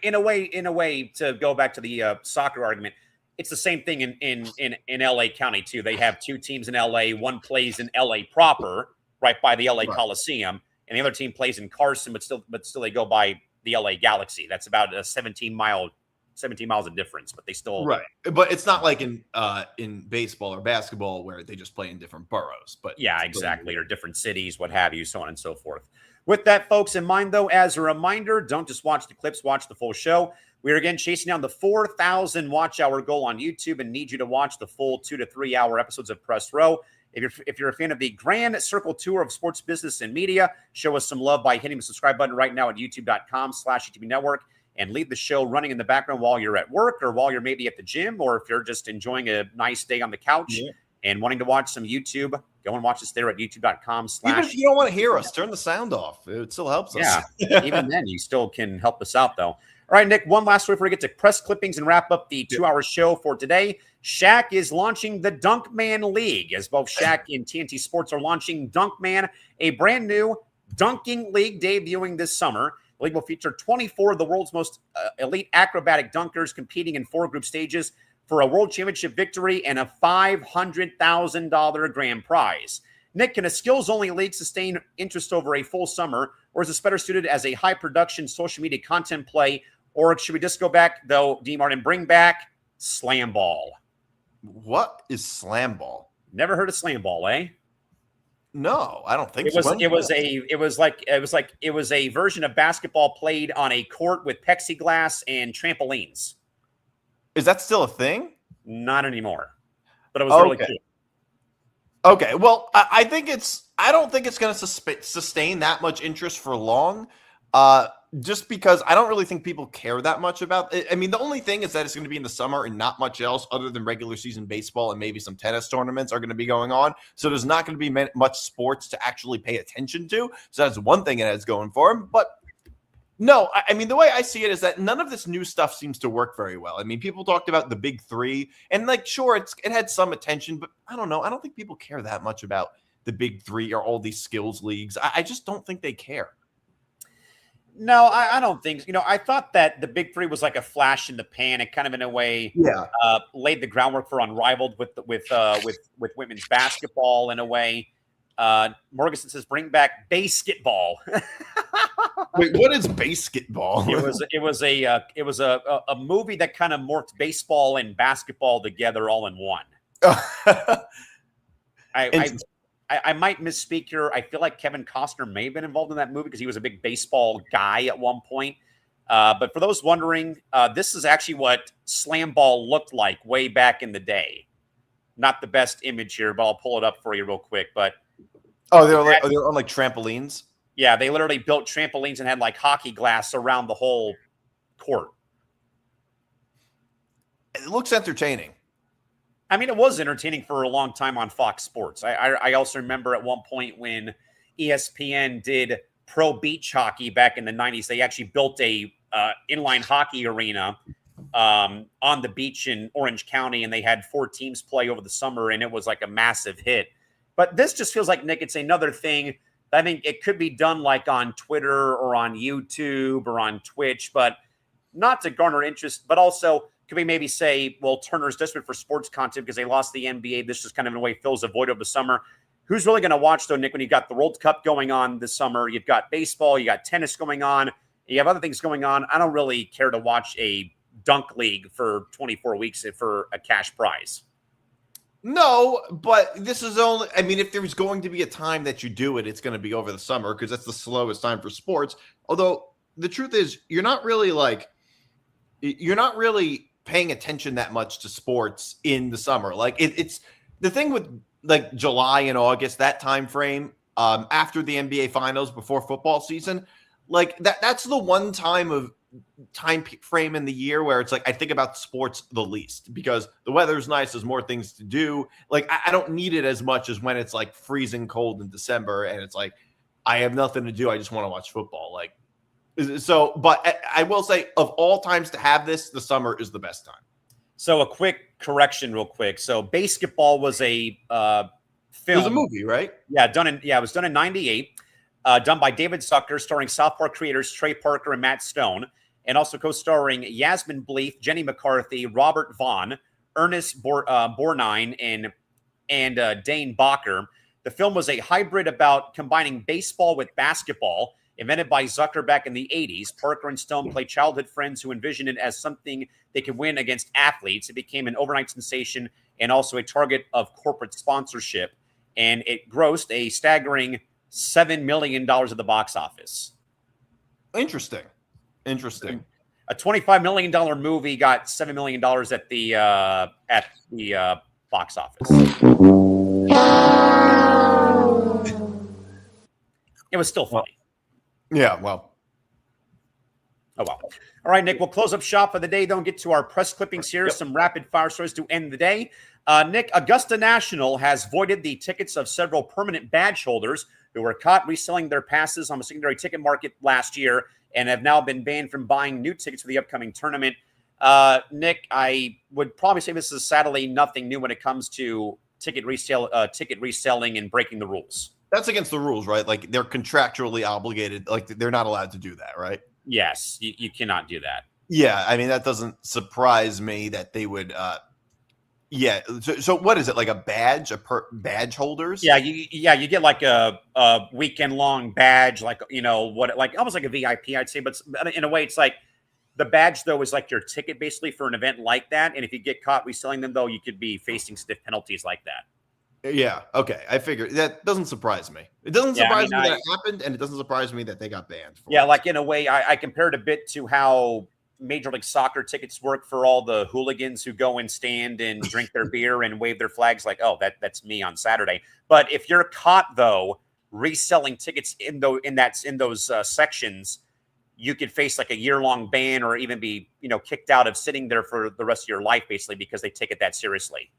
in a way, to go back to the soccer argument, it's the same thing in LA County too. They have two teams in LA. One plays in LA proper, right by the LA Coliseum. And the other team plays in Carson, but still they go by the LA Galaxy. That's about a 17 miles of difference, but they still But it's not like in baseball or basketball where they just play in different boroughs. But yeah, exactly, or different cities, what have you, so on and so forth. With that, folks, in mind, though, as a reminder, don't just watch the clips, watch the full show. We are again chasing down the 4,000 watch hour goal on YouTube and need you to watch the full 2 to 3 hour episodes of Press Row. If you're a fan of the Grand Circle Tour of Sports, Business, and Media, show us some love by hitting the subscribe button right now at youtube.com/YouTube Network and leave the show running in the background while you're at work or while you're maybe at the gym, or if you're just enjoying a nice day on the couch and wanting to watch some YouTube, go and watch us there at youtube.com/. Even if you don't want to hear us, turn the sound off. It still helps us. Yeah, even then, you still can help us out, though. All right, Nick, one last story before we get to press clippings and wrap up the 2-hour show for today. Shaq is launching the Dunkman League, as both Shaq and TNT Sports are launching Dunkman, a brand new dunking league debuting this summer. The league will feature 24 of the world's most elite acrobatic dunkers competing in 4 group stages for a world championship victory and a $500,000 grand prize. Nick, can a skills-only league sustain interest over a full summer, or is this better suited as a high-production social media content play, or should we just go back, though, DiMartino, bring back Slam Ball? What is Slam Ball? Never heard of Slam Ball, eh? No, I don't think so. It was a version of basketball played on a court with plexiglass and trampolines. Is that still a thing? Not anymore, but it was really cool. Okay, well, I don't think it's going to sustain that much interest for long. Just because I don't really think people care that much about it. I mean, the only thing is that it's going to be in the summer and not much else other than regular season baseball and maybe some tennis tournaments are going to be going on. So there's not going to be much sports to actually pay attention to. So that's one thing it has going for him. But no, I mean, the way I see it is that none of this new stuff seems to work very well. I mean, people talked about the big 3 and sure, it had some attention, but I don't know. I don't think people care that much about the big 3 or all these skills leagues. I just don't think they care. No, I don't think. I thought that the big 3 was like a flash in the pan. It kind of, in a way, laid the groundwork for Unrivaled with women's basketball in a way. Morgasen says, bring back basketball. Wait, what is basketball? It was a movie that kind of morphed baseball and basketball together all in one. I might misspeak here. I feel like Kevin Costner may have been involved in that movie because he was a big baseball guy at one point. But for those wondering, this is actually what slam ball looked like way back in the day. Not the best image here, but I'll pull it up for you real quick. But they're on like trampolines. Yeah, they literally built trampolines and had like hockey glass around the whole court. It looks entertaining. I mean, it was entertaining for a long time on Fox Sports. I also remember at one point when ESPN did pro beach hockey back in the 90s, they actually built a inline hockey arena on the beach in Orange County, and they had 4 teams play over the summer, and it was like a massive hit. But this just feels like, Nick, it's another thing. I think it could be done like on Twitter or on YouTube or on Twitch, but not to garner interest, but also could we maybe say, well, Turner's desperate for sports content because they lost the NBA. This just kind of in a way fills a void over the summer. Who's really going to watch, though, Nick, when you've got the World Cup going on this summer? You've got baseball, you got tennis going on, you have other things going on. I don't really care to watch a dunk league for 24 weeks for a cash prize. No, but this is only, I mean, if there's going to be a time that you do it, it's going to be over the summer because that's the slowest time for sports. Although the truth is, you're not really paying attention that much to sports in the summer. Like it's the thing with like July and August, that time frame after the NBA finals, before football season, like that's the one time frame in the year where it's like I think about sports the least because the weather's nice, there's more things to do. Like I don't need it as much as when it's like freezing cold in December and it's like I have nothing to do, I just want to watch football. Like so, but I will say of all times to have this, the summer is the best time. So a quick correction real quick. So Basketball was a film. It was a movie, right? Yeah, it was done in 98, done by David Zucker, starring South Park creators Trey Parker and Matt Stone, and also co-starring Yasmin Bleeth, Jenny McCarthy, Robert Vaughn, Ernest Borgnine, and Dane Bacher. The film was a hybrid about combining baseball with basketball, invented by Zucker back in the 80s. Parker and Stone played childhood friends who envisioned it as something they could win against athletes. It became an overnight sensation and also a target of corporate sponsorship. And it grossed a staggering $7 million at the box office. Interesting. A $25 million movie got $7 million at the box office. It was still funny. Yeah, well. Oh, well. All right, Nick, we'll close up shop for the day. Don't get to our press clippings here. Yep. Some rapid fire stories to end the day. Nick, Augusta National has voided the tickets of several permanent badge holders who were caught reselling their passes on the secondary ticket market last year and have now been banned from buying new tickets for the upcoming tournament. Nick, I would probably say this is sadly nothing new when it comes to ticket reselling and breaking the rules. That's against the rules, right? Like they're contractually obligated. Like they're not allowed to do that, right? Yes, you cannot do that. Yeah, I mean that doesn't surprise me that they would. Yeah. So what is it like a badge? Badge holders? Yeah, you get like a weekend long badge, like like almost like a VIP, I'd say. But in a way, it's like the badge though is like your ticket basically for an event like that. And if you get caught reselling them, though, you could be facing stiff penalties like that. Yeah. Okay. I figured that doesn't surprise me. It doesn't surprise me that it happened, and it doesn't surprise me that they got banned. Yeah. Like in a way, I compared a bit to how Major League Soccer tickets work for all the hooligans who go and stand and drink their beer and wave their flags. Like, oh, that's me on Saturday. But if you're caught though reselling tickets in those sections, you could face like a year-long ban or even be kicked out of sitting there for the rest of your life, basically, because they take it that seriously.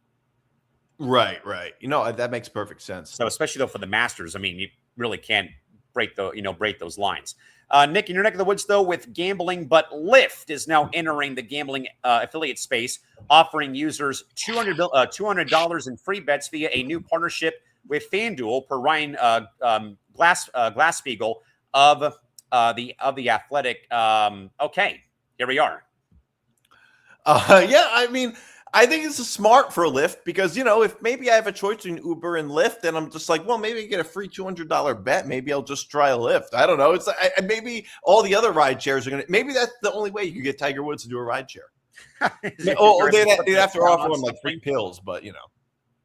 Right. That makes perfect sense. So especially though for the Masters, I mean, you really can't break those lines. Nick, in your neck of the woods though, with gambling, but Lyft is now entering the gambling affiliate space, offering users $200 in free bets via a new partnership with FanDuel, per Ryan Glass-Steagall of the Athletic. Okay, here we are. Yeah, I mean, I think it's smart for Lyft because, if maybe I have a choice between Uber and Lyft, and I'm just like, well, maybe I get a free $200 bet. Maybe I'll just try Lyft. I don't know. It's maybe all the other ride shares are going to, maybe that's the only way you could get Tiger Woods to do a ride share. They'd have to offer him like free pills, but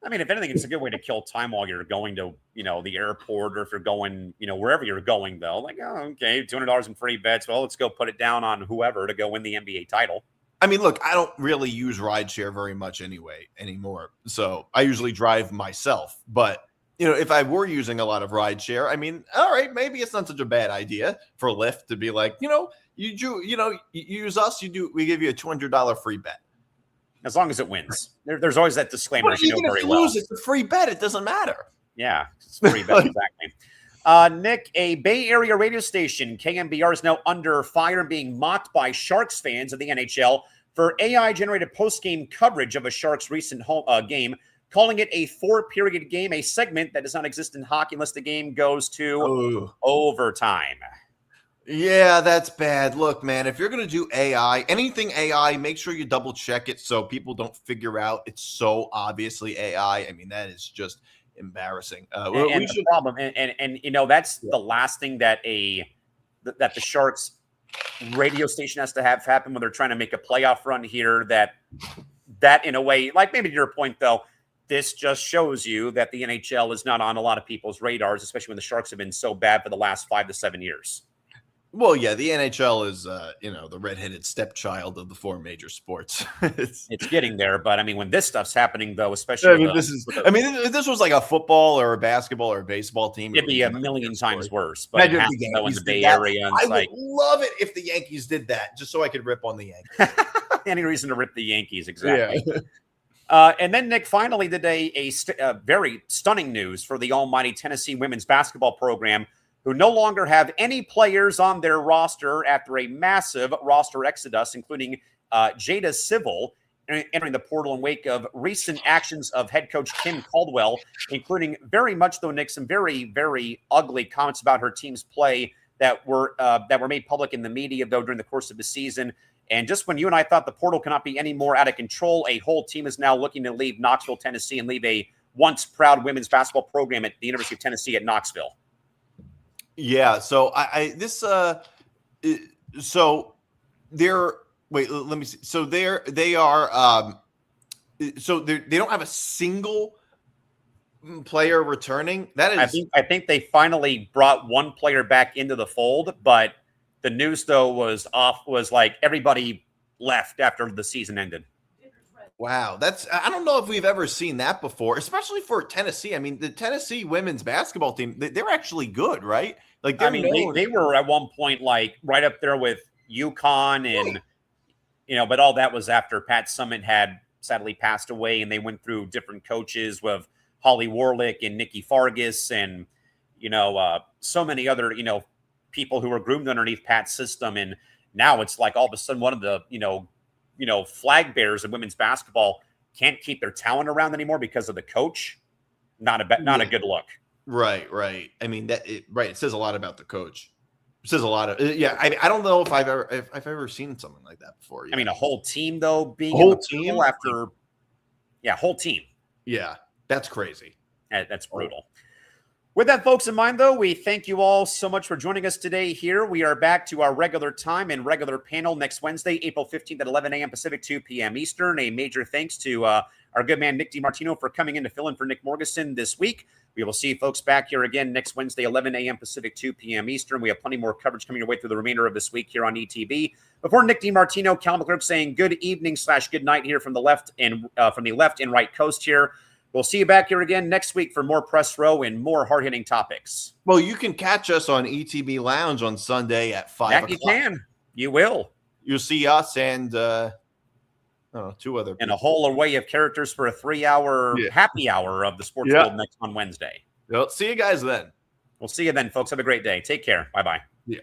I mean, if anything, it's a good way to kill time while you're going to, the airport, or if you're going, wherever you're going, though. Like, oh, okay, $200 in free bets. Well, let's go put it down on whoever to go win the NBA title. I mean, look, I don't really use rideshare very much anymore. So I usually drive myself. But, if I were using a lot of rideshare, I mean, all right, maybe it's not such a bad idea for Lyft to be like, you use us, we give you a $200 free bet. As long as it wins. There's always that disclaimer. Well, even if you lose, it's a free bet. It doesn't matter. Yeah, it's a free bet, exactly. Nick, a Bay Area radio station, KMBR, is now under fire and being mocked by Sharks fans of the NHL for AI-generated post-game coverage of a Sharks recent game, calling it a 4-period game, a segment that does not exist in hockey unless the game goes to overtime. Yeah, that's bad. Look, man, if you're going to do anything AI, make sure you double check it so people don't figure out it's so obviously AI. I mean, that is just embarrassing. The problem, and that's the last thing that the Sharks radio station has to have happen when they're trying to make a playoff run here. That in a way, like maybe to your point though, this just shows you that the NHL is not on a lot of people's radars, especially when the Sharks have been so bad for the last 5 to 7 years. Well, yeah, the NHL is, the redheaded stepchild of the 4 major sports. It's getting there, but I mean, when this stuff's happening, though, especially, if this was like a football or a basketball or a baseball team, it'd be a million times worse. But it has to go in the Bay Area. I would love it if the Yankees did that, just so I could rip on the Yankees. Any reason to rip the Yankees, exactly. Yeah. And then Nick finally did a very stunning news for the almighty Tennessee women's basketball program, who no longer have any players on their roster after a massive roster exodus, including Jada Civil entering the portal in wake of recent actions of head coach Kim Caldwell, including very much, though, Nick, some very, very ugly comments about her team's play that were made public in the media, though, during the course of the season. And just when you and I thought the portal cannot be any more out of control, a whole team is now looking to leave Knoxville, Tennessee, and leave a once proud women's basketball program at the University of Tennessee at Knoxville. Yeah, so let me see. So they don't have a single player returning. That is, I think they finally brought one player back into the fold, but the news though was like everybody left after the season ended. Wow, I don't know if we've ever seen that before, especially for Tennessee. I mean, the Tennessee women's basketball team, they're actually good, right? Like, they were at one point like right up there with UConn and, but all that was after Pat Summitt had sadly passed away, and they went through different coaches with Holly Warlick and Nikki Fargas and, so many other, people who were groomed underneath Pat's system. And now it's like all of a sudden one of the, flag bearers of women's basketball can't keep their talent around anymore because of the coach. Not a good look. Right. I mean, it says a lot about the coach. It says a lot of, I don't know if I've ever seen something like that before. I mean, a whole team though, being whole team whole team. Yeah. That's crazy. That's brutal. With that, folks, in mind, though, we thank you all so much for joining us today here. We are back to our regular time and regular panel next Wednesday, April 15th at 11 a.m. Pacific, 2 p.m. Eastern. A major thanks to our good man, Nick DiMartino, for coming in to fill in for Nick Morgasen this week. We will see folks back here again next Wednesday, 11 a.m. Pacific, 2 p.m. Eastern. We have plenty more coverage coming your way through the remainder of this week here on ETB. Before Nick DiMartino, Callan McClurg saying good evening / good night here from the left and right coast here. We'll see you back here again next week for more Press Row and more hard-hitting topics. Well, you can catch us on ETB Lounge on Sunday at 5 o'clock. You can. You will. You'll see us and 2 other people. And a whole array of characters for a 3-hour happy hour of the sports world next on Wednesday. Well, see you guys then. We'll see you then, folks. Have a great day. Take care. Bye-bye. Yeah.